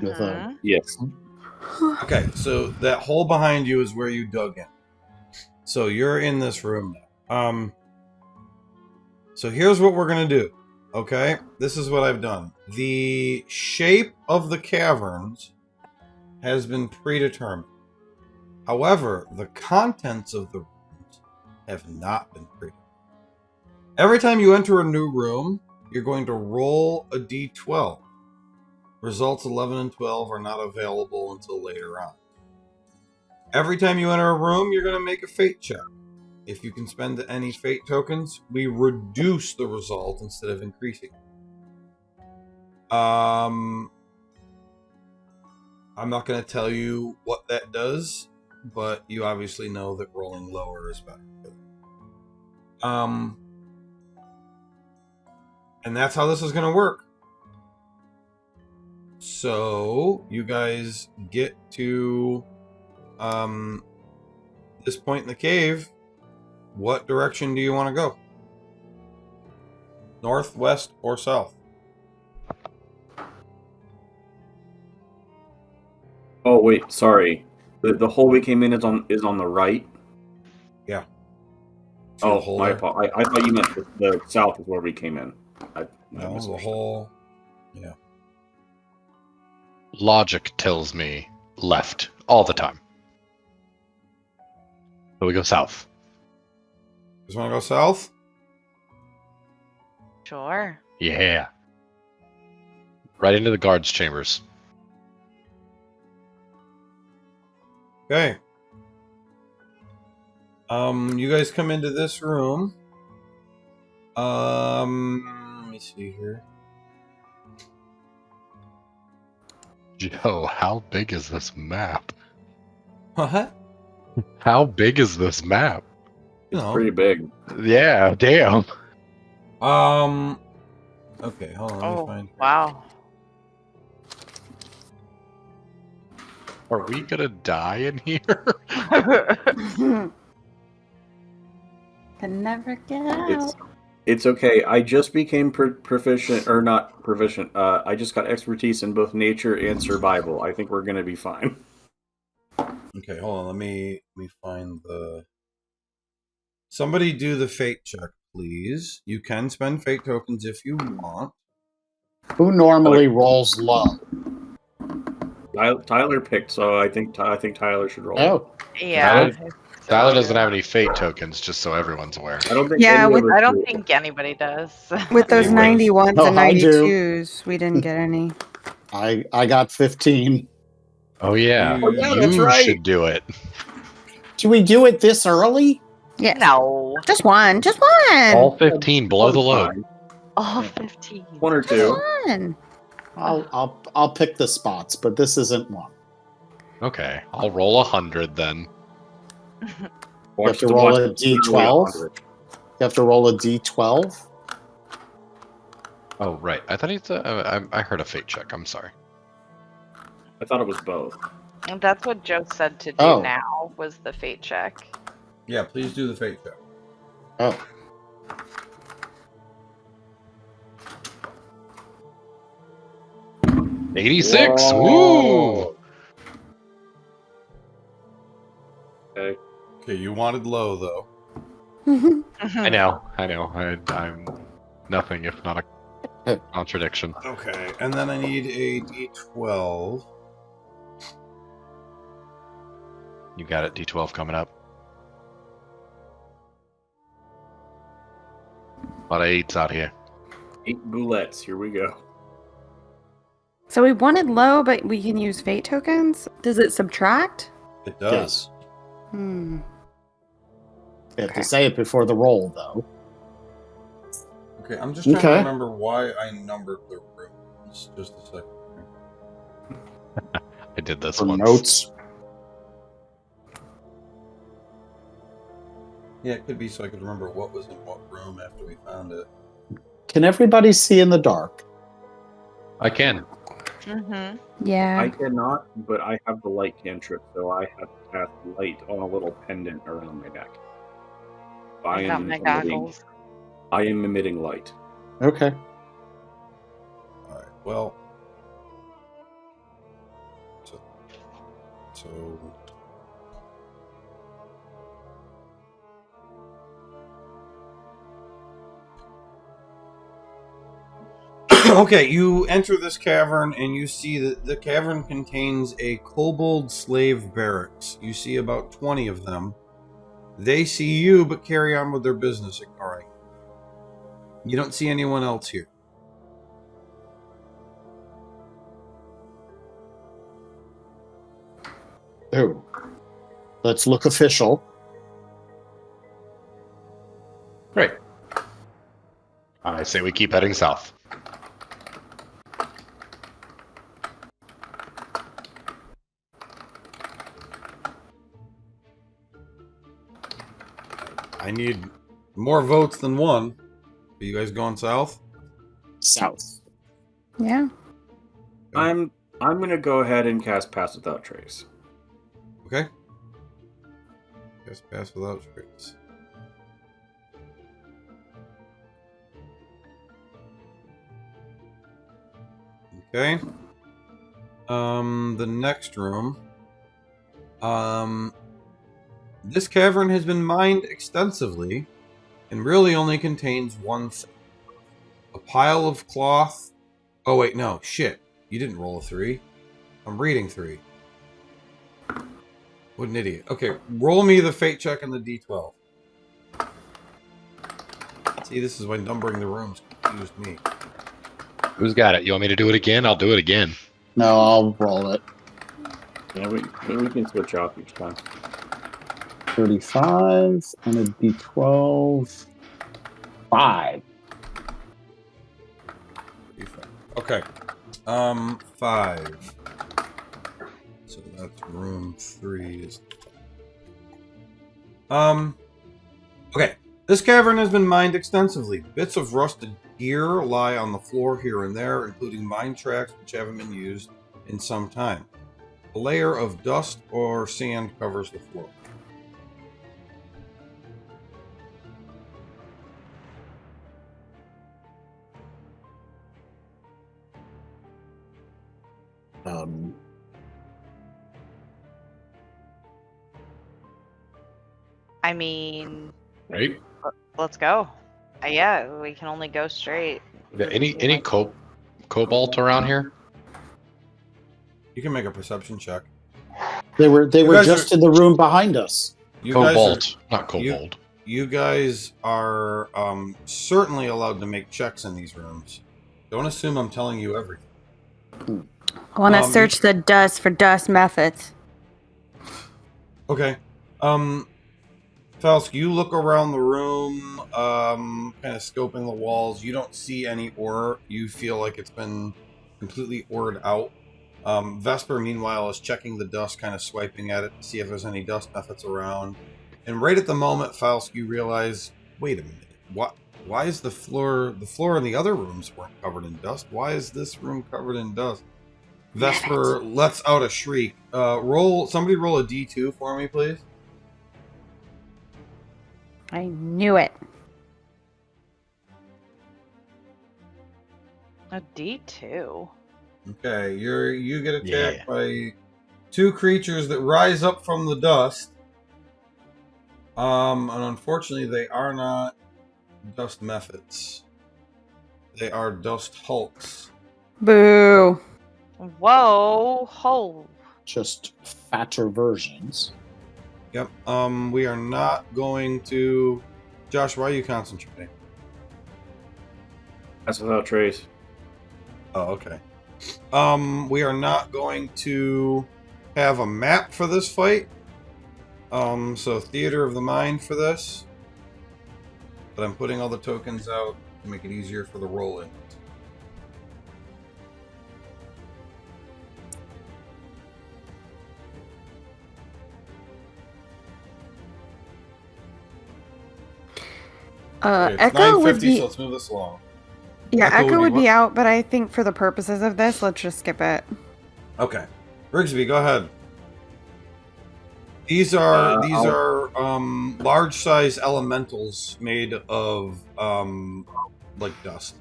With a- Yes. Okay, so that hole behind you is where you dug in. So you're in this room now. So here's what we're gonna do. Okay, this is what I've done. The shape of the caverns has been predetermined. However, the contents of the rooms have not been predetermined. Every time you enter a new room, you're going to roll a d12. Results 11 and 12 are not available until later on. Every time you enter a room, you're going to make a fate check. If you can spend any fate tokens, we reduce the result instead of increasing it. I'm not going to tell you what that does, but you obviously know that rolling lower is better. And that's how this is going to work. So, you guys get to this point in the cave. What direction do you want to go? North, west, or south? Oh wait, sorry. The hole we came in is on the right. Yeah. Oh, hole I there? thought you meant the south is where we came in. I No, the misunderstood. hole. Yeah. Logic tells me left all the time. So we go south. Just want to go south? Sure. Yeah. Right into the guards' chambers. Okay. You guys come into this room. Let me see here. Joe, how big is this map? What? How big is this map? It's No. pretty big. Yeah, damn. Okay, hold on, let me find. Wow. Are we gonna die in here? Can never get out. It's okay. I just became proficient, or not proficient. I just got expertise in both nature and survival. I think we're gonna be fine. Okay, hold on, let me find the. Somebody do the fate check, please. You can spend fate tokens if you want. Who normally rolls low? Tyler picked, so I think Tyler should roll. Oh, Yeah. Tyler doesn't have any fate tokens, just so everyone's aware. I don't think. Yeah, any of us I don't do. think anybody does. With those Anyways. 91s Oh, and I do. 92s, we didn't get any. I got 15. Oh yeah, Oh, yeah, that's you right. should do it. Do we do it this early? Yes. No. Just one. Just one. All 15 below the load. Fine. All 15. One or two. One. I'll pick the spots, but this isn't one. Okay, I'll roll 100 then. You have to roll a d12. You have to roll a d12. Oh right, I thought he's. I heard a fate check. I'm sorry. I thought it was both. And that's what Joe said to do Oh. now, was the fate check. Yeah, please do the fate check. Oh, 86. Whoa. Woo! Okay. Okay, you wanted low though. I know. I'm nothing if not a contradiction. Okay, and then I need a d12. You got it. D12 coming up. A lot of 8s out here. 8 boulettes. Here we go. So we wanted low, but we can use fate tokens. Does it subtract? It does. yes. Hmm. You have to say it before the roll, though. Okay, I'm just trying to Okay. remember why I numbered the rooms. Just a second. I did this For once. notes. Yeah, it could be so I could remember what was in what room after we found it. Can everybody see in the dark? I can. Mm-hmm. Yeah. I cannot, but I have the light cantrip, so I have to cast light on a little pendant around my neck. I got my goggles. I am emitting light. Okay. Alright, well. So. Okay, you enter this cavern and you see that the cavern contains a kobold slave barracks. You see about 20 of them. They see you but carry on with their business, ignoring you. You don't see anyone else here. Oh. Let's look official. Great. I say we keep heading south. I need more votes than one. Are you guys going south? South. Yeah. I'm gonna go ahead and cast Pass Without Trace. Okay. Guess pass without trace. Okay. The next room. This cavern has been mined extensively and really only contains one thing. A pile of cloth. Oh, wait, no. Shit. You didn't roll a 3. I'm reading 3. What an idiot. Okay, roll me the fate check and the d12. See, this is why numbering the rooms confused me. Who's got it? You want me to do it again? I'll do it again. No, I'll roll it. Yeah, we can switch off each time. 35 and a d12. 5. Okay. 5. So that's room 3. Okay. This cavern has been mined extensively. Bits of rusted gear lie on the floor here and there, including mine tracks which haven't been used in some time. A layer of dust or sand covers the floor. I mean, Right? let's go. Yeah, we can only go straight. Yeah, any cobalt around here? You can make a perception check. They were guys just are- in the room behind us. You guys are, Cobalt, not kobold. you guys are certainly allowed to make checks in these rooms. Don't assume I'm telling you everything. I want to Um, search the dust for dust methods. Okay. Falsk, you look around the room, kind of scoping the walls. You don't see any ore. You feel like it's been completely ored out. Vesper, meanwhile, is checking the dust, kind of swiping at it to see if there's any dust methods around. And right at the moment, Falsk, you realize, wait a minute, why is the floor in the other rooms weren't covered in dust? Why is this room covered in dust? Vesper lets out a shriek. Somebody roll a D2 for me, please. I knew it. A D2. Okay, you get attacked by 2 creatures that rise up from the dust. And unfortunately, they are not dust methods. They are dust hulks. Boo. Whoa, ho. Just fatter versions. Yep. We are not going to. Josh, why are you concentrating? Pass Without Trace. Oh, okay. We are not going to have a map for this fight. So Theater of the Mind for this. But I'm putting all the tokens out to make it easier for the roll-in. Okay, it's Echo would 9:50, be. so let's move this along. Yeah, Echo Echo would would be be what? out, but I think for the purposes of this, let's just skip it. Okay, Rigsby, go ahead. These are large size elementals made of like dust.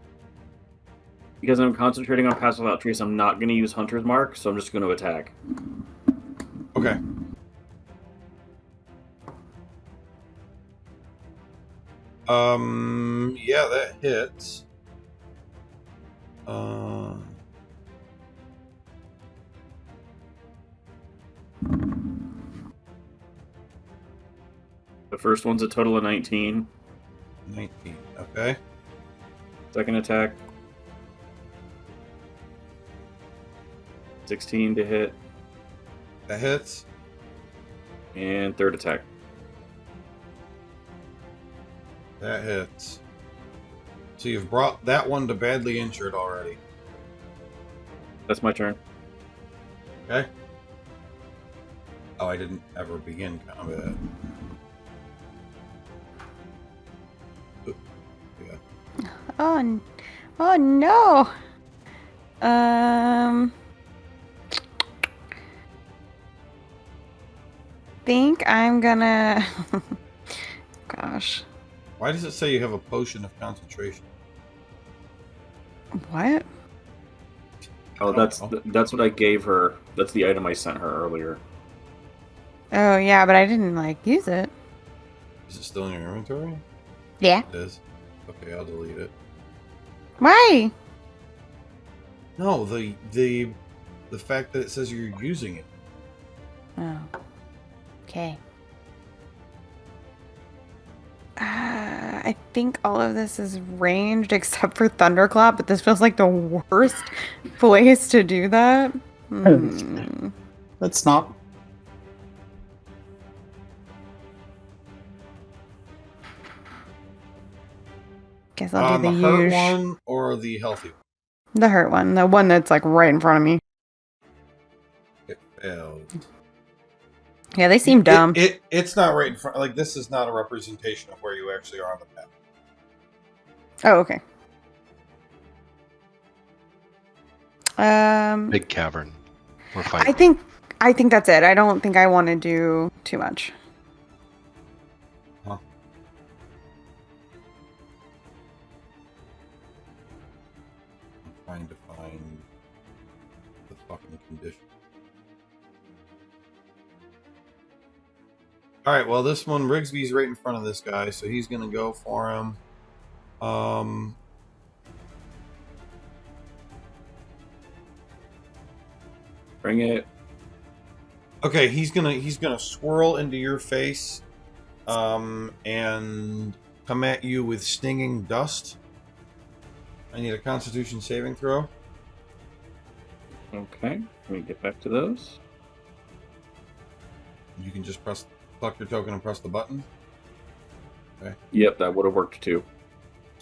Because I'm concentrating on Pass Without Trace, I'm not going to use Hunter's Mark, so I'm just going to attack. Okay. Yeah, that hits. The first one's a total of 19. 19. Okay. Second attack. 16 to hit. That hits. And third attack. That hits. So you've brought that one to badly injured already. That's my turn. Okay. Oh, I didn't ever begin combat. Oop. Yeah. Oh no. Think I'm gonna. Gosh. Why does it say you have a potion of concentration? What? Oh, that's what I gave her. That's the item I sent her earlier. Oh yeah, but I didn't use it. Is it still in your inventory? Yeah. It is. Okay, I'll delete it. Why? No, the fact that it says you're using it. Oh. Okay. I think all of this is ranged except for Thunderclap, but this feels like the worst place to do that. That's not. Guess I'll do The the hurt huge. one or the healthy one? The hurt one. The one that's right in front of me. It failed. Yeah, they seem dumb. It's not right in front. This is not a representation of where you actually are on the map. Oh, okay. Big cavern. We're fighting. I think that's it. I don't think I want to do too much. Huh. I'm trying to find the fucking condition. Alright, well this one, Rigsby's right in front of this guy, so he's gonna go for him. Bring it. Okay, he's gonna swirl into your face, and come at you with stinging dust. I need a Constitution saving throw. Okay. Let me get back to those. You can just pluck your token and press the button. Okay. Yep, that would have worked too.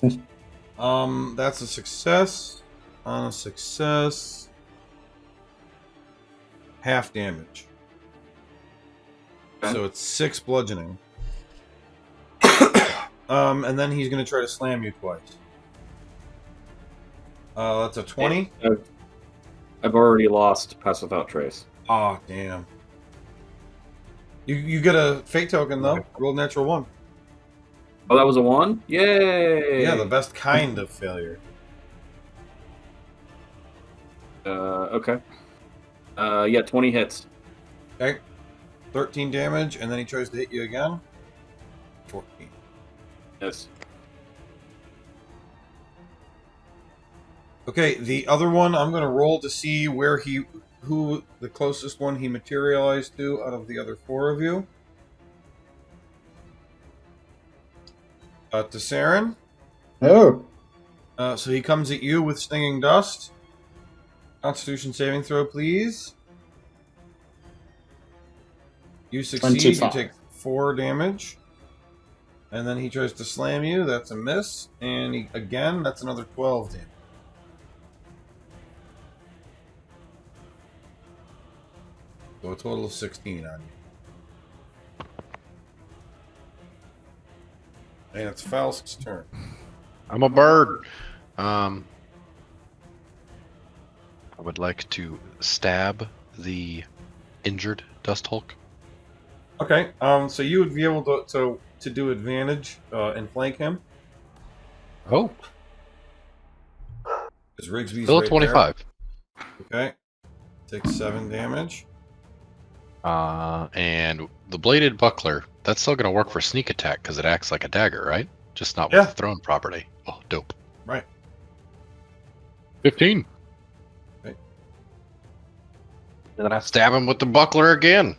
That's a success. On a success, half damage. Okay. So it's 6 bludgeoning. And then he's gonna try to slam you twice. That's a 20. I've already lost Pass Without Trace. Oh, damn. You get a fate token though. Roll natural 1. Oh, that was a 1? Yay! Yeah, the best kind of failure. Okay. Yeah, 20 hits. Okay. 13 damage, and then he tries to hit you again. 14. Yes. Okay, the other one, I'm going to roll to see who the closest one he materialized to out of the other 4 of you. To Saren. Oh. So he comes at you with stinging dust. Constitution saving throw, please. You succeed. 25. You take 4 damage. And then he tries to slam you. That's a miss. And again, that's another 12 damage. So a total of 16 on you. And it's Faust's turn. I'm a bird. I would like to stab the injured Dust Hulk. Okay, so you would be able to do advantage and flank him. Oh, Because Rigsby's still right 25. there. Okay. Takes 7 damage. And the bladed buckler, that's still going to work for sneak attack because it acts like a dagger, right? Just not Yeah. with the thrown property. Oh, dope. Right. 15. Okay. And then I stab him with the buckler again.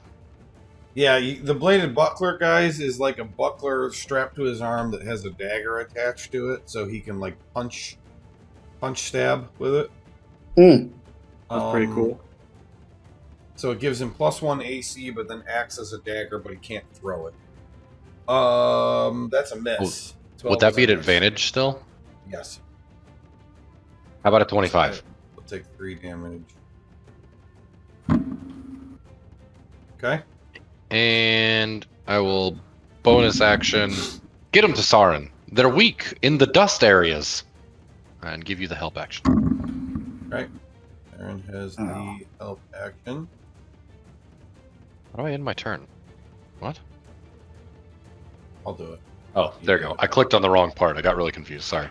Yeah, the bladed buckler, guys, is like a buckler strapped to his arm that has a dagger attached to it, so he can punch punch stab with it. That's pretty cool. So it gives him +1 AC, but then acts as a dagger, but he can't throw it. That's a miss. Would that be an miss. advantage still? Yes. How about a 25? We'll take 3 damage. Okay. And I will bonus action get him to Saren. They're weak in the dust areas. And give you the help action. Right. Aaron has the help action. How do I end my turn? What? I'll do it. Oh, there you go. I clicked on the wrong part. I got really confused. Sorry.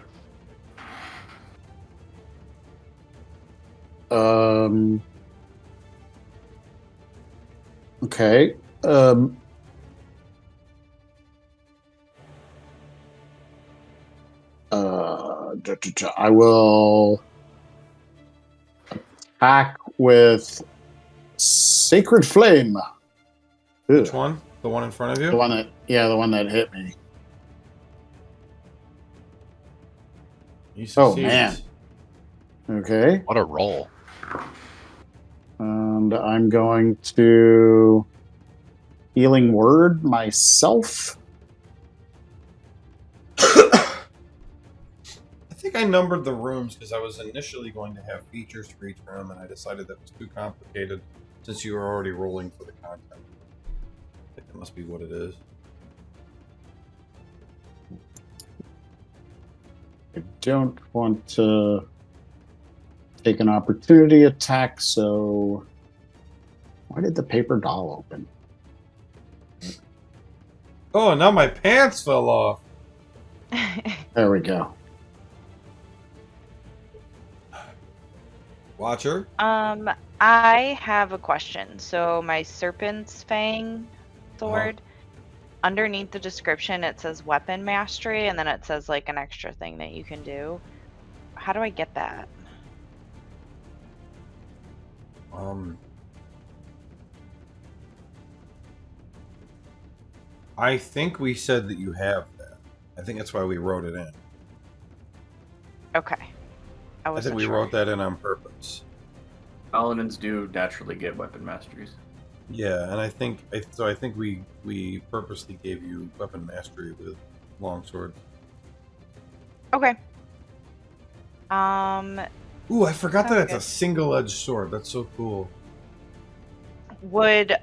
Okay. I will attack with Sacred Flame. Which Ugh. one? The one in front of you? The one that hit me. He Oh, succeeds. man. Okay. What a roll. And I'm going to Healing Word myself. I think I numbered the rooms because I was initially going to have features for each room, and I decided that was too complicated since you were already rolling for the content. I think that must be what it is. I don't want to take an opportunity attack, so why did the paper doll open? Oh, now my pants fell off. There we go. Watcher? I have a question. So my Serpent's Fang sword, underneath the description it says weapon mastery, and then it says like an extra thing that you can do. How do I get that? I think we said that you have that. I think that's why we wrote it in. Okay. I think we wrote that in on purpose. Paladins do naturally get weapon masteries. Yeah, and I think we purposely gave you weapon mastery with longsword. Okay. Ooh, I forgot that it's Okay. a single-edged sword. That's so cool. Would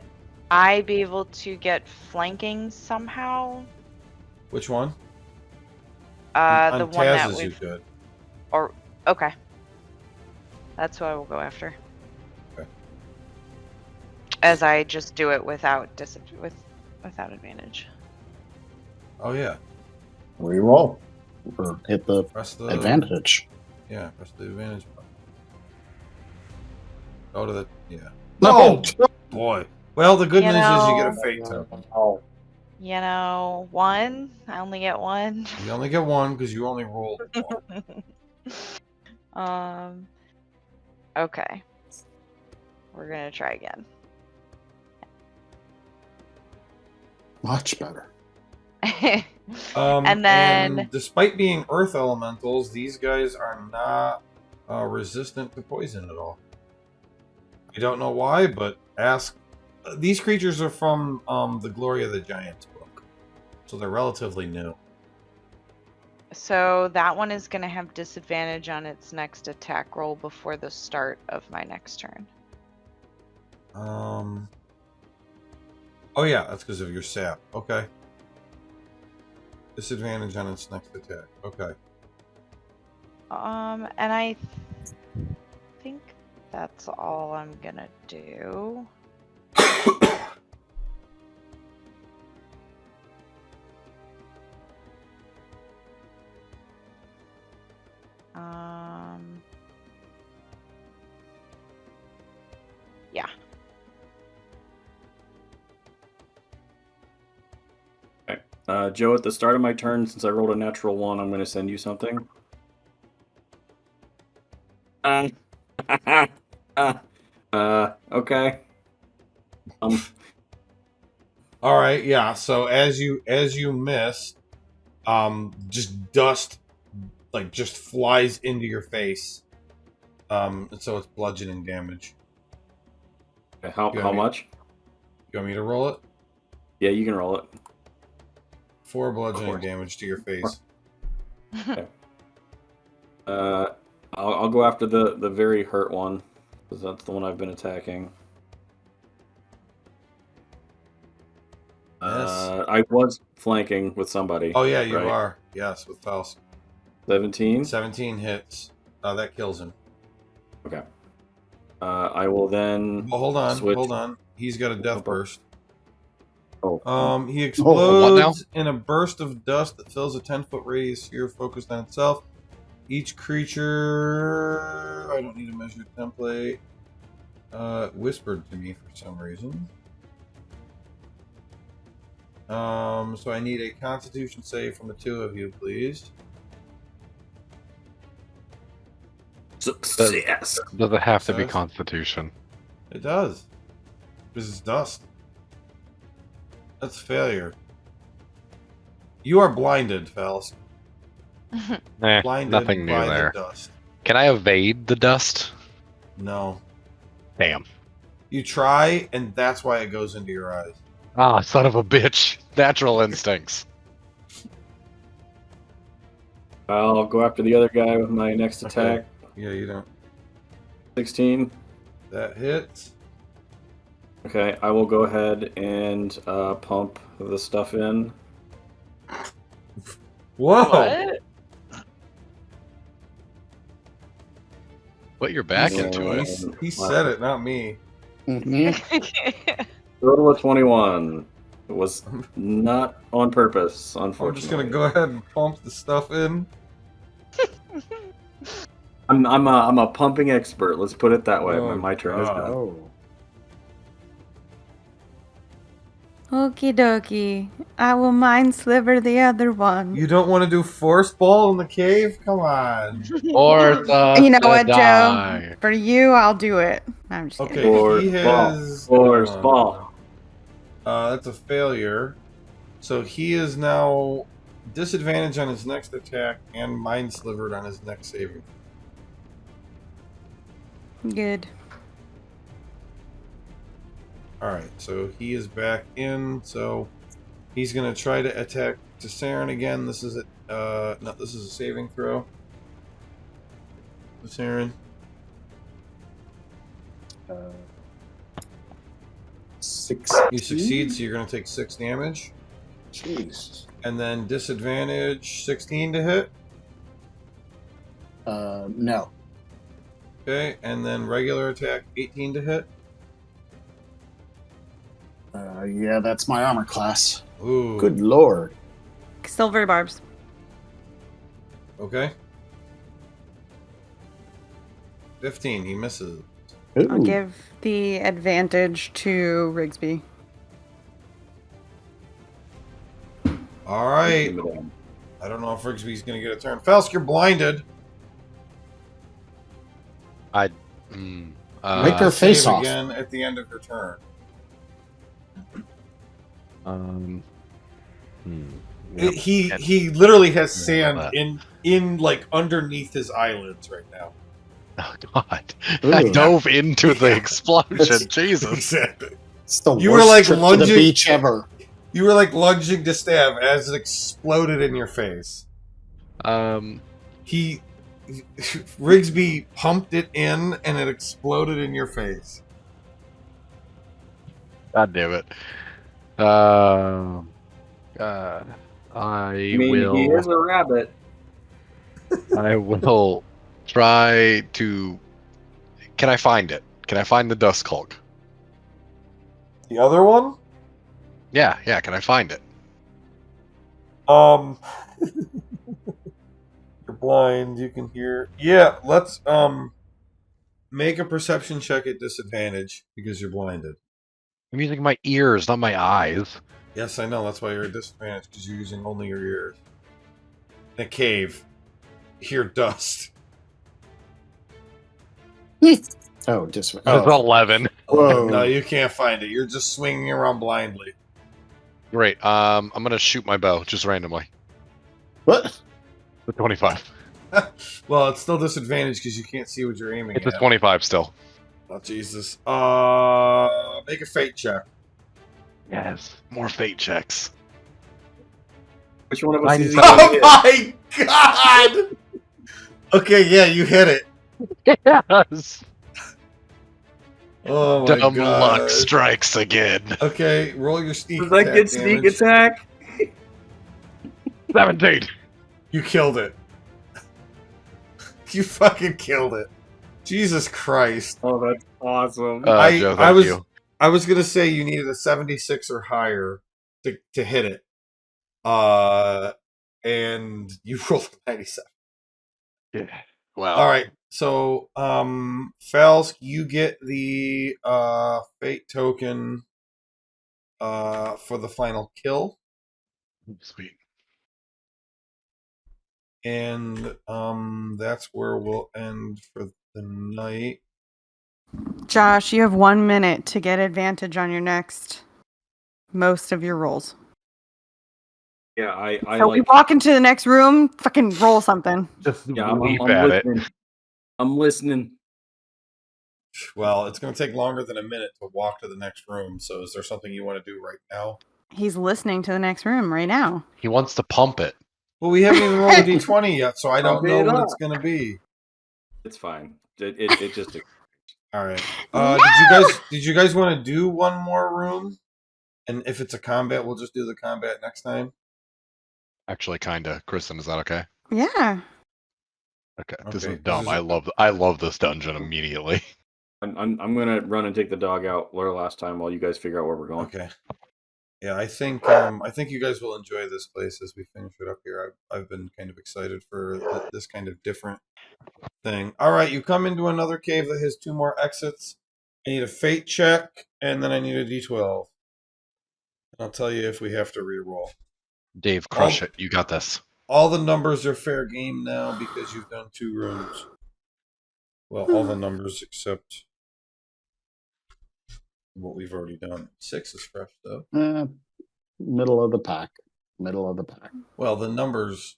I be able to get flanking somehow? Which one? The On one that Taz's you we've could. or okay. That's what I will go after. Okay. As I just do it without without advantage. Oh yeah. Reroll. Or hit the Press the advantage. Yeah, press the advantage button. Go to the No! Oh boy. Well, the good You news is you get a know- fate token. Oh. You know, one. I only get one. You only get one because you only rolled one. Okay. We're gonna try again. Much better. And then despite being earth elementals, these guys are not resistant to poison at all. I don't know why, but ask. These creatures are from the Glory of the Giants book, so they're relatively new. so that one is gonna have disadvantage on its next attack roll before the start of my next turn. Oh yeah, that's because of your sap. Okay. Disadvantage on its next attack. Okay. And I think that's all I'm gonna do. Yeah. Okay. Joe, at the start of my turn, since I rolled a natural 1, I'm going to send you something. Okay. All right, yeah. So as you miss, just dust like just flies into your face. And so it's bludgeoning damage. Okay, how much? You want me to roll it? Yeah, you can roll it. 4 bludgeoning damage to your face. Okay. I'll go after the very hurt one, because that's the one I've been attacking. I was flanking with somebody. Oh yeah, you right? are. Yes, with Faust. 17? 17 hits. That kills him. Okay. I will then Well, hold switch. on. He's got a death burst. Oh. He what now? explodes in a burst of dust that fills a 10-foot radius sphere focused on itself. Each creature... I don't need a measured template. Whispered to me for some reason. So I need a Constitution save from the two of you, please. Success. Does it have to be Success. Constitution? It does. This is dust. That's failure. You are blinded, Faust. Blinded Nothing new by there. the dust. Can I evade the dust? No. Damn. You try, and that's why it goes into your eyes. Ah, son of a bitch. Natural instincts. I'll go after the other guy with my next Okay. attack. Yeah, you don't. 16. That hits. Okay, I will go ahead and pump the stuff in. Whoa! What? Put your back Yeah. into it. He said it, not me. Mhm. Total of 21. It was not on purpose, I'm unfortunately. just gonna go ahead and pump the stuff in. I'm a pumping expert. Let's put it that way. Oh, My turn is God. done. Oh. Okie dokie. I will mind sliver the other one. You don't want to do force ball in the cave? Come on. Or the You know what, Joe? die. For you, I'll do it. I'm just Okay, kidding. Force he ball. has... Force hold on. ball. That's a failure. So he is now disadvantage on his next attack and mind slivered on his next saving. Good. Alright, so he is back in, so he's gonna try to attack Tessaren again. This is a this is a saving throw. Tessaren. 6. You succeed, so you're gonna take 6 damage. Jeez. And then disadvantage 16 to hit. No. Okay, and then regular attack 18 to hit. Yeah, that's my armor class. Ooh. Good lord. Silver barbs. Okay. 15, he misses. Ooh. I'll give the advantage to Rigsby. Alright. I don't know if Rigsby's gonna get a turn. Faust, you're blinded. I. Wipe her face Save off. again at the end of your turn. Yep. He literally has Yeah, sand in like underneath his eyelids right now. Oh God! Ooh. I dove into the explosion. That's- Jesus. Exactly. It's the You worst were, like, trip to lunging- the beach ever. You were like lunging to stab as it exploded in your face. He Rigsby pumped it in and it exploded in your face. God damn it. I He will. is a rabbit. I will try to. Can I find it? Can I find the dust cloak? The other one? Yeah. Can I find it? You're blind, you can hear. Yeah, let's make a perception check at disadvantage because you're blinded. I'm using my ears, not my eyes. Yes, I know, that's why you're at disadvantage, because you're using only your ears. In a cave. You hear dust. Oh, just It's 11. Whoa. No, you can't find it. You're just swinging around blindly. Great. I'm gonna shoot my bow just randomly. What? The 25. Well, it's still disadvantaged because you can't see what you're aiming It's a at. 25 still. Oh, Jesus. Make a fate check. Yes. More fate checks. Which one of us is he Oh gonna hit? my God! Okay, yeah, you hit it. Yes. Oh my Dumb luck God. strikes again. Okay, roll your sneak Does that attack get sneak damage. attack? 17. You killed it. You fucking killed it. Jesus Christ. Oh, that's awesome. Joe, thank you. I was gonna say you needed a 76 or higher to hit it. And you rolled 97. Yeah. Wow. All right. So, Falsk, you get the fate token for the final kill. Sweet. And that's where we'll end for the night. Josh, you have 1 minute to get advantage on your most of your rolls. Yeah, I So we walk into the next room, fucking roll something. Just Yeah, I'm leap at it. listening. I'm listening. Well, it's going to take longer than a minute to walk to the next room. So, is there something you want to do right now? He's listening to the next room right now. He wants to pump it. Well, we haven't even rolled a d20 yet, so I don't Pump know it what up. it's going to be. It's fine. It just. All right. Did you guys want to do one more room? And if it's a combat, we'll just do the combat next time. Actually, kinda. Kristen, is that okay? Yeah. Okay. This Okay, is dumb. this is- I love this dungeon immediately. I'm gonna run and take the dog out last time while you guys figure out where we're going. Okay. Yeah, I think you guys will enjoy this place as we finish it up here. I've been kind of excited for this kind of different thing. All right, you come into another cave that has 2 more exits. I need a fate check, and then I need a d12. I'll tell you if we have to re-roll. Dave, crush it. You got this. All the numbers are fair game now because you've done 2 rooms. Well, all the numbers except what we've already done. 6 is fresh, though. Middle of the pack. Middle of the pack. Well, the numbers,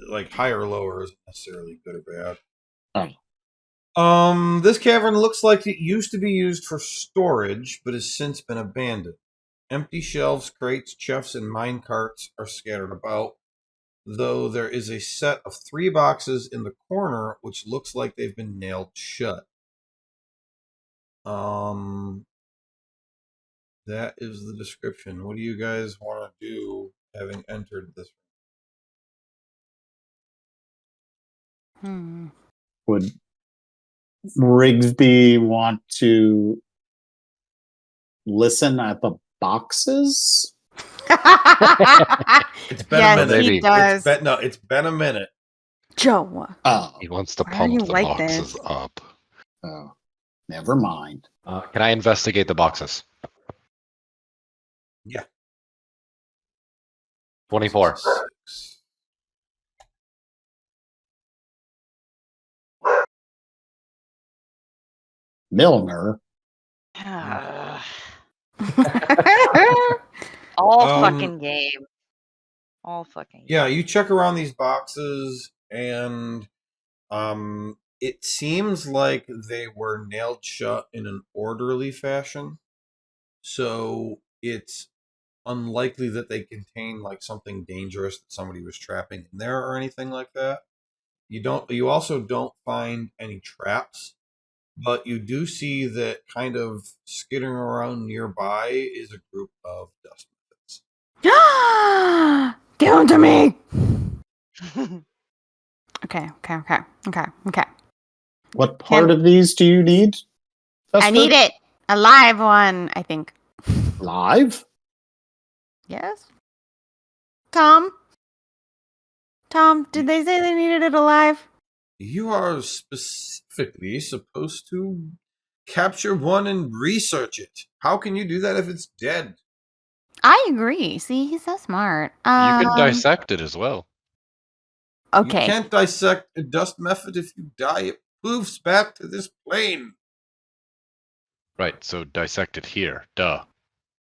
like higher or lower, isn't necessarily good or bad. Oh. This cavern looks like it used to be used for storage, but has since been abandoned. Empty shelves, crates, chests, and mine carts are scattered about, though there is a set of 3 boxes in the corner which looks like they've been nailed shut. That is the description. What do you guys want to do having entered this Hmm. Would Rigsby want to listen at the boxes? It's been a Yes, minute. he does. It's been a minute. Joe. Oh, He wants to Why are pump you the like boxes this? up. oh, never mind. Can I investigate the boxes? Yeah. 24. 6. Milner. All fucking game. All fucking game. Yeah, you check around these boxes, and it seems like they were nailed shut in an orderly fashion. So it's unlikely that they contain like something dangerous that somebody was trapping in there or anything like that. You also don't find any traps, but you do see that kind of skittering around nearby is a group of dust mites. Give them to me. Okay. What part of these do you need? I need it. A live one, I think. Live? Yes? Tom, did they say they needed it alive? You are specifically supposed to capture one and research it. How can you do that if it's dead? I agree. See, he's so smart. You can dissect it as well. Okay. You can't dissect a dust method. If you die, it poofs back to this plane. Right, so dissect it here. Duh.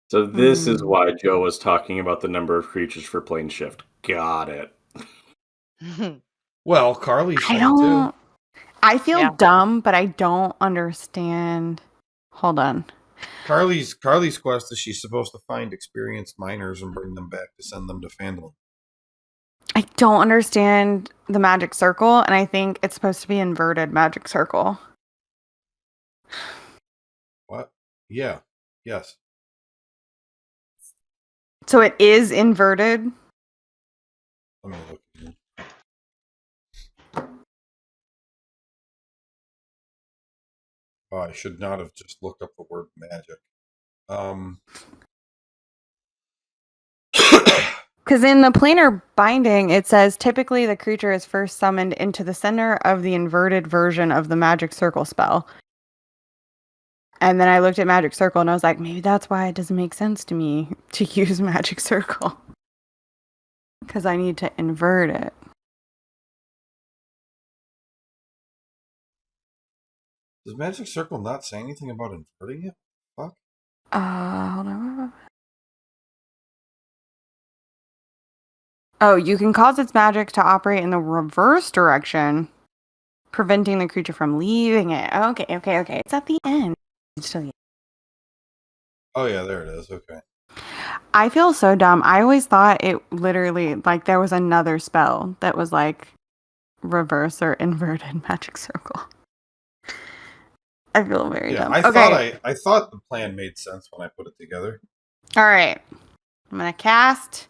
So this is why Joe was talking about the number of creatures for plane shift. Got it. Well, Carly's I saying don't. too. I feel Yeah. dumb, but I don't understand. Hold on. Carly's quest is she's supposed to find experienced miners and bring them back to send them to Phandalin. I don't understand the magic circle, and I think it's supposed to be inverted magic circle. What? Yeah. Yes. So it is inverted. Let me look again. Oh, I should not have just looked up the word magic. Because in the planar binding, it says typically the creature is first summoned into the center of the inverted version of the magic circle spell. And then I looked at magic circle and I was like, maybe that's why it doesn't make sense to me to use magic circle. Because I need to invert it. Does Magic Circle not say anything about inverting it? Fuck. Hold on. Oh, you can cause its magic to operate in the reverse direction, preventing the creature from leaving it. Okay. It's at the end. Oh yeah, there it is. Okay. I feel so dumb. I always thought it literally, like, there was another spell that was like reverse or inverted magic circle. I feel very dumb. I thought the plan made sense when I put it together. All right. I'm going to cast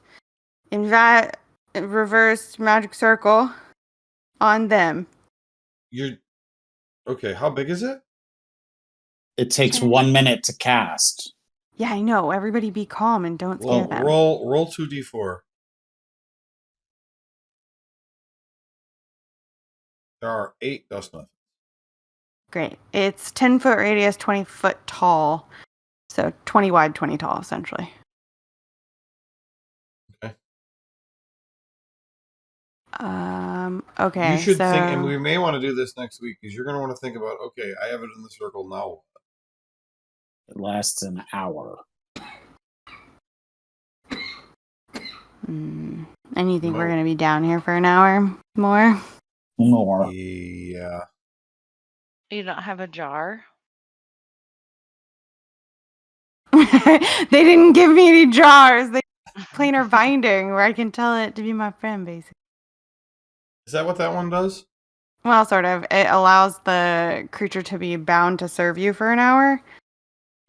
reverse magic circle on them. Okay, how big is it? It takes 1 minute to cast. Yeah, I know. Everybody be calm and don't scare them. Roll 2d4. There are 8 dust muffins. Great. It's 10-foot radius, 20-foot tall. So 20 wide, 20 tall, essentially. Okay. Okay. You should think, and we may want to do this next week, because you're going to want to think about, okay, I have it in the circle now. It lasts an hour. And you think we're going to be down here for an hour more? More. Yeah. You don't have a jar? They didn't give me any jars. They planar binding where I can tell it to be my friend, basically. Is that what that one does? Well, sort of. It allows the creature to be bound to serve you for an hour.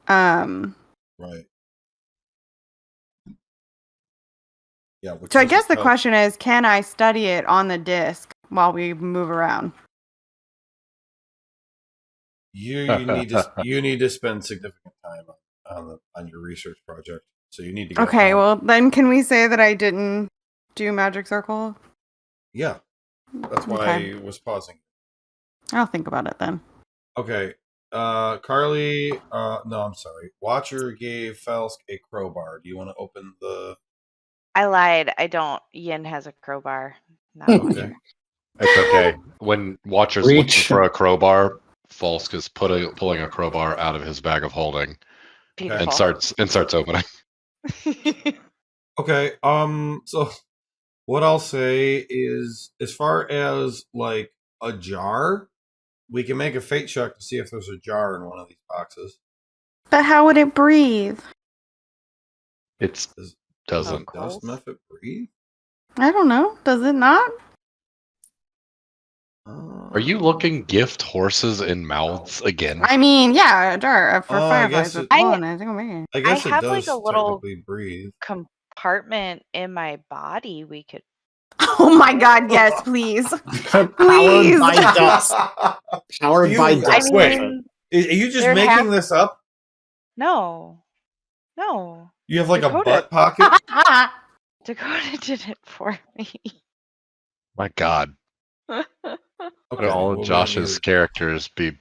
Right. Yeah. So I guess the question is, can I study it on the disc while we move around? You need to spend significant time on your research project. So you need to get Okay, home. well then can we say that I didn't do magic circle? Yeah. That's why I was pausing. I'll think about it then. Okay. Carly, no, I'm sorry. Watcher gave Felsk a crowbar. Do you want to open the... I lied. I don't. Yin has a crowbar. Not Okay. Watcher. It's okay. When Watcher's Reach. looking for a crowbar, Falsk is pulling a crowbar out of his bag of holding and starts opening. Okay. So what I'll say is, as far as like a jar, we can make a fate check to see if there's a jar in one of these boxes. But how would it breathe? It doesn't. Does method breathe? I don't know. Does it not? Are you looking gift horses in mouths again? I mean, yeah, a jar for fireflies. I guess I it have does like a little technically breathe. compartment in my body we could. Oh my god, yes, please. Powered Please. by dust. Powered by dust. Wait, are you just making this up? No. You have like Dakota. a butt pocket? Dakota did it for me. My God. Okay, All well, of Josh's characters be.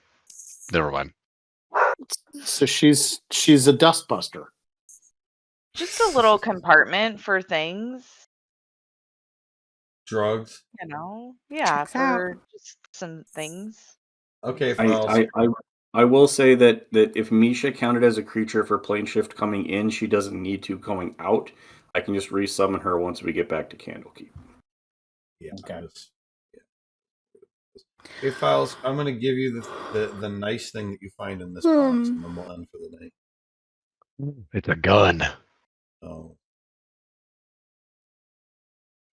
Never mind. So she's a dustbuster. Just a little compartment for things. Drugs. You know? Yeah, Checks for just some things. Okay, I will say that if Misha counted as a creature for plane shift coming in, she doesn't need to going out. I can just resummon her once we get back to Candlekeep. Yeah. Okay. Hey, Files, I'm going to give you the nice thing that you find in this box, and then we'll end for the night. It's a gun. Oh.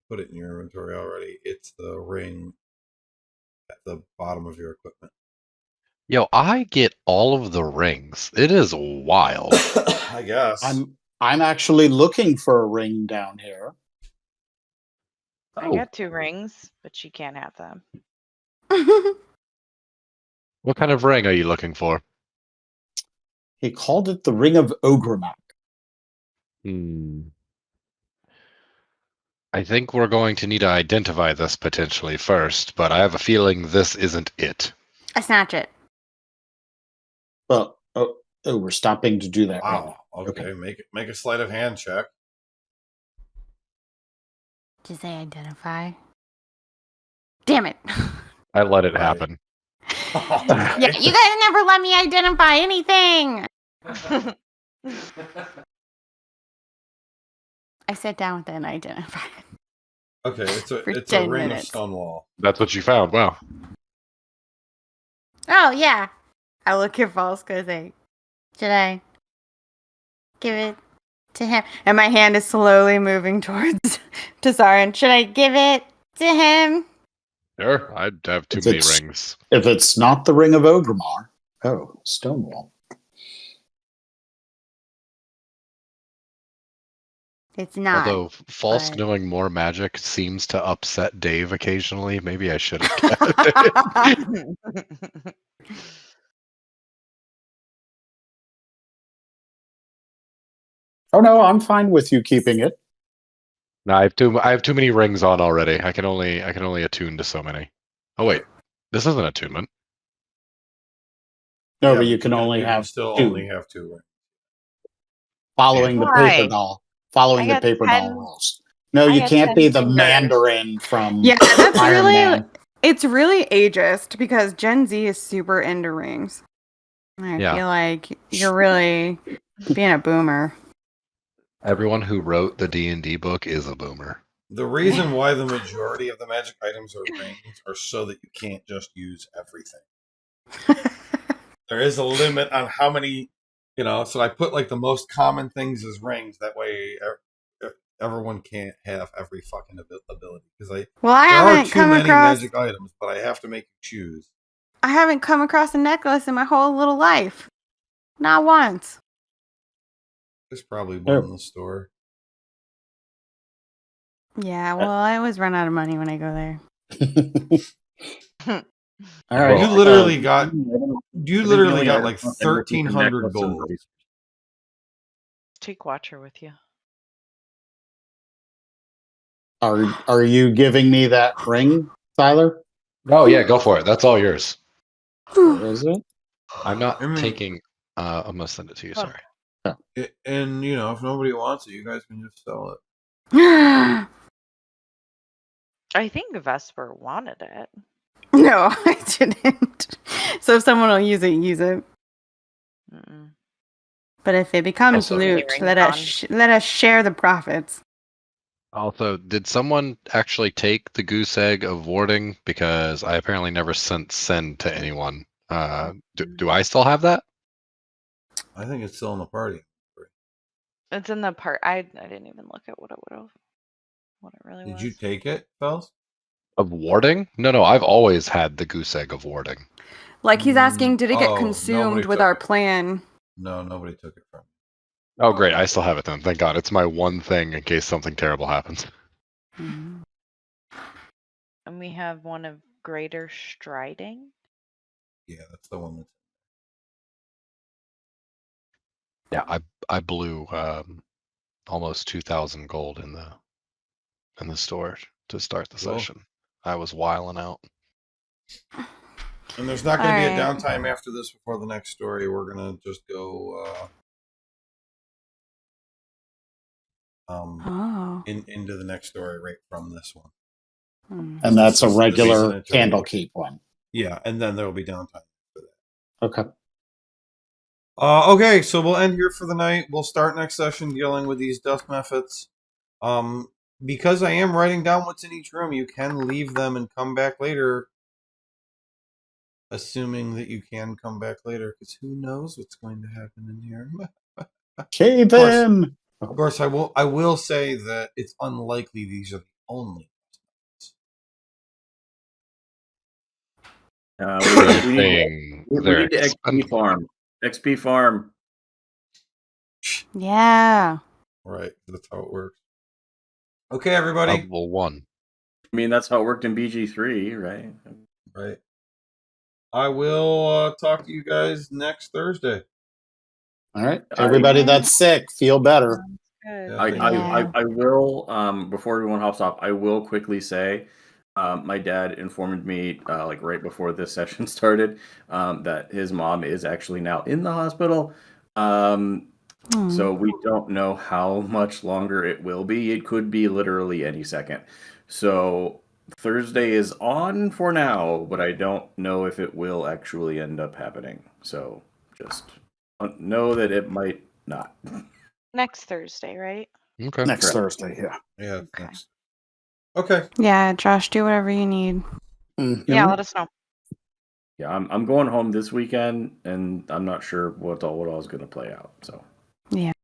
Put it in your inventory already. It's the ring at the bottom of your equipment. Yo, I get all of the rings. It is wild. I guess. I'm actually looking for a ring down here. I got 2 rings, but she can't have them. What kind of ring are you looking for? He called it the Ring of Ogremak. I think we're going to need to identify this potentially first, but I have a feeling this isn't it. I snatch it. Well, we're stopping to do that. Wow. Right. Okay. Make a sleight of hand check. Did you say identify? Damn it. I let it happen. Yeah, you guys never let me identify anything. I sat down with it and identified. Okay, it's a 10 ring minutes. of Stonewall. That's what you found. Wow. Oh, yeah. I look at False because Should I give it to him? and my hand is slowly moving towards Tazarin. Should I give it to him? Sure, I'd have too If many it's- rings. If it's not the Ring of Ogrimmar, Stonewall. It's not. Although false but- knowing more magic seems to upset Dave occasionally, maybe I should have kept it. Oh no, I'm fine with you keeping it. No, I have too many rings on already. I can only attune to so many. Oh wait, this isn't attunement. No, Yeah, but you can only have still 2. only have 2 rings. Following the Why? paper doll. Following I the got paper 10 doll rules. No, I you got can't 10 be the fingers. Mandarin from Yeah, that's Iron really Man. it's really ageist because Gen Z is super into rings. I Yeah. feel like you're really being a boomer. Everyone who wrote the D&D book is a boomer. The reason why the majority of the magic items are rings are so that you can't just use everything. There is a limit on how many, so I put like the most common things as rings. That way everyone can't have every fucking ability. Because Well, I there are haven't too come many across magic items, but I have to make you choose. I haven't come across a necklace in my whole little life. Not once. There's probably one in the store. Yeah, well, I always run out of money when I go there. All right. You literally got like 1,300 gold. Take Watcher with you. Are you giving me that ring, Tyler? Oh yeah, go for it. That's all yours. Where is it? I'm not I mean- taking. I'm gonna send it to you. Sorry. And if nobody wants it, you guys can just sell it. I think Vesper wanted it. No, I didn't. So if someone will use it, use it. Mm-mm. But if it becomes Also- loot, Ring let us share the profits. Also, did someone actually take the goose egg of warding? Because I apparently never sent send to anyone. Do I still have that? I think it's still in the party. It's in the part. I didn't even look at what it really was. Did you take it, Fels? Of warding? No. I've always had the goose egg of warding. Like he's asking, did it get nobody consumed with took our it. plan? No, nobody took it from me. Oh, great. I still have it then. Thank God. It's my one thing in case something terrible happens. And we have one of greater striding. Yeah, that's the one that's. Yeah, I blew almost 2,000 gold in the store to start the Cool. session. I was wiling out. And there's not going to be a Alright. downtime after this before the next story. We're going to just go Oh. into the next story right from this one. And that's a This is regular an Interlude. Candlekeep one. Yeah, and then there will be downtime for that. Okay. Okay, so we'll end here for the night. We'll start next session dealing with these dust methods. because I am writing down what's in each room, you can leave them and come back later. Assuming that you can come back later, because who knows what's going to happen in here. Cave in. Of course, I will say that it's unlikely these are the only. So We you're need, saying we they're need to XP expendable. farm. XP farm. Yeah. Right, that's how it works. Okay, everybody. Level 1. I mean, that's how it worked in BG3, right? Right. I will talk to you guys next Thursday. All right. Everybody that's sick, feel better. Good. Yeah, I will, before everyone hops off, I will quickly say, my dad informed me, like right before this session started, that his mom is actually now in the hospital. So we don't know how much longer it will be. It could be literally any second. So Thursday is on for now, but I don't know if it will actually end up happening. So just know that it might not. Next Thursday, right? Okay. Next Correct. Thursday, yeah. Yeah. Okay. Thanks. Okay. Yeah, Josh, do whatever you need. Mhm. Yeah, let us know. Yeah, I'm going home this weekend, and I'm not sure what all is going to play out. So Yeah.